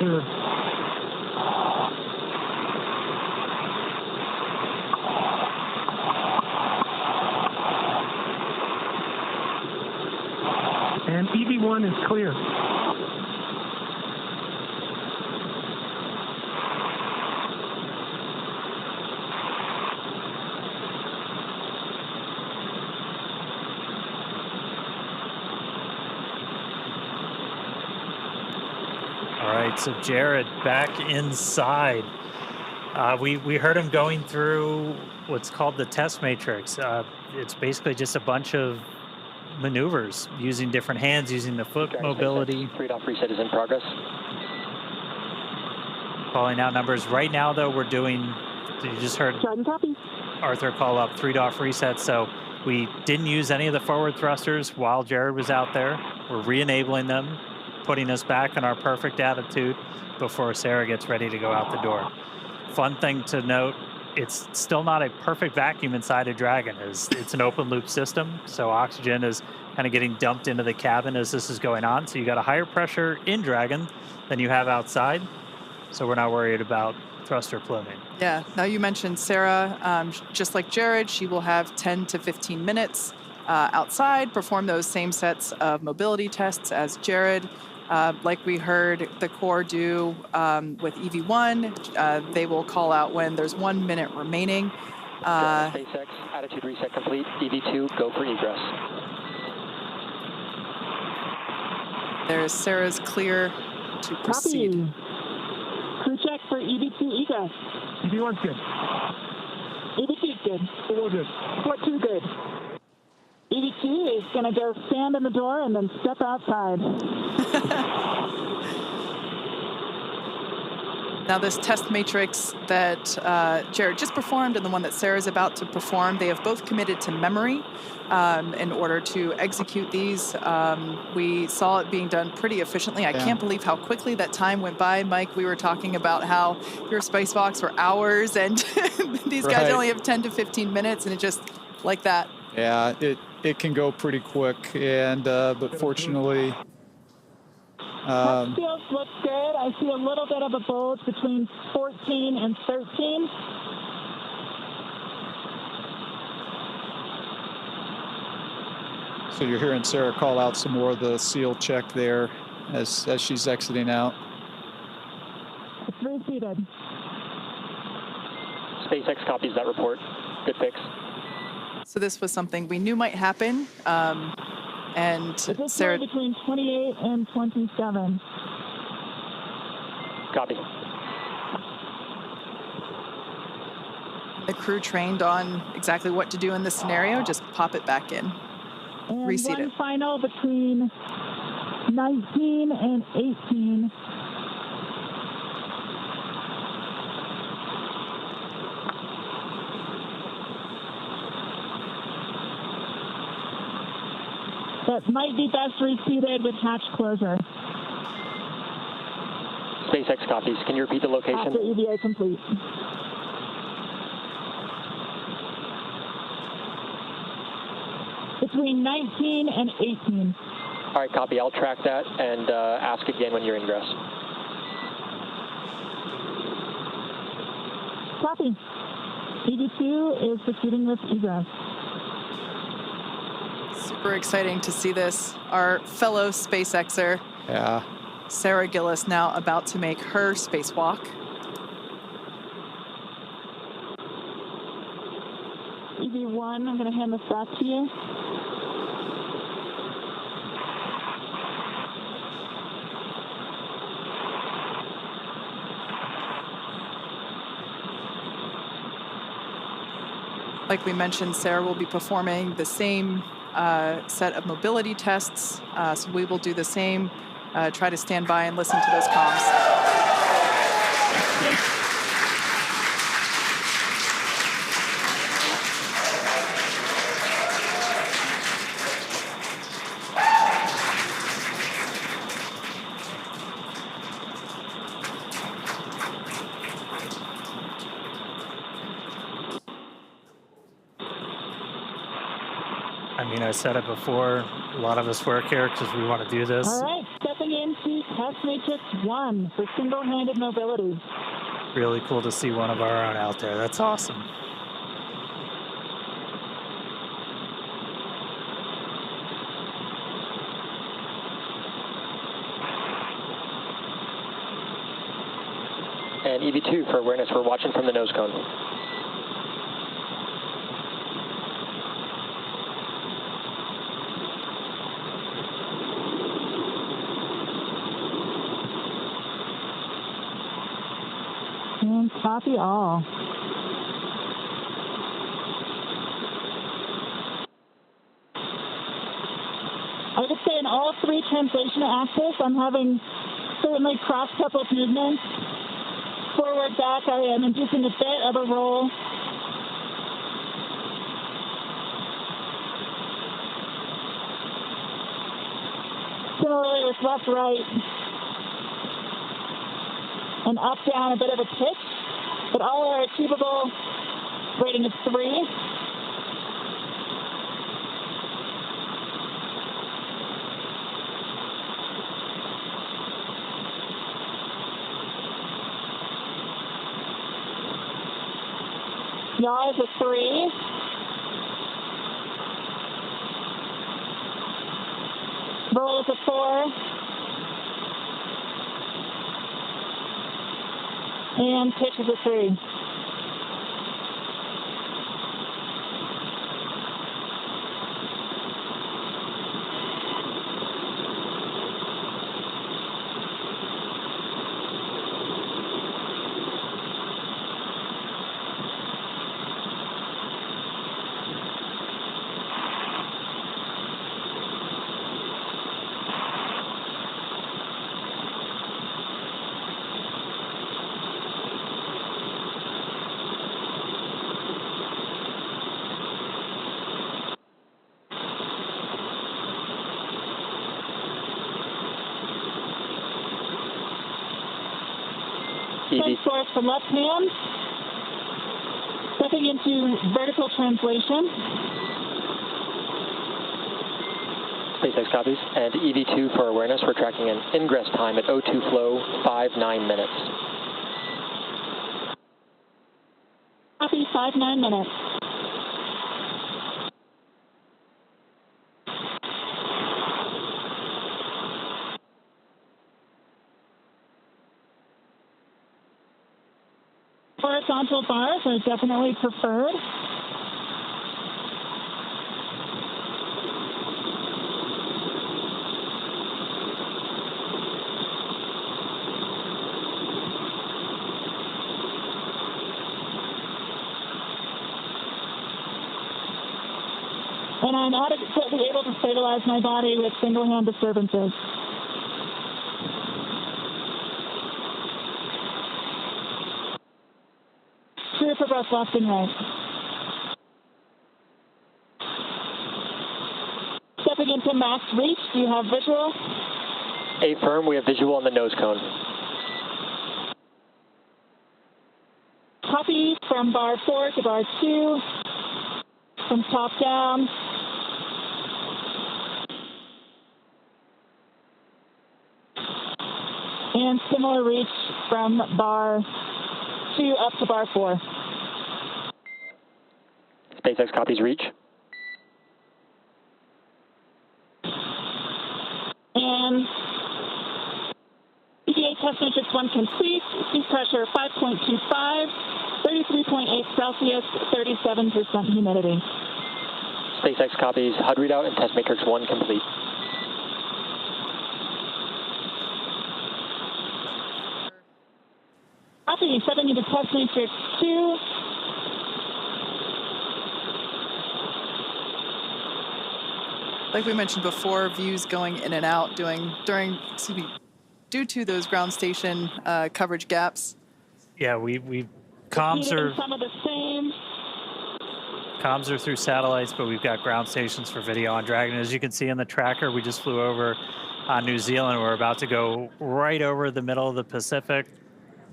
Good. And EV1 is clear.
All right, so Jared back inside. We heard him going through what's called the test matrix. It's basically just a bunch of maneuvers using different hands, using the foot mobility.
3-off reset is in progress.
Calling out numbers. Right now, though, we're doing, you just heard Arthur call up 3-off reset, so we didn't use any of the forward thrusters while Jared was out there. We're re-enabling them, putting us back in our perfect attitude before Sarah gets ready to go out the door. Fun thing to note, it's still not a perfect vacuum inside a Dragon. It's an open loop system, so oxygen is kind of getting dumped into the cabin as this is going on. So you got a higher pressure in Dragon than you have outside. So we're not worried about thruster pluming.
Yeah, now you mentioned Sarah, just like Jared, she will have 10 to 15 minutes outside, perform those same sets of mobility tests as Jared. Like we heard the Corps do with EV1, they will call out when there's 1 minute remaining.
SpaceX, attitude reset complete. EV2, go for egress.
There's Sarah's clear to proceed.
Crew check for EV2 egress. check. EV1's good.
EV2's good.
We're good.
What 2 good? EV2 is going to go stand in the door and then step outside.
Now, this test matrix that Jared just performed and the one that Sarah's about to perform, they have both committed to memory in order to execute these. We saw it being done pretty efficiently. I can't believe how quickly that time went by. Mike, we were talking about how your spacewalks were hours, and these guys only have 10 to 15 minutes, and it just like that.
Yeah, it can go pretty quick, and but fortunately.
Field looks good. I see a little bit of a bulge between 14 and 13.
So you're hearing Sarah call out some more of the seal check there as she's exiting out.
It's reseated.
SpaceX copies that report. Good fix.
So this was something we knew might happen. And
Sarah, between 28 and 27.
Copy.
The crew trained on exactly what to do in this scenario. Just pop it back in.
And
Reseat
one
it.
final between 19 and 18. That might be best reseated with hatch closure.
SpaceX copies. Can you repeat the location?
After EVA complete. Between 19 and 18.
All right, copy. I'll track that and ask again when you're ingress.
Copy. EV2 is proceeding with egress.
Super exciting to see this. Our fellow SpaceXer, Sarah Gillis, now about to make her spacewalk.
EV1, I'm going to hand this back to you.
Like we mentioned, Sarah will be performing the same set of mobility tests. So we will do the same, try to stand by and listen to those comms.
I mean, I said it before, a lot of us work here because we want to do this.
All right, stepping into test matrix 1 for single-handed mobility.
Really cool to see one of our own out there. That's awesome.
And EV2 for awareness, we're watching from the nose cone.
And copy all. I would say in all 3 translation axes, I'm having certainly cross-coupled movements. Forward, back, I am inducing a bit of a roll. Similarly with left, right, and up, down, a bit of a pitch, but all are achievable. Rating of 3. Yaw is a 3. Roll is a 4. And pitch is a 3. source for left hand. Stepping into vertical translation.
SpaceX copies. And EV2 for awareness, we're tracking an ingress time at O2 flow, 5-9 minutes.
Copy, 5-9 minutes. Horizontal bars are definitely preferred. And I'm adequately able to stabilize my body with single-hand disturbances. Clear for both left and right. Stepping into max reach, do you have visual?
Affirm, we have visual on the nose cone.
Copy from bar 4 to bar 2, from top down. And similar reach from bar 2 up to bar 4.
SpaceX copies reach.
And EVA test matrix 1 complete. Seat pressure 5.25, 33.8 Celsius, 37% humidity.
SpaceX copies HUD readout and test matrix 1 complete.
Copy, stepping into test matrix 2.
Like we mentioned before, views going in and out due to those ground station coverage gaps.
Yeah, we comms are
Some of the same.
comms are through satellites, but we've got ground stations for video on Dragon. As you can see in the tracker, we just flew over New Zealand. We're about to go right over the middle of the Pacific.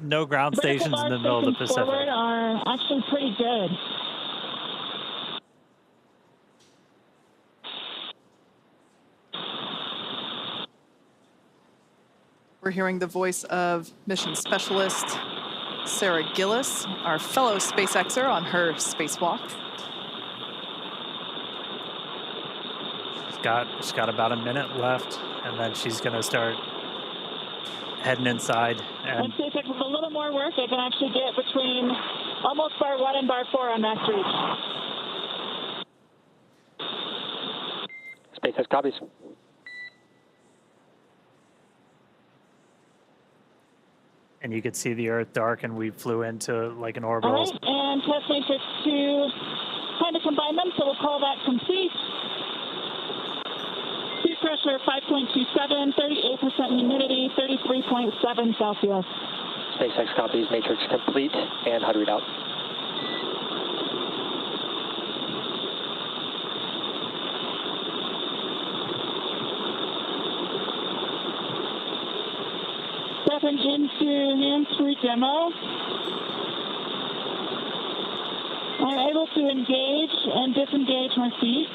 No ground stations in the middle of the Pacific.
Forward are actually pretty good.
We're hearing the voice of mission specialist Sarah Gillis, our fellow SpaceXer on her spacewalk.
She's got about a minute left, and then she's going to start heading inside.
And SpaceX with a little more work, they can actually get between almost bar 1 and bar 4 on max reach.
SpaceX copies.
And you could see the Earth dark, and we flew into like an orbital.
All right, and test matrix 2, kind of combine them, so we'll call that complete. Seat pressure 5.27, 38% humidity, 33.7 Celsius.
SpaceX copies matrix complete and HUD readout.
Stepping into hands-free demo. I'm able to engage and disengage my feet.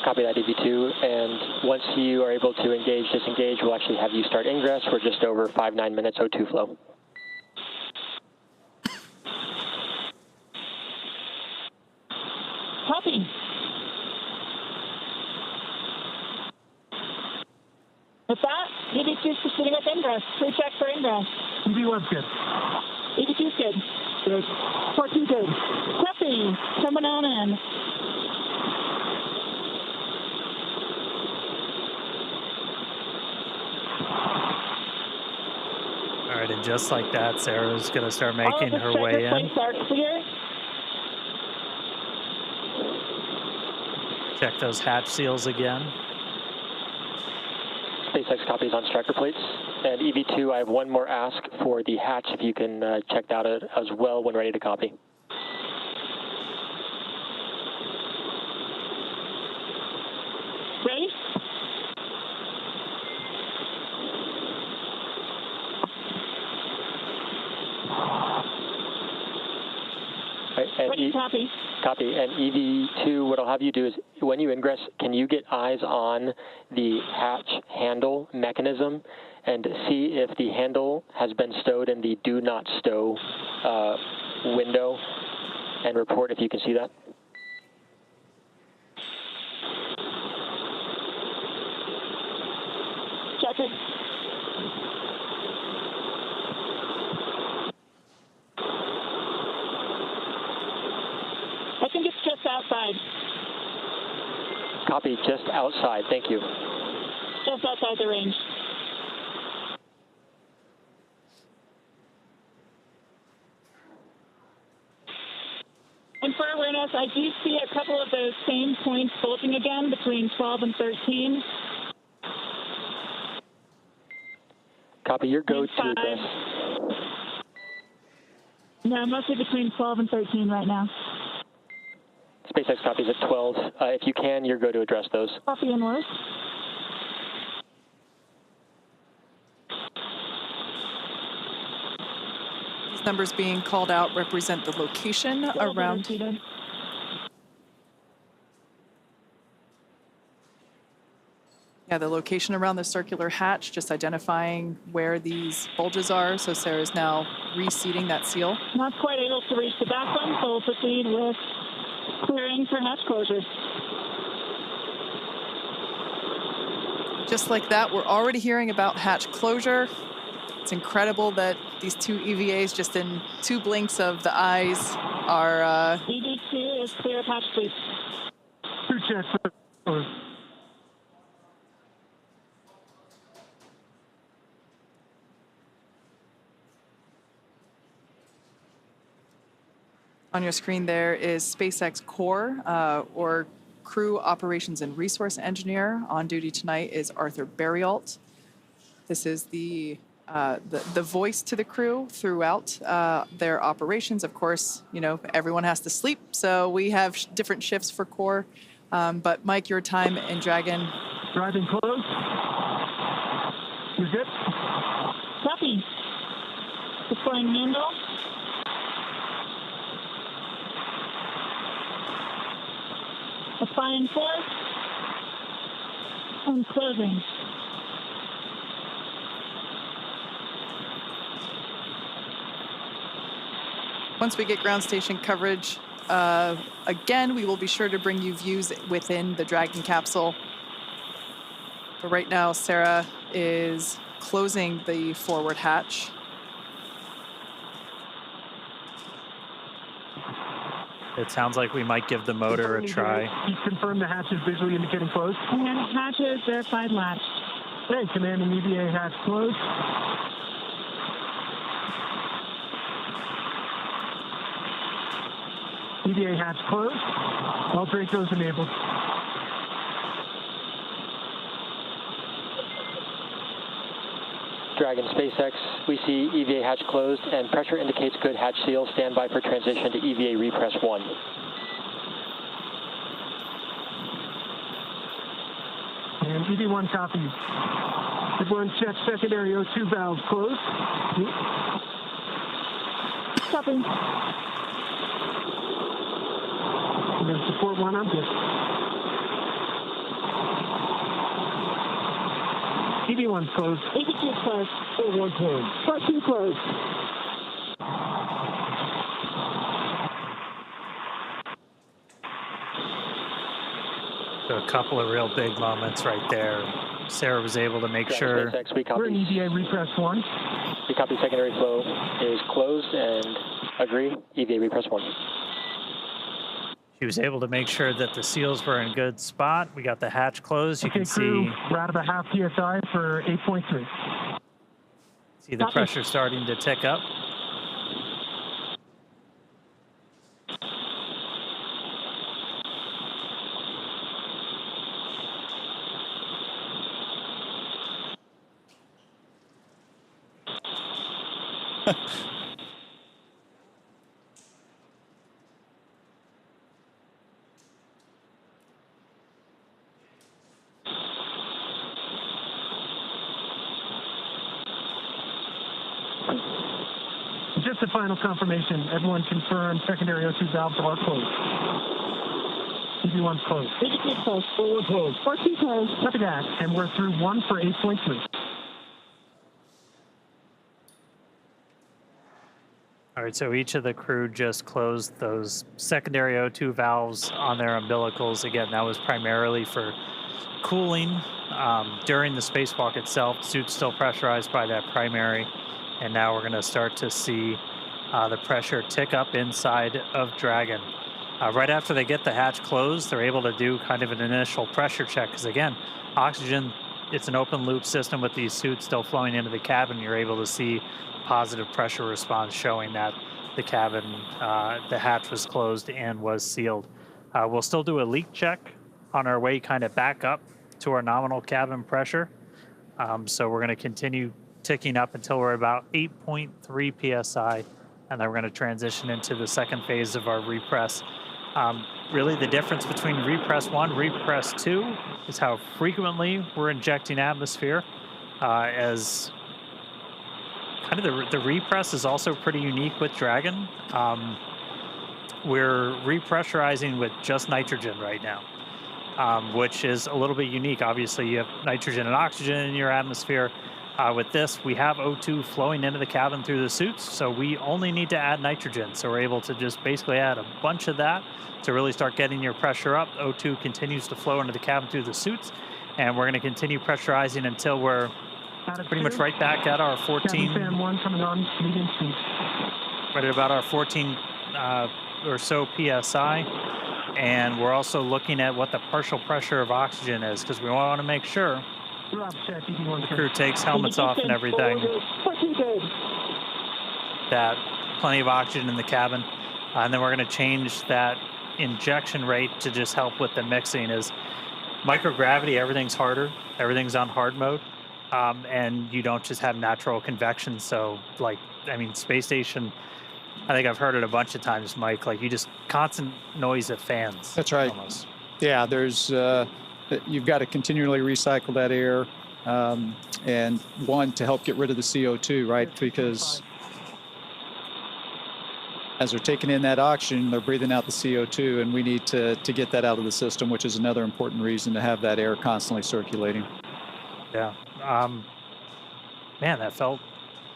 Copy that, EV2. And once you are able to engage, disengage, we'll actually have you start ingress. We're just over 5-9 minutes O2 flow.
Copy. With that, EV2 is proceeding with ingress. Pre-check for ingress.
EV1's good.
EV2's good.
Good.
14 good. Copy. Coming on in.
All right, and just like that, Sarah's going to start making her way in.
Are clear.
Check those hatch seals again.
SpaceX copies on striker plates. And EV2, I have one more ask for the hatch, if you can check that out as well when ready to copy.
Ready? Ready, copy.
Copy. And EV2, what I'll have you do is, when you ingress, can you get eyes on the hatch handle mechanism and see if the handle has been stowed in the do not stow window, and report if you can see that?
Check it. I think it's just outside.
Copy, just outside. Thank you.
Just outside the range. And for awareness, I do see a couple of those same points bulging again between 12 and 13.
Copy, your go to address.
No, mostly between 12 and 13 right now.
SpaceX copies at 12. If you can, your go to address those.
Copy and worse.
These numbers being called out represent the location around. Yeah, the location around the circular hatch, just identifying where these bulges are. So Sarah's now reseating that seal.
Not quite able to reach the back one, so we'll proceed with clearing for hatch closure.
Just like that, we're already hearing about hatch closure. It's incredible that these two EVAs, just in 2 blinks of the eyes, are...
EV2 is clear of hatch, please.
2 checks.
On your screen there is SpaceX Core, or Crew Operations and Resource Engineer. On duty tonight is Arthur Berrialt. This is the voice to the crew throughout their operations. Of course, you know, everyone has to sleep, so we have different shifts for Core. But Mike, your time in Dragon.
Driving close. You're good?
Copy. Deploying handle. Applying force. And closing.
Once we get ground station coverage, again, we will be sure to bring you views within the Dragon capsule. But right now, Sarah is closing the forward hatch.
It sounds like we might give the motor a try.
Confirm the hatch is visually indicating closed.
And hatch is verified latch.
Hey, commanding EVA hatch closed. EVA hatch closed. All Dracos enabled.
Dragon SpaceX, we see EVA hatch closed and pressure indicates good hatch seal. Stand by for transition to EVA repress 1.
And EV1 copies. Everyone check secondary O2 valves closed.
Copy.
We're going to support 1 on this. EV1's closed.
EV2's closed.
1 closed.
14 closed.
So a couple of real big moments right there. Sarah was able to make sure.
SpaceX, we copy.
We're in EVA repress 1.
We copy secondary flow is closed and agree. EVA repress 1.
She was able to make sure that the seals were in a good spot. We got the hatch closed. You
Okay,
can
crew,
see.
we're out of a half PSI for 8.3.
See the pressure starting to tick up.
Just to final confirmation. Everyone confirm secondary O2 valves are closed. EV1's closed.
EV2 closed.
Forward closed.
14 closed.
Copy that. And we're through 1 for 8.3.
All right, so each of the crew just closed those secondary O2 valves on their umbilicals. Again, that was primarily for cooling. During the spacewalk itself, the suit's still pressurized by that primary, and now we're going to start to see the pressure tick up inside of Dragon. Right after they get the hatch closed, they're able to do kind of an initial pressure check, because again, oxygen, it's an open loop system with these suits still flowing into the cabin. You're able to see positive pressure response showing that the cabin, the hatch was closed and was sealed. We'll still do a leak check on our way kind of back up to our nominal cabin pressure. So we're going to continue ticking up until we're about 8.3 psi, and then we're going to transition into the second phase of our repress. Really the difference between repress 1, repress 2 is how frequently we're injecting atmosphere, as kind of the repress is also pretty unique with Dragon. We're repressurizing with just nitrogen right now, which is a little bit unique. Obviously, you have nitrogen and oxygen in your atmosphere. With this, we have O2 flowing into the cabin through the suits, so we only need to add nitrogen. So we're able to just basically add a bunch of that to really start getting your pressure up. O2 continues to flow into the cabin through the suits, and we're going to continue pressurizing until we're pretty much right back at our 14.
Fan 1 coming on, medium speed.
Right at about our 14 or so PSI. And we're also looking at what the partial pressure of oxygen is, because we want to make sure the crew takes helmets off and everything, that plenty of oxygen in the cabin. And then we're going to change that injection rate to just help with the mixing. Is microgravity, everything's harder, everything's on hard mode. And you don't just have natural convection. So, like, I mean, space station, I think I've heard it a bunch of times, Mike, like you just constant noise of fans.
That's right.
Almost.
Yeah, there's, you've got to continually recycle that air. And one, to help get rid of the CO2, right? Because as they're taking in that oxygen, they're breathing out the CO2, and we need to get that out of the system, which is another important reason to have that air constantly circulating.
Yeah. Man, that felt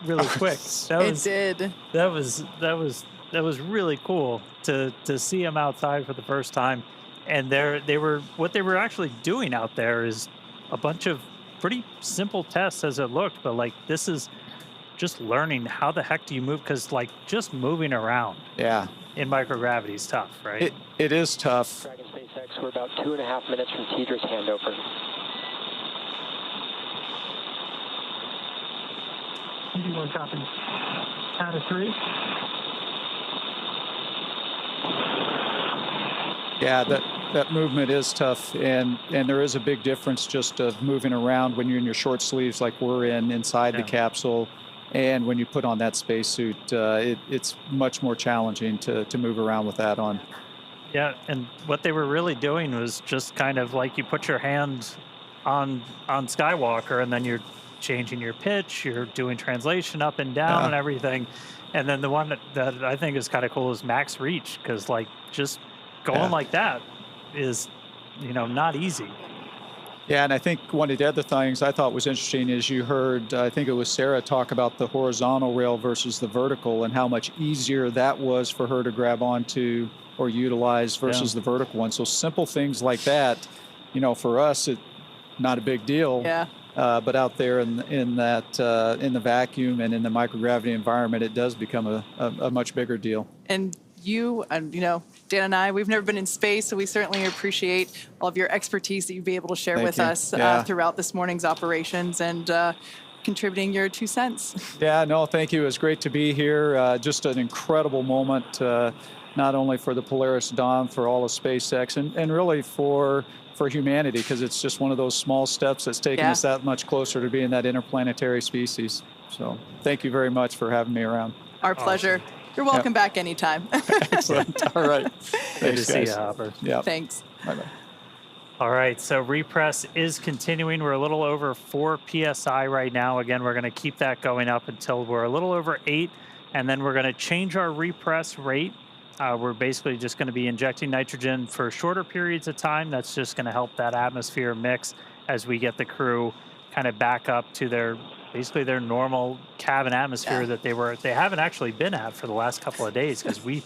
really quick.
It did.
That was really cool to see them outside for the first time. And what they were actually doing out there is a bunch of pretty simple tests as it looked, but like this is just learning how the heck do you move, because like just moving around in microgravity is tough, right?
It is tough.
Dragon SpaceX, we're about 2.5 minutes from Tedra's handover.
EV1 copy. Out of 3.
Yeah, that movement is tough, and there is a big difference just of moving around when you're in your short sleeves like we're inside the capsule, and when you put on that spacesuit, it's much more challenging to move around with that on.
Yeah, and what they were really doing was just kind of like you put your hand on Skywalker, and then you're changing your pitch, you're doing translation up and down and everything. And then the one that I think is kind of cool is max reach, because like just going like that is, not easy.
Yeah, and I think one of the other things I thought was interesting is you heard, I think it was Sarah, talk about the horizontal rail versus the vertical and how much easier that was for her to grab onto or utilize versus the vertical one. So simple things like that, for us, it not a big deal.
Yeah.
But out there in the vacuum and in the microgravity environment, it does become a much bigger deal.
And you and Dan and I, we've never been in space, so we certainly appreciate all of your expertise that you'd be able to share with us throughout this morning's operations and contributing your 2 cents.
Yeah, no, thank you. It was great to be here. Just an incredible moment, not only for the Polaris Dawn, for all of SpaceX, and really for humanity, because it's just one of those small steps that's taken us that much closer to being that interplanetary species. So thank you very much for having me around.
Our pleasure. You're welcome back anytime.
Excellent. All right.
Good to see you, Hopper.
Yeah.
Thanks.
Bye-bye.
All right, so repress is continuing. We're a little over 4 PSI right now. Again, we're going to keep that going up until we're a little over 8, And then we're going to change our repress rate. We're basically just going to be injecting nitrogen for shorter periods of time. That's just going to help that atmosphere mix as we get the crew kind of back up to their basically their normal cabin atmosphere that they haven't actually been at for the last couple of days, because we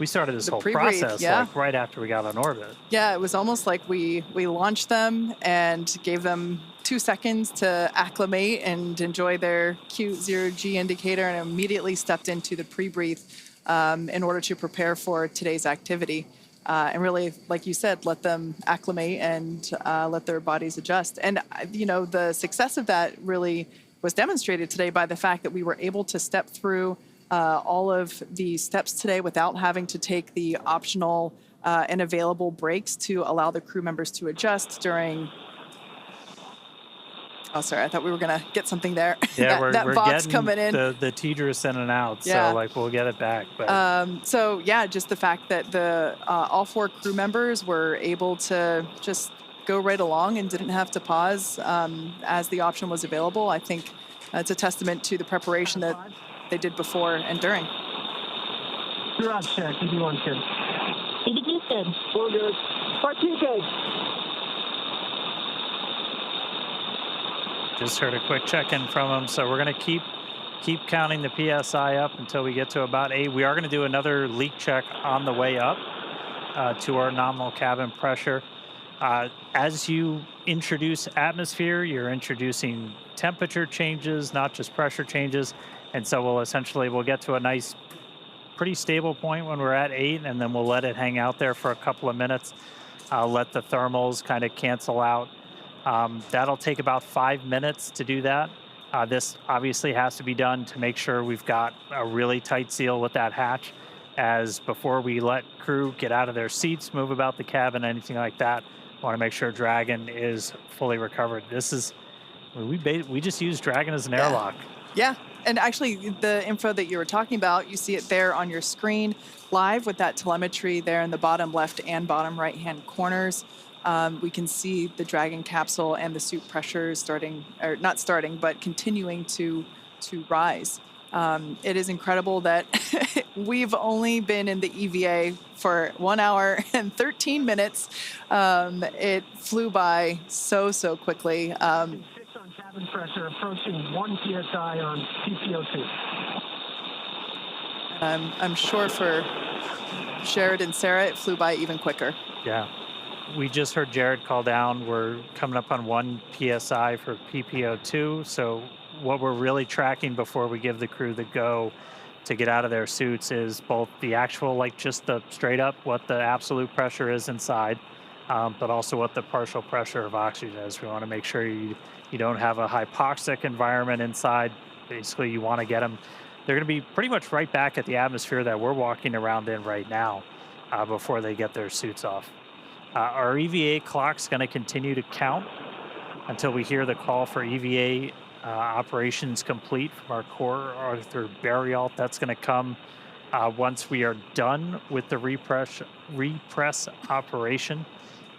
started this whole
Prebreathe,
process like right after we got on orbit.
Yeah, it was almost like we launched them and gave them 2 seconds to acclimate and enjoy their cute 0G indicator, and immediately stepped into the pre-breathe in order to prepare for today's activity. And really, like you said, let them acclimate and let their bodies adjust. And, the success of that really was demonstrated today by the fact that we were able to step through all of the steps today without having to take the optional and available breaks to allow the crew members to adjust during. Oh, sorry, I thought we were going to get something there.
Yeah, we're
box
getting
coming in.
the teeters in and out,
Yeah.
so we'll get it back. But
So yeah, just the fact that the all 4 crew members were able to just go right along and didn't have to pause as the option was available, I think it's a testament to the preparation that they did before and during.
Garage check, EV1 good.
EV2 good.
We're good.
R2 good.
just heard a quick check-in from them, so we're going to keep counting the PSI up until we get to about 8. We are going to do another leak check on the way up to our nominal cabin pressure. As you introduce atmosphere, you're introducing temperature changes, not just pressure changes. And so we'll get to a nice, pretty stable point when we're at 8, and then we'll let it hang out there for a couple of minutes. Let the thermals kind of cancel out. That'll take about 5 minutes to do that. This obviously has to be done to make sure we've got a really tight seal with that hatch, as before we let crew get out of their seats, move about the cabin, anything like that. I want to make sure Dragon is fully recovered. We just use Dragon as an airlock.
Yeah, and actually the info that you were talking about, you see it there on your screen live with that telemetry there in the bottom left and bottom right hand corners. We can see the Dragon capsule and the suit pressures continuing to rise. It is incredible that we've only been in the EVA for 1 hour and 13 minutes. It flew by so quickly.
6 on cabin pressure, approaching 1 psi on PPO2.
I'm sure for Jared and Sarah, it flew by even quicker.
Yeah. We just heard Jared call down. We're coming up on 1 PSI for PPO2. So what we're really tracking before we give the crew the go to get out of their suits is both the actual, just the straight up, what the absolute pressure is inside, but also what the partial pressure of oxygen is. We want to make sure you don't have a hypoxic environment inside. Basically, you want to get them. They're going to be pretty much right back at the atmosphere that we're walking around in right now before they get their suits off. Our EVA clock's going to continue to count until we hear the call for EVA operations complete from our core Arthur Burial. That's going to come once we are done with the repress operation.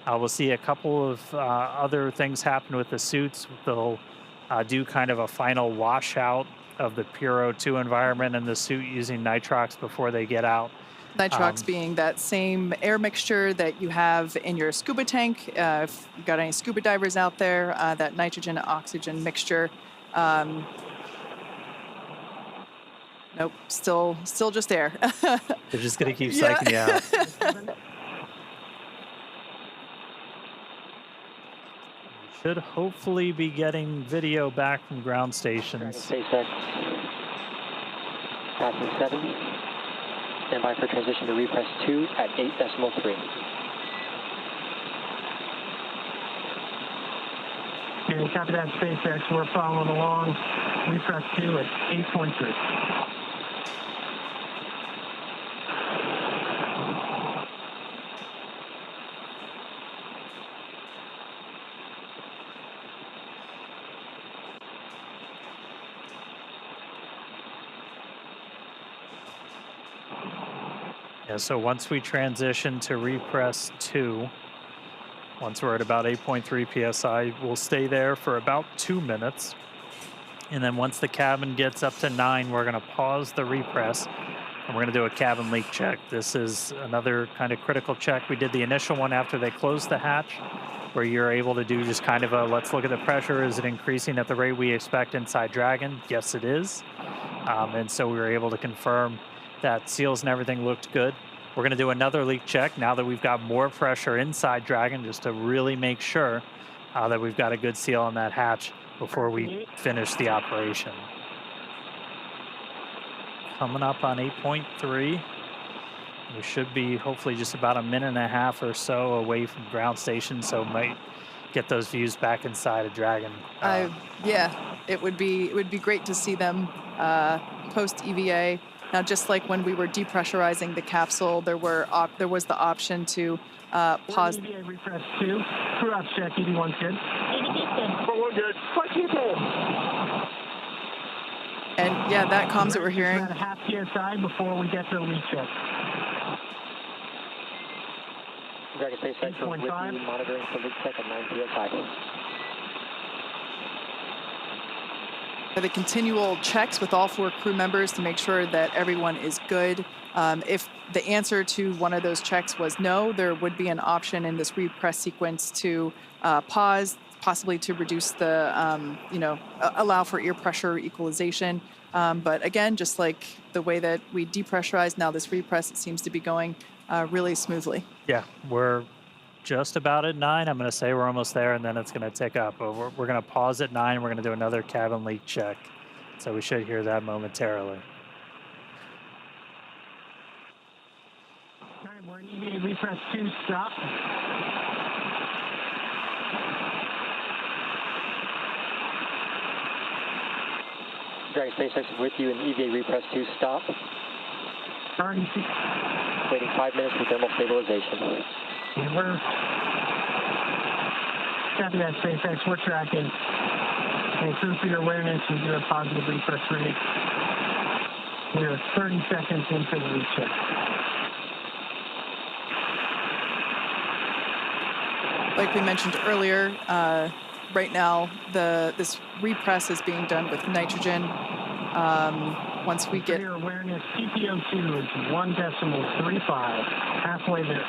We'll see a couple of other things happen with the suits. They'll do kind of a final washout of the pure O2 environment in the suit using nitrox before they get out.
Nitrox being that same air mixture that you have in your scuba tank. If you've got any scuba divers out there, that nitrogen oxygen mixture. Nope, still just air.
They're just going to keep psyching you out. Should hopefully be getting video back from ground stations.
SpaceX, passing 7. Stand by for transition to repress 2 at 8.3.
Okay, copy that, SpaceX. We're following along. Repress 2 at 8.3.
Yeah, so once we transition to repress 2, once we're at about 8.3 PSI, we'll stay there for about 2 minutes. And then once the cabin gets up to 9, we're going to pause the repress, and we're going to do a cabin leak check. This is another kind of critical check. We did the initial one after they closed the hatch, where you're able to do just kind of a, let's look at the pressure. Is it increasing at the rate we expect inside Dragon? Yes, it is. And so we were able to confirm that seals and everything looked good. We're going to do another leak check now that we've got more pressure inside Dragon, just to really make sure that we've got a good seal on that hatch before we finish the operation. Coming up on 8.3. We should be hopefully just about a minute and a half or so away from ground station, so might get those views back inside of Dragon.
Yeah, it would be great to see them post EVA. Now, just like when we were depressurizing the capsule, there was the option to pause.
EVA refresh 2. Crew ops check. EV1 good.
We're good.
What you did?
And yeah, that comms that we're hearing.
About a half PSI before we get to the leak check.
Dragon SpaceX with you, monitoring for leak check at 9 PSI.
The continual checks with all 4 crew members to make sure that everyone is good. If the answer to one of those checks was no, there would be an option in this repress sequence to pause, possibly to reduce the, allow for ear pressure equalization. But again, just like the way that we depressurized, now this repress, it seems to be going really smoothly.
Yeah, we're just about at 9. I'm going to say we're almost there, and then it's going to tick up. But we're going to pause at 9. We're going to do another cabin leak check. So we should hear that momentarily.
All right, we're in EVA refresh 2, stop.
Dragon SpaceX with you in EVA repress 2, stop. Waiting 5 minutes for thermal stabilization.
Yeah, we're copy that, SpaceX. We're tracking. And crew for your awareness, we do a positive refresh rate. We are 30 seconds into the leak check.
Like we mentioned earlier, right now this repress is being done with nitrogen. Once we get
your awareness, PPO2 is 1.35, halfway there.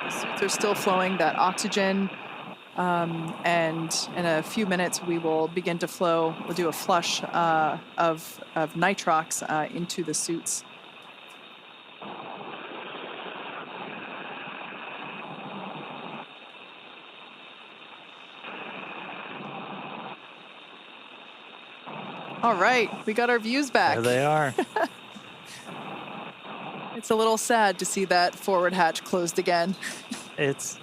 Suits are still flowing that oxygen, and in a few minutes we will begin to flow. We'll do a flush of nitrox into the suits. All right, we got our views back.
There they are.
It's a little sad to see that forward hatch closed again.
It's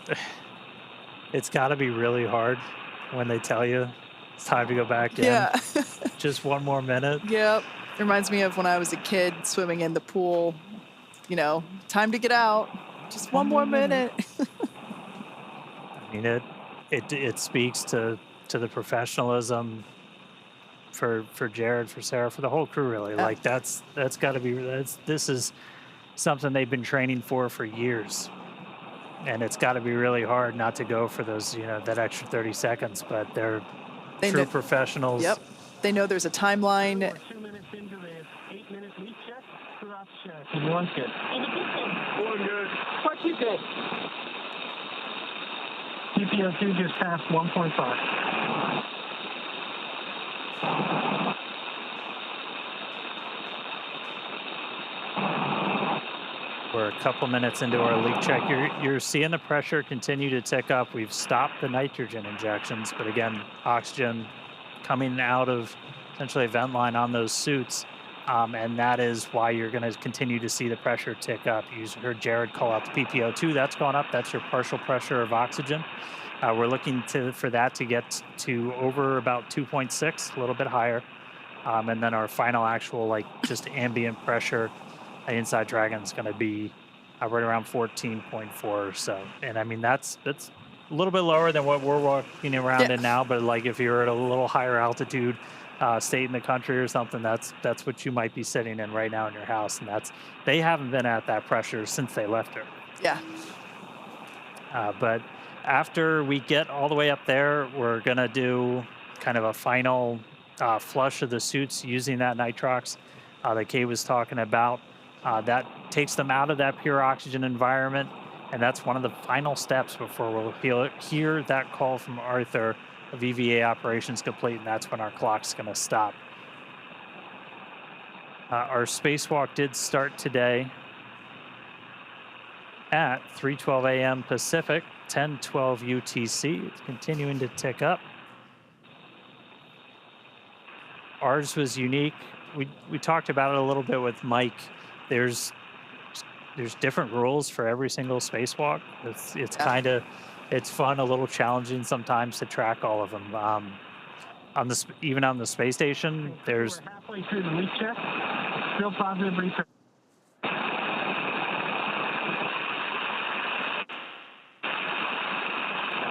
got to be really hard when they tell you it's time to go back in.
Yeah.
Just one more minute.
Yep. It reminds me of when I was a kid swimming in the pool. You know, time to get out. Just one more minute.
I mean, it speaks to the professionalism for Jared, for Sarah, for the whole crew, really. Like that's got to be, this is something they've been training for years, and it's got to be really hard not to go for those, that extra 30 seconds. But they're true professionals.
Yep, they know there's a timeline.
We're 2 minutes into the 8-minute leak check. Crew ops check. Everyone's good.
We're good.
What you good? PPO2 just passed 1.5.
We're a couple minutes into our leak check. You're seeing the pressure continue to tick up. We've stopped the nitrogen injections, but again, oxygen coming out of essentially a vent line on those suits, and that is why you're going to continue to see the pressure tick up. You heard Jared call out the PPO2. That's gone up. That's your partial pressure of oxygen. We're looking for that to get to over about 2.6, a little bit higher. And then our final actual, just ambient pressure inside Dragon is going to be right around 14.4 or so. And I mean, that's a little bit lower than what we're walking around in now. But if you're at a little higher altitude state in the country or something, that's what you might be sitting in right now in your house. And they haven't been at that pressure since they left her.
Yeah.
But After we get all the way up there, we're going to do kind of a final flush of the suits using that nitrox that Kay was talking about. That takes them out of that pure oxygen environment, and that's one of the final steps before we'll hear that call from Arthur of EVA operations complete, and that's when our clock's going to stop. Our spacewalk did start today at 3:12 a.m. Pacific, 10:12 UTC. It's continuing to tick up. Ours was unique. We talked about it a little bit with Mike. There's different rules for every single spacewalk. It's kind of, it's fun, a little challenging sometimes to track all of them. Even on the space station, there's.
We're halfway through the leak check. Still positive research.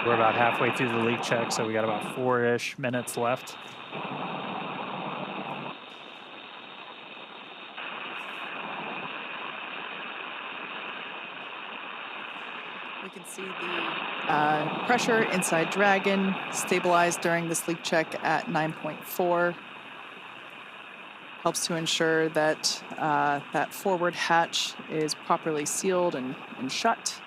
We're about halfway through the leak check, so we got about 4-ish minutes left.
We can see the pressure inside Dragon stabilized during this leak check at 9.4. Helps to ensure that that forward hatch is properly sealed and shut.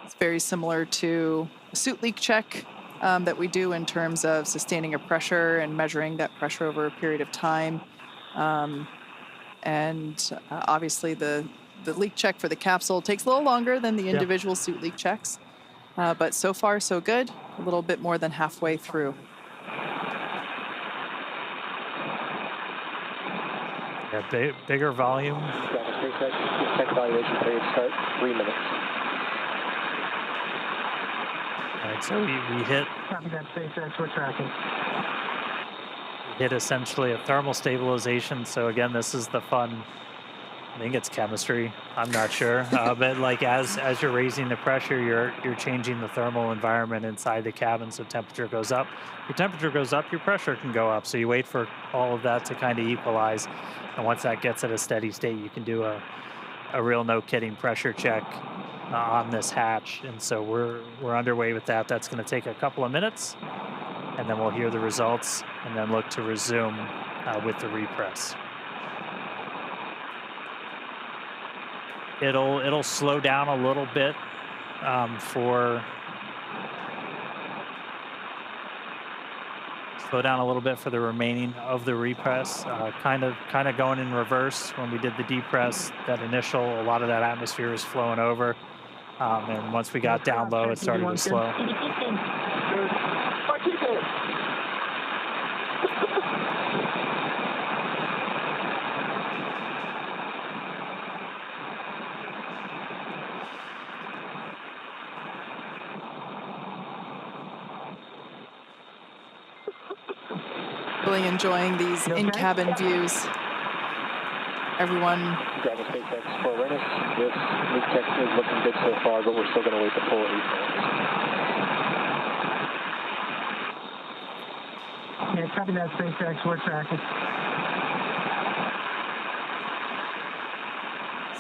It's very similar to a suit leak check that we do in terms of sustaining a pressure and measuring that pressure over a period of time. Obviously the leak check for the capsule takes a little longer than the individual suit leak checks. But so far, so good. A little bit more than halfway through.
Yeah, bigger volume.
Check evaluation period start 3 minutes.
All right, so we hit.
Copy that, SpaceX. We're tracking.
We hit essentially a thermal stabilization. So again, this is the fun. I think it's chemistry. I'm not sure, but like as you're raising the pressure, you're changing the thermal environment inside the cabin, so temperature goes up. Your temperature goes up, your pressure can go up. So you wait for all of that to kind of equalize, and once that gets at a steady state, you can do a real no-kidding pressure check on this hatch. And so we're underway with that. That's going to take a couple of minutes, and then we'll hear the results, and then look to resume with the repress. It'll slow down a little bit for the remaining of the repress. Kind of going in reverse. When we did the depress, that initial, a lot of that atmosphere was flowing over, and once we got down low, it started to slow.
Really enjoying these in-cabin views. Everyone.
Dragon SpaceX for awareness. This leak check is looking good so far, but we're still going to wait the full 8 minutes.
Yeah, copy that, SpaceX. We're tracking.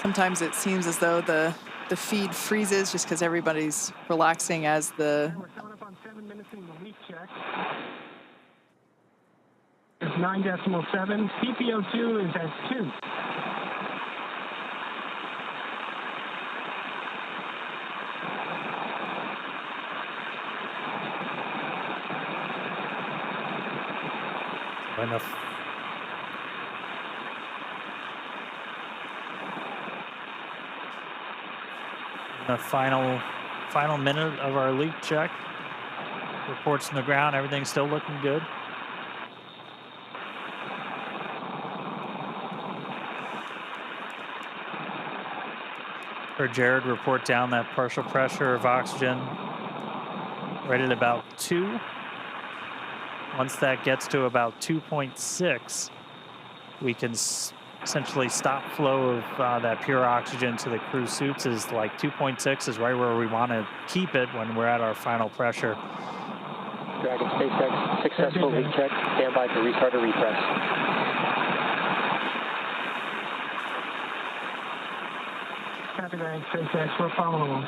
Sometimes it seems as though the feed freezes just because everybody's relaxing as the.
We're coming up on 7 minutes in the leak check. It's 9.7. CPO2 is at 2.
Enough. The final minute of our leak check. Reports on the ground, everything's still looking good. Heard Jared report down that partial pressure of oxygen right at about 2. Once that gets to about 2.6, we can essentially stop flow of that pure oxygen to the crew suits. Is like 2.6 is right where we want to keep it when we're at our final pressure.
Dragon SpaceX, successful leak check. Stand by to restart or repress.
Copy that, SpaceX. We're following along.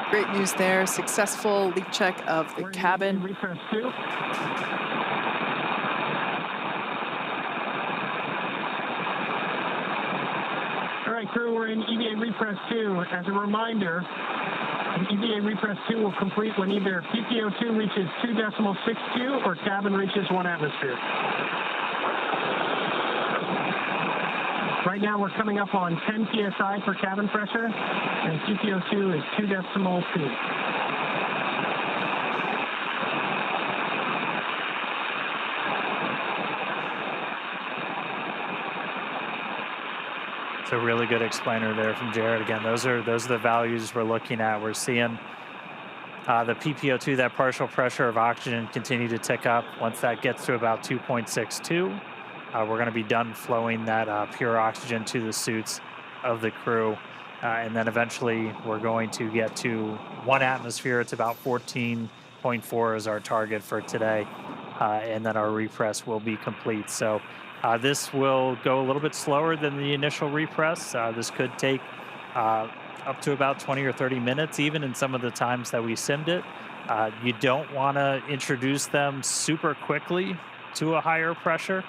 Great news there. Successful leak check of the cabin.
Repress 2. All right, crew, we're in EVA Repress 2. As a reminder, EVA Repress 2 will complete when either PPO2 reaches 2.62 or cabin reaches 1 atmosphere. Right now we're coming up on 10 psi for cabin pressure, and PPO2 is 2.2.
It's a really good explainer there from Jared. Again, those are the values we're looking at. We're seeing the PPO2, that partial pressure of oxygen, continue to tick up. Once that gets to about 2.62, we're going to be done flowing that pure oxygen to the suits of the crew. And then eventually we're going to get to 1 atmosphere. It's about 14.4 is our target for today. And then our repress will be complete. So this will go a little bit slower than the initial repress. This could take up to about 20 or 30 minutes, even in some of the times that we simmed it. You don't want to introduce them super quickly to a higher pressure.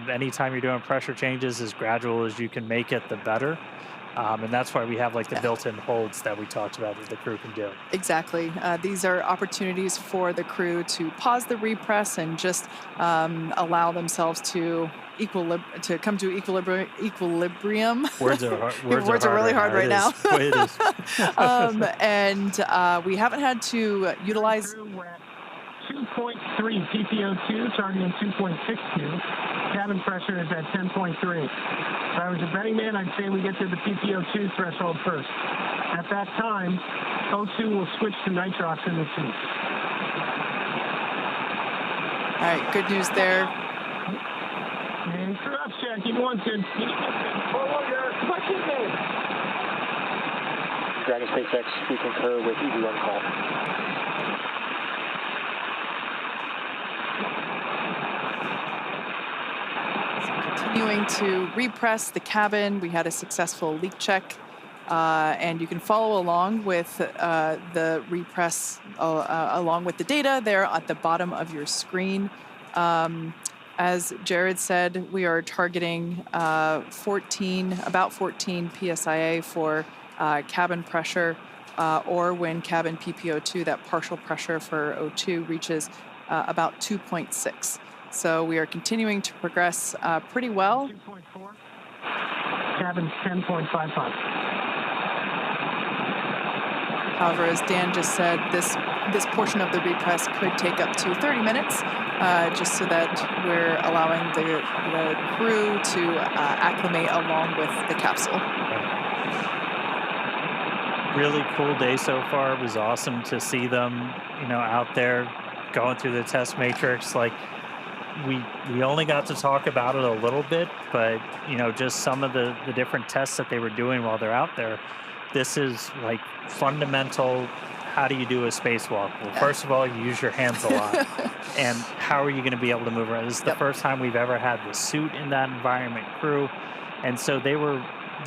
Anytime you're doing pressure changes, as gradual as you can make it, the better. And that's why we have like the built-in holds that we talked about that the crew can do.
Exactly. These are opportunities for the crew to pause the repress and just allow themselves to come to equilibrium.
Words are
really hard right now.
It is.
And we haven't had to utilize
2.3 PPO2, targeting 2.62. Cabin pressure is at 10.3. If I was a betting man, I'd say we get to the PPO2 threshold first. At that time, O2 will switch to nitrox in the suit.
All right, good news there.
And cross check in 1 2.
Dragon SpaceX, we concur with EV1 call.
Continuing to repress the cabin. We had a successful leak check, and you can follow along with the repress along with the data there at the bottom of your screen. As Jared said, we are targeting about 14 psia for cabin pressure, or when cabin PPO2, that partial pressure for O2, reaches about 2.6. So we are continuing to progress pretty well.
2.4. Cabin's 10.55.
However, as Dan just said, this portion of the repress could take up to 30 minutes, just so that we're allowing the crew to acclimate along with the capsule.
Really cool day so far. It was awesome to see them, out there going through the test matrix. Like, we only got to talk about it a little bit, but just some of the different tests that they were doing while they're out there. This is like fundamental. How do you do a spacewalk? Well, first of all, you use your hands a lot. And how are you going to be able to move around? This is the first time we've ever had the suit in that environment crew. And so they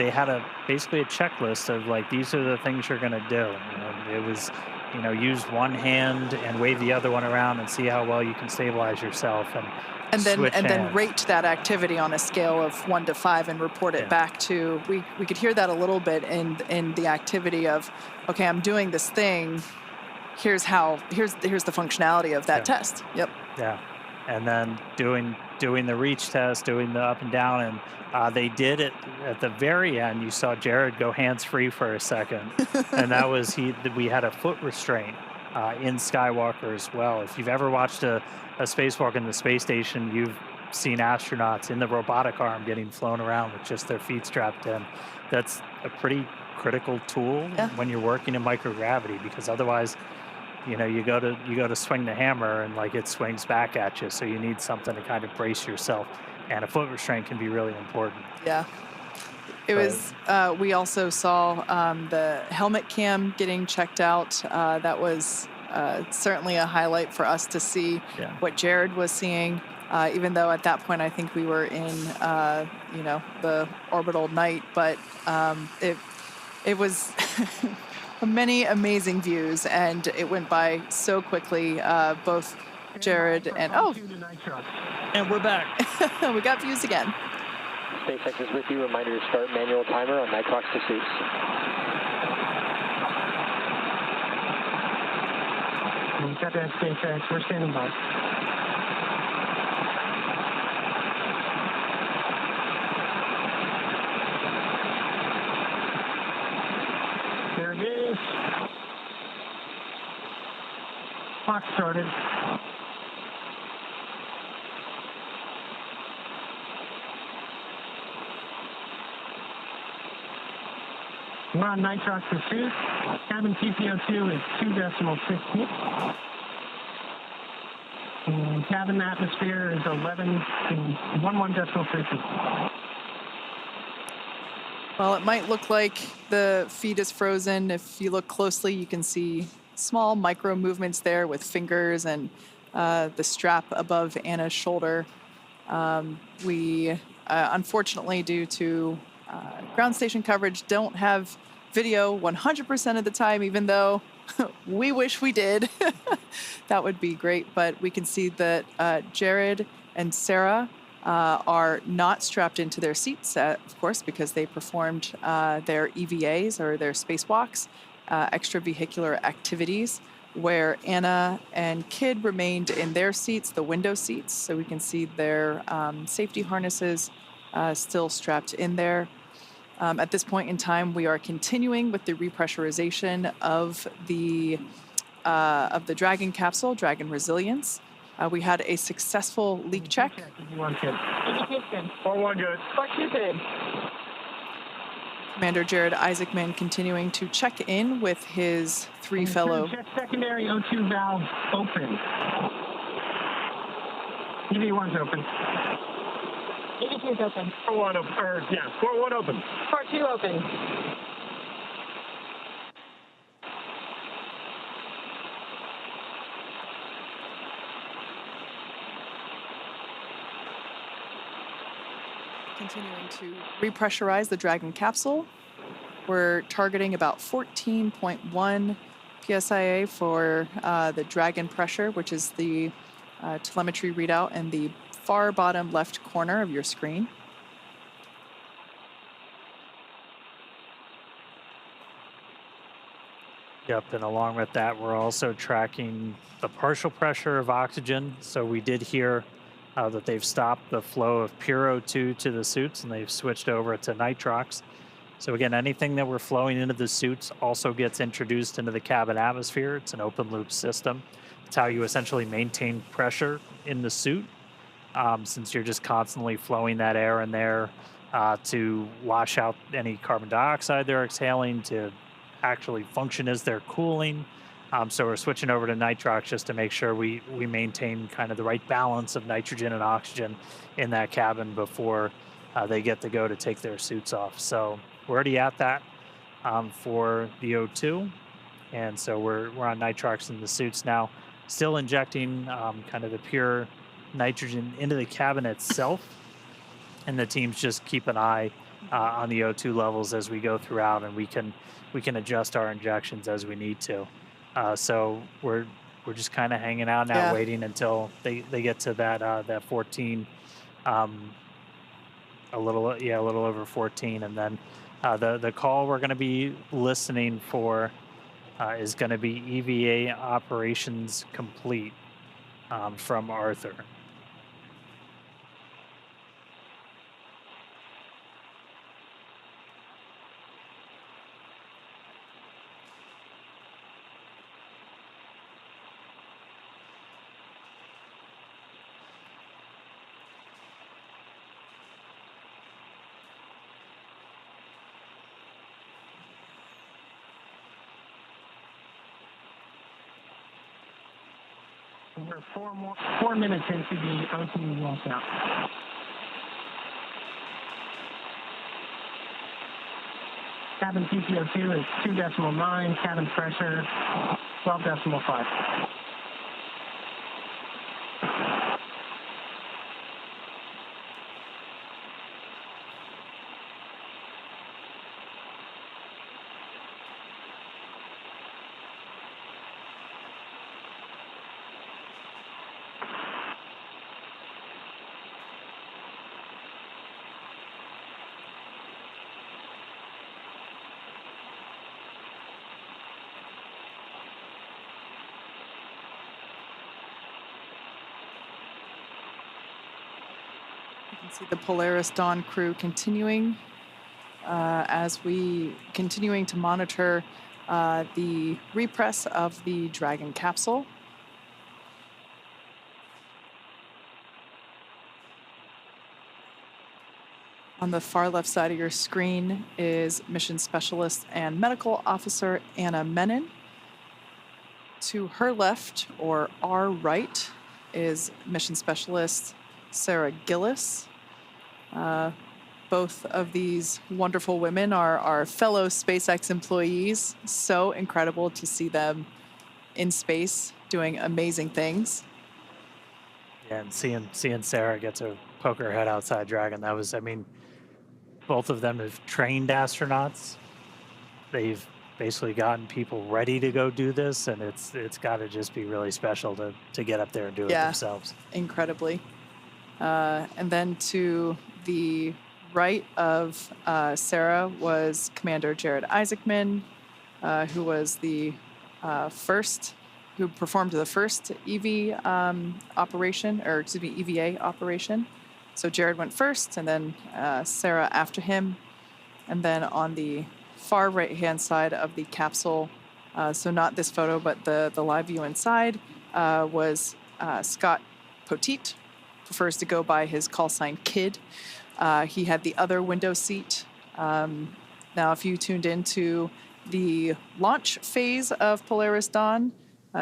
had basically a checklist of like, these are the things you're going to do. And it was, use one hand and wave the other one around and see how well you can stabilize yourself. And
then rate that activity on a scale of 1 to 5 and report it back to. We could hear that a little bit in the activity of, okay, I'm doing this thing. Here's the functionality of that test. Yep.
Yeah, and then doing the reach test, doing the up and down, and they did it at the very end. You saw Jared go hands-free for a second, and that was we had a foot restraint in Skywalker as well. If you've ever watched a spacewalk in the space station, you've seen astronauts in the robotic arm getting flown around with just their feet strapped in. That's a pretty critical tool when you're working in microgravity, because otherwise, you go to swing the hammer and like it swings back at you. So you need something to kind of brace yourself, and a foot restraint can be really important.
Yeah. We also saw the helmet cam getting checked out. That was certainly a highlight for us to see what Jared was seeing. even though at that point I think we were in, the orbital night. But it was many amazing views, and it went by so quickly. Both Jared and
and we're back.
We got views again.
SpaceX is with you. Reminder to start manual timer on nitrox to suits.
Got that, SpaceX. We're standing by. There it is. Clock started. We're on nitrox pursuit. Cabin TPO2 is 2.6. And cabin atmosphere is 11.11.50.
Well, it might look like the feed is frozen. If you look closely, you can see small micro movements there with fingers and the strap above Anna's shoulder. We, unfortunately, due to ground station coverage, don't have video 100% of the time, even though we wish we did. That would be great. But we can see that Jared and Sarah are not strapped into their seats, of course, because they performed their EVAs, or their spacewalks, extravehicular activities, where Anna and Kid remained in their seats, the window seats, so we can see their safety harnesses still strapped in there. At this point in time, we are continuing with the repressurization of the Dragon capsule, Dragon Resilience. We had a successful leak check.
1 good. 4-1 good. 4-2 good.
Commander Jared Isaacman continuing to check in with his three fellow.
Check secondary O2 valve open. EV1's open.
EV2's open.
4-1 open. 4-1 open.
4-2 open.
Continuing to repressurize the Dragon capsule. We're targeting about 14.1 psia for the Dragon pressure, which is the telemetry readout in the far bottom left corner of your screen.
Yep, and along with that, we're also tracking the partial pressure of oxygen. So we did hear that they've stopped the flow of pure O2 to the suits, and they've switched over to nitrox. So again, anything that we're flowing into the suits also gets introduced into the cabin atmosphere. It's an open loop system. It's how you essentially maintain pressure in the suit, since you're just constantly flowing that air in there to wash out any carbon dioxide they're exhaling, to actually function as they're cooling. So we're switching over to nitrox just to make sure we maintain kind of the right balance of nitrogen and oxygen in that cabin before they get to go to take their suits off. So we're already at that for the O2. And so we're on nitrox in the suits now, still injecting kind of the pure nitrogen into the cabin itself. And the teams just keep an eye on the O2 levels as we go throughout, and we can adjust our injections as we need to. So we're just kind of hanging out now, waiting until they get to that 14, a little over 14, and then the call we're going to be listening for is going to be EVA operations complete from Arthur.
We're 4 minutes into the O2 walkout. Cabin TPO2 is 2.9, cabin pressure 12.5.
See the Polaris Dawn crew continuing continuing to monitor the repress of the Dragon capsule. On the far left side of your screen is Mission Specialist and Medical Officer Anna Menon. To her left, or our right, is Mission Specialist Sarah Gillis. Both of these wonderful women are our fellow SpaceX employees. So incredible to see them in space doing amazing things.
Yeah, and seeing Sarah get to poke her head outside Dragon, that was, I mean, both of them have trained astronauts. They've basically gotten people ready to go do this, and it's got to just be really special to get up there and do it themselves.
Incredibly. And then to the right of Sarah was Commander Jared Isaacman, who was the who performed the first EV operation, or excuse me, EVA operation. So Jared went first, and then Sarah after him. And then on the far right-hand side of the capsule, so not this photo, but the live view inside, was Scott Poteet, prefers to go by his call sign Kid. He had the other window seat. Now, if you tuned into the launch phase of Polaris Dawn,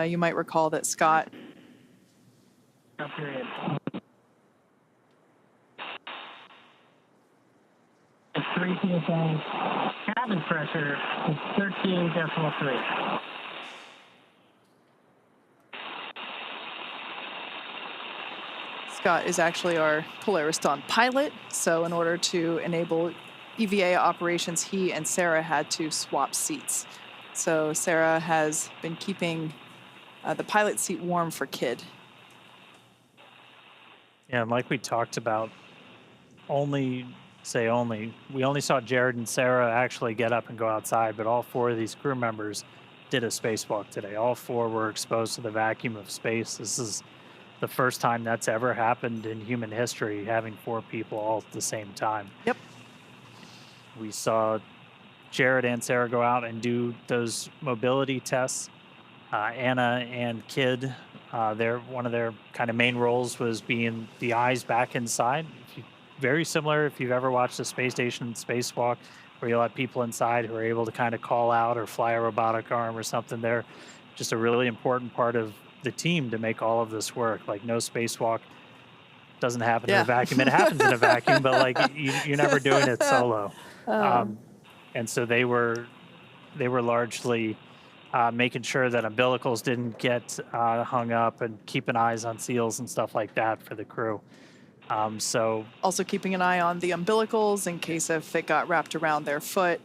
you might recall that Scott...
Period. 3 PSA. Cabin pressure is 13.3.
Scott is actually our Polaris Dawn pilot, so in order to enable EVA operations, he and Sarah had to swap seats. So Sarah has been keeping the pilot seat warm for Kid.
Yeah, and like we talked about, we only saw Jared and Sarah actually get up and go outside, but all 4 of these crew members did a spacewalk today. All 4 were exposed to the vacuum of space. This is the first time that's ever happened in human history, having 4 people all at the same time.
Yep.
We saw Jared and Sarah go out and do those mobility tests. Anna and Kid, one of their kind of main roles was being the eyes back inside. Very similar if you've ever watched a space station spacewalk, where you'll have people inside who are able to kind of call out or fly a robotic arm or something. They're just a really important part of the team to make all of this work. Like, no spacewalk doesn't happen in a vacuum. It happens in a vacuum, but like you're never doing it solo. And so they were largely making sure that umbilicals didn't get hung up, and keeping eyes on seals and stuff like that for the crew. So
also keeping an eye on the umbilicals in case if it got wrapped around their foot,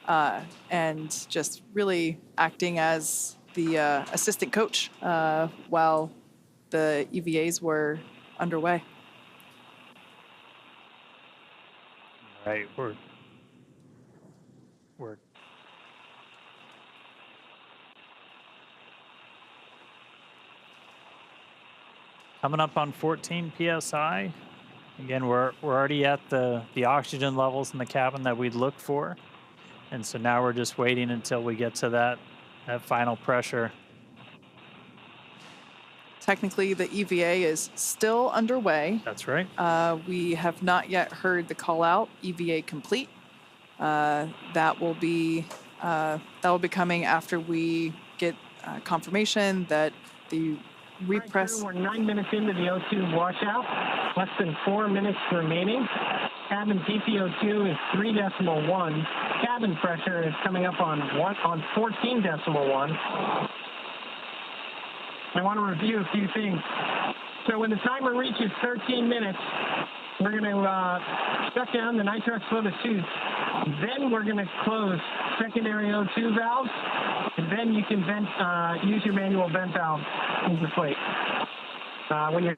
and just really acting as the assistant coach while the EVAs were underway.
Right, we're coming up on 14 PSI. Again, we're already at the oxygen levels in the cabin that we'd look for. And so now we're just waiting until we get to that final pressure.
Technically, the EVA is still underway.
That's right.
We have not yet heard the call out, EVA complete. That will be coming after we get confirmation that the repress.
We're 9 minutes into the O2 washout, less than 4 minutes remaining. Cabin PPO2 is 3.1. Cabin pressure is coming up on 14.1. I want to review a few things. So when the timer reaches 13 minutes, we're going to shut down the nitrox flow to suits. Then we're going to close secondary O2 valves, and then you can use your manual vent valve into the plate. When your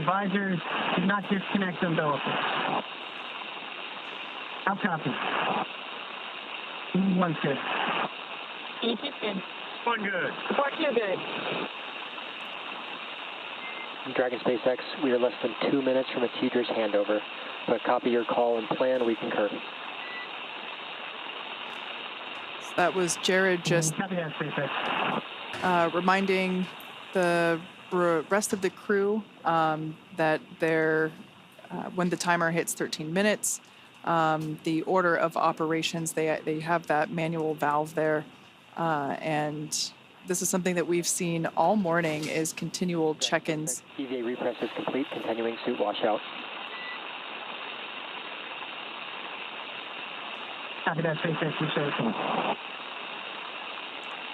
visors, do not disconnect umbilicals. How copy? 1 good. 1 good. 1 good.
Dragon SpaceX, we are less than 2 minutes from a teeter's handover. But copy your call and plan, we concur.
So that was Jared just reminding the rest of the crew that when the timer hits 13 minutes, the order of operations, they have that manual valve there. And this is something that we've seen all morning is continual check-ins.
EVA repress is complete, continuing suit washout.
Copy that, SpaceX.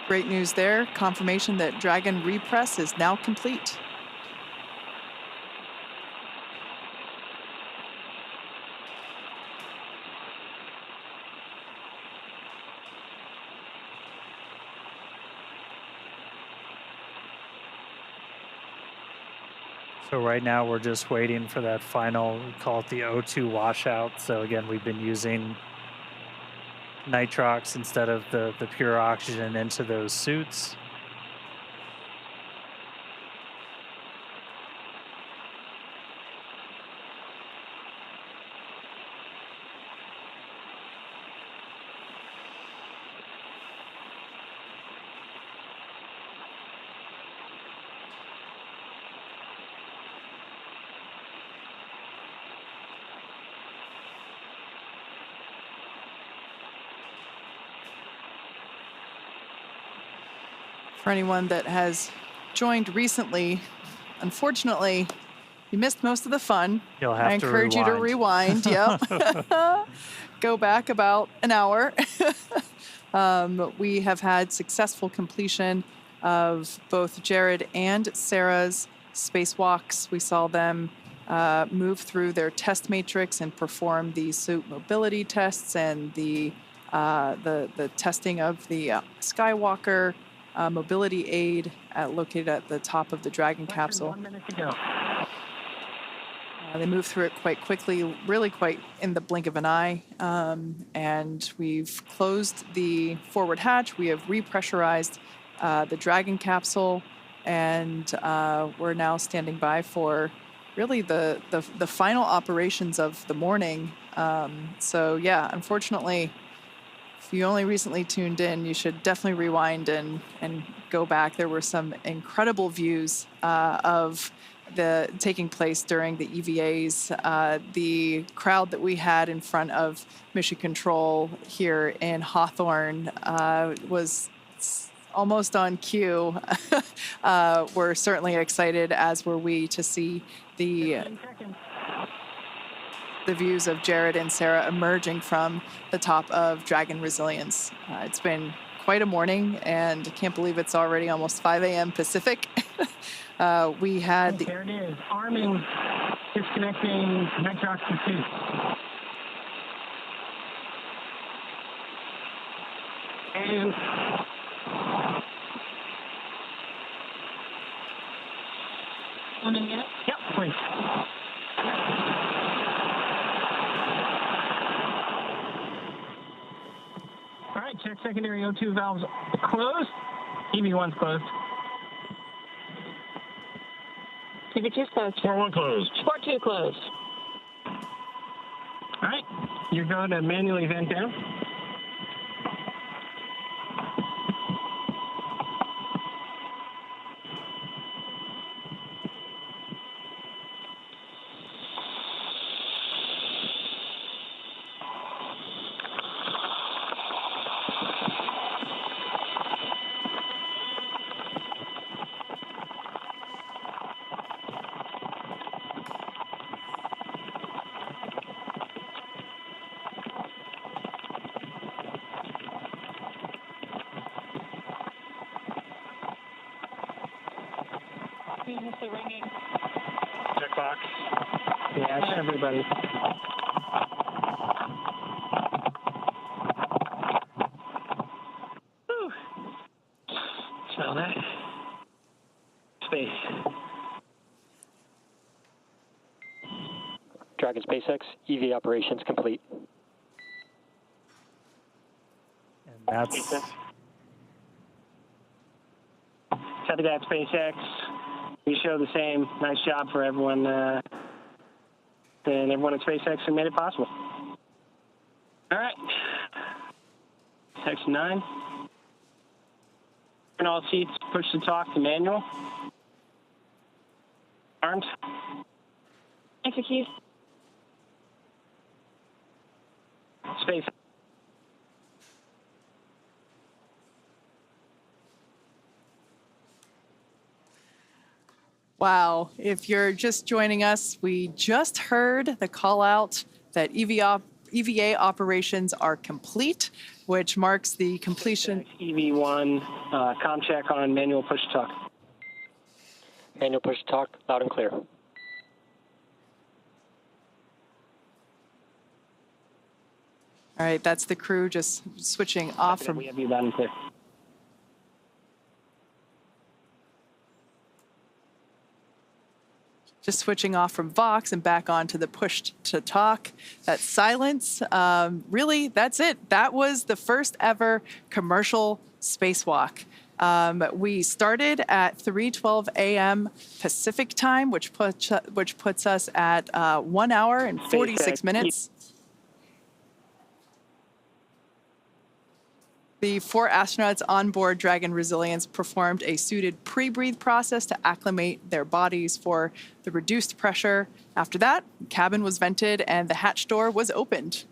Great news there. Confirmation that Dragon repress is now complete.
So right now we're just waiting for that final, we call it the O2 washout. So again, we've been using nitrox instead of the pure oxygen into those suits.
For anyone that has joined recently, unfortunately, you missed most of the fun.
You'll have
I encourage you to rewind. Yep. Go back about an hour. We have had successful completion of both Jared and Sarah's spacewalks. We saw them move through their test matrix and perform the suit mobility tests and the testing of the Skywalker mobility aid located at the top of the Dragon capsule.
1 minute to go.
They moved through it quite quickly, really quite in the blink of an eye. And we've closed the forward hatch. We have repressurized the Dragon capsule, and we're now standing by for really the final operations of the morning. So yeah, unfortunately, if you only recently tuned in, you should definitely rewind and go back. There were some incredible views of the taking place during the EVAs. The crowd that we had in front of Mission Control here in Hawthorne was almost on cue. We're certainly excited, as were we, to see the views of Jared and Sarah emerging from the top of Dragon Resilience. It's been quite a morning, and I can't believe it's already almost 5 a.m. Pacific. We had the...
There it is. Arming, disconnecting nitrox and suit. And... One in yet? Yep, please. All right, check secondary O2 valves closed. EV1's closed.
EV2's closed.
4-1 closed.
4-2 closed.
All right, you're going to manually vent down. Checkbox. Yes, everybody. Whew. Smell that. Space.
Dragon SpaceX, EV operations complete.
And that's...
Copy that, SpaceX.
We show the same. Nice job for everyone and everyone at SpaceX who made it possible. All right. Section 9. Turn all seats, push to talk to manual. Arms.
Execute.
Space.
Wow. If you're just joining us, we just heard the call out that EVA operations are complete, which marks the completion.
EV1, comm check on manual push to talk.
Manual push to talk, loud and clear.
All right, that's the crew just switching off from.
We have you loud and clear.
Just switching off from Vox and back on to the push to talk. That silence, really, that's it. That was the first ever commercial spacewalk. We started at 3:12 a.m. Pacific time, which puts us at 1 hour and 46 minutes. The 4 astronauts on board Dragon Resilience performed a suited pre-breathe process to acclimate their bodies for the reduced pressure. After that, the cabin was vented and the hatch door was opened.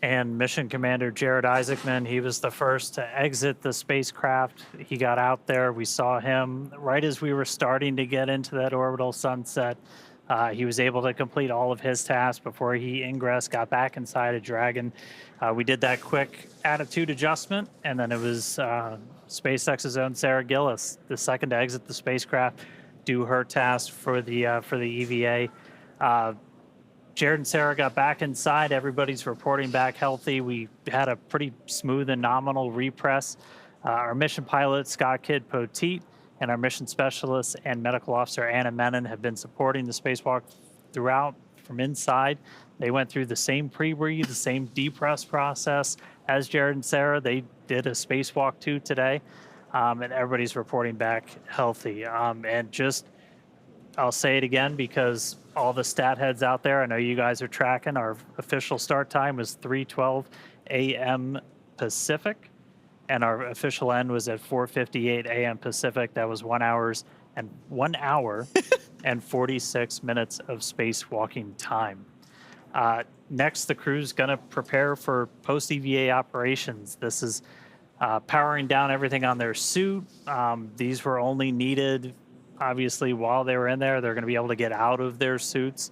And Mission Commander Jared Isaacman, he was the first to exit the spacecraft. He got out there. We saw him right as we were starting to get into that orbital sunset. He was able to complete all of his tasks before he ingressed, got back inside of Dragon. We did that quick attitude adjustment, and then it was SpaceX's own Sarah Gillis, the second to exit the spacecraft, do her task for the EVA. Jared and Sarah got back inside. Everybody's reporting back healthy. We had a pretty smooth and nominal repress. Our mission pilot, Scott Kidd Poteet, and our mission specialist and medical officer, Anna Menon, have been supporting the spacewalk throughout from inside. They went through the same pre-breathe, the same depress process as Jared and Sarah. They did a spacewalk too today, and everybody's reporting back healthy. And just, I'll say it again because all the stat heads out there, I know you guys are tracking, our official start time was 3:12 a.m. Pacific, and our official end was at 4:58 a.m. Pacific. That was 1 hour and 46 minutes of spacewalking time. Next, the crew's going to prepare for post-EVA operations. This is powering down everything on their suit. These were only needed, obviously, while they were in there. They're going to be able to get out of their suits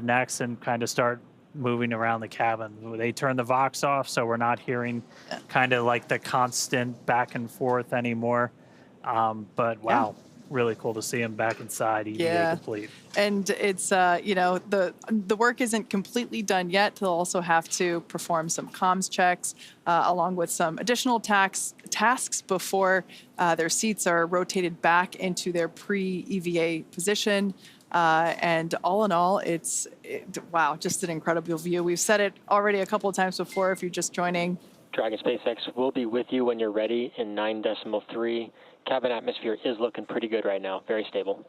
next and kind of start moving around the cabin. They turned the Vox off, so we're not hearing kind of like the constant back and forth anymore. But wow, really cool to see him back inside, EVA complete.
And it's, you know, the work isn't completely done yet. They'll also have to perform some comms checks along with some additional tasks before their seats are rotated back into their pre-EVA position. And all in all, wow, just an incredible view. We've said it already a couple of times before if you're just joining.
Dragon SpaceX will be with you when you're ready in 9.3. Cabin atmosphere is looking pretty good right now, very stable.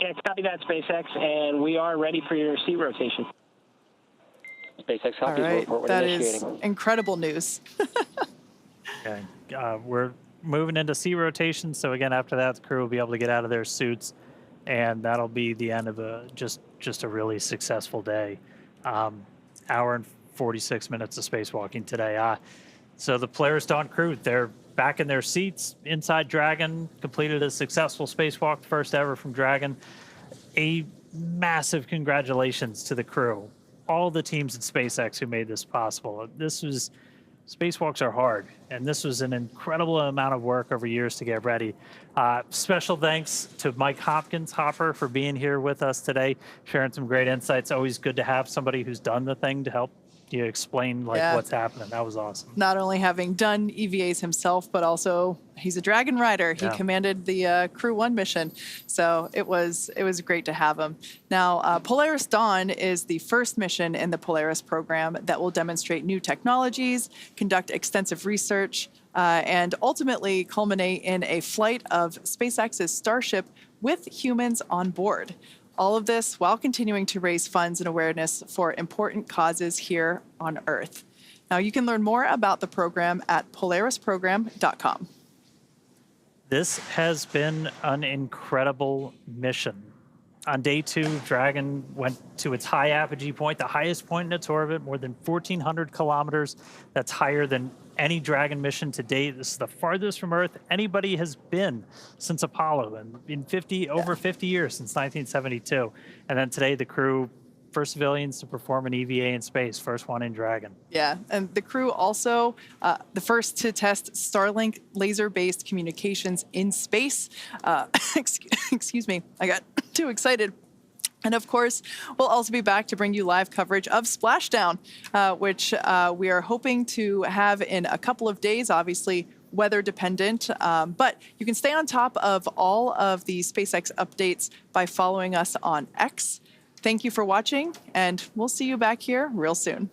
Yeah, copy that, SpaceX, and we are ready for your seat rotation.
SpaceX
All
copies,
right,
report when
that
initiating.
is incredible news.
Okay. We're moving into seat rotation, so again, after that, the crew will be able to get out of their suits, and that'll be the end of just a really successful day. Hour and 46 minutes of spacewalking today. So the Polaris Dawn crew, they're back in their seats inside Dragon, completed a successful spacewalk, first ever from Dragon. A massive congratulations to the crew, all the teams at SpaceX who made this possible. Spacewalks are hard, and this was an incredible amount of work over years to get ready. Special thanks to Mike Hopper for being here with us today, sharing some great insights. Always good to have somebody who's done the thing to help you explained like
Yeah.
what's happening. That was awesome.
Not only having done EVAs himself, but also he's a Dragon rider. He
Yeah.
commanded the Crew 1 mission. So it was great to have him. Now, Polaris Dawn is the first mission in the Polaris program that will demonstrate new technologies, conduct extensive research, and ultimately culminate in a flight of SpaceX's Starship with humans on board. All of this while continuing to raise funds and awareness for important causes here on Earth. Now, you can learn more about the program at polarisprogram.com.
This has been an incredible mission. On day 2, Dragon went to its high apogee point, the highest point in its orbit, more than 1,400 kilometers. That's higher than any Dragon mission to date. This is the farthest from Earth anybody has been since Apollo, and in over 50 years, since 1972. And then today, the Crew, first civilians to perform an EVA in space, first one in Dragon.
Yeah, and the Crew also the first to test Starlink laser-based communications in space. Excuse me, I got too excited. And of course, we'll also be back to bring you live coverage of Splashdown, which we are hoping to have in a couple of days, obviously weather dependent. But you can stay on top of all of the SpaceX updates by following us on X. Thank you for watching, and we'll see you back here real soon.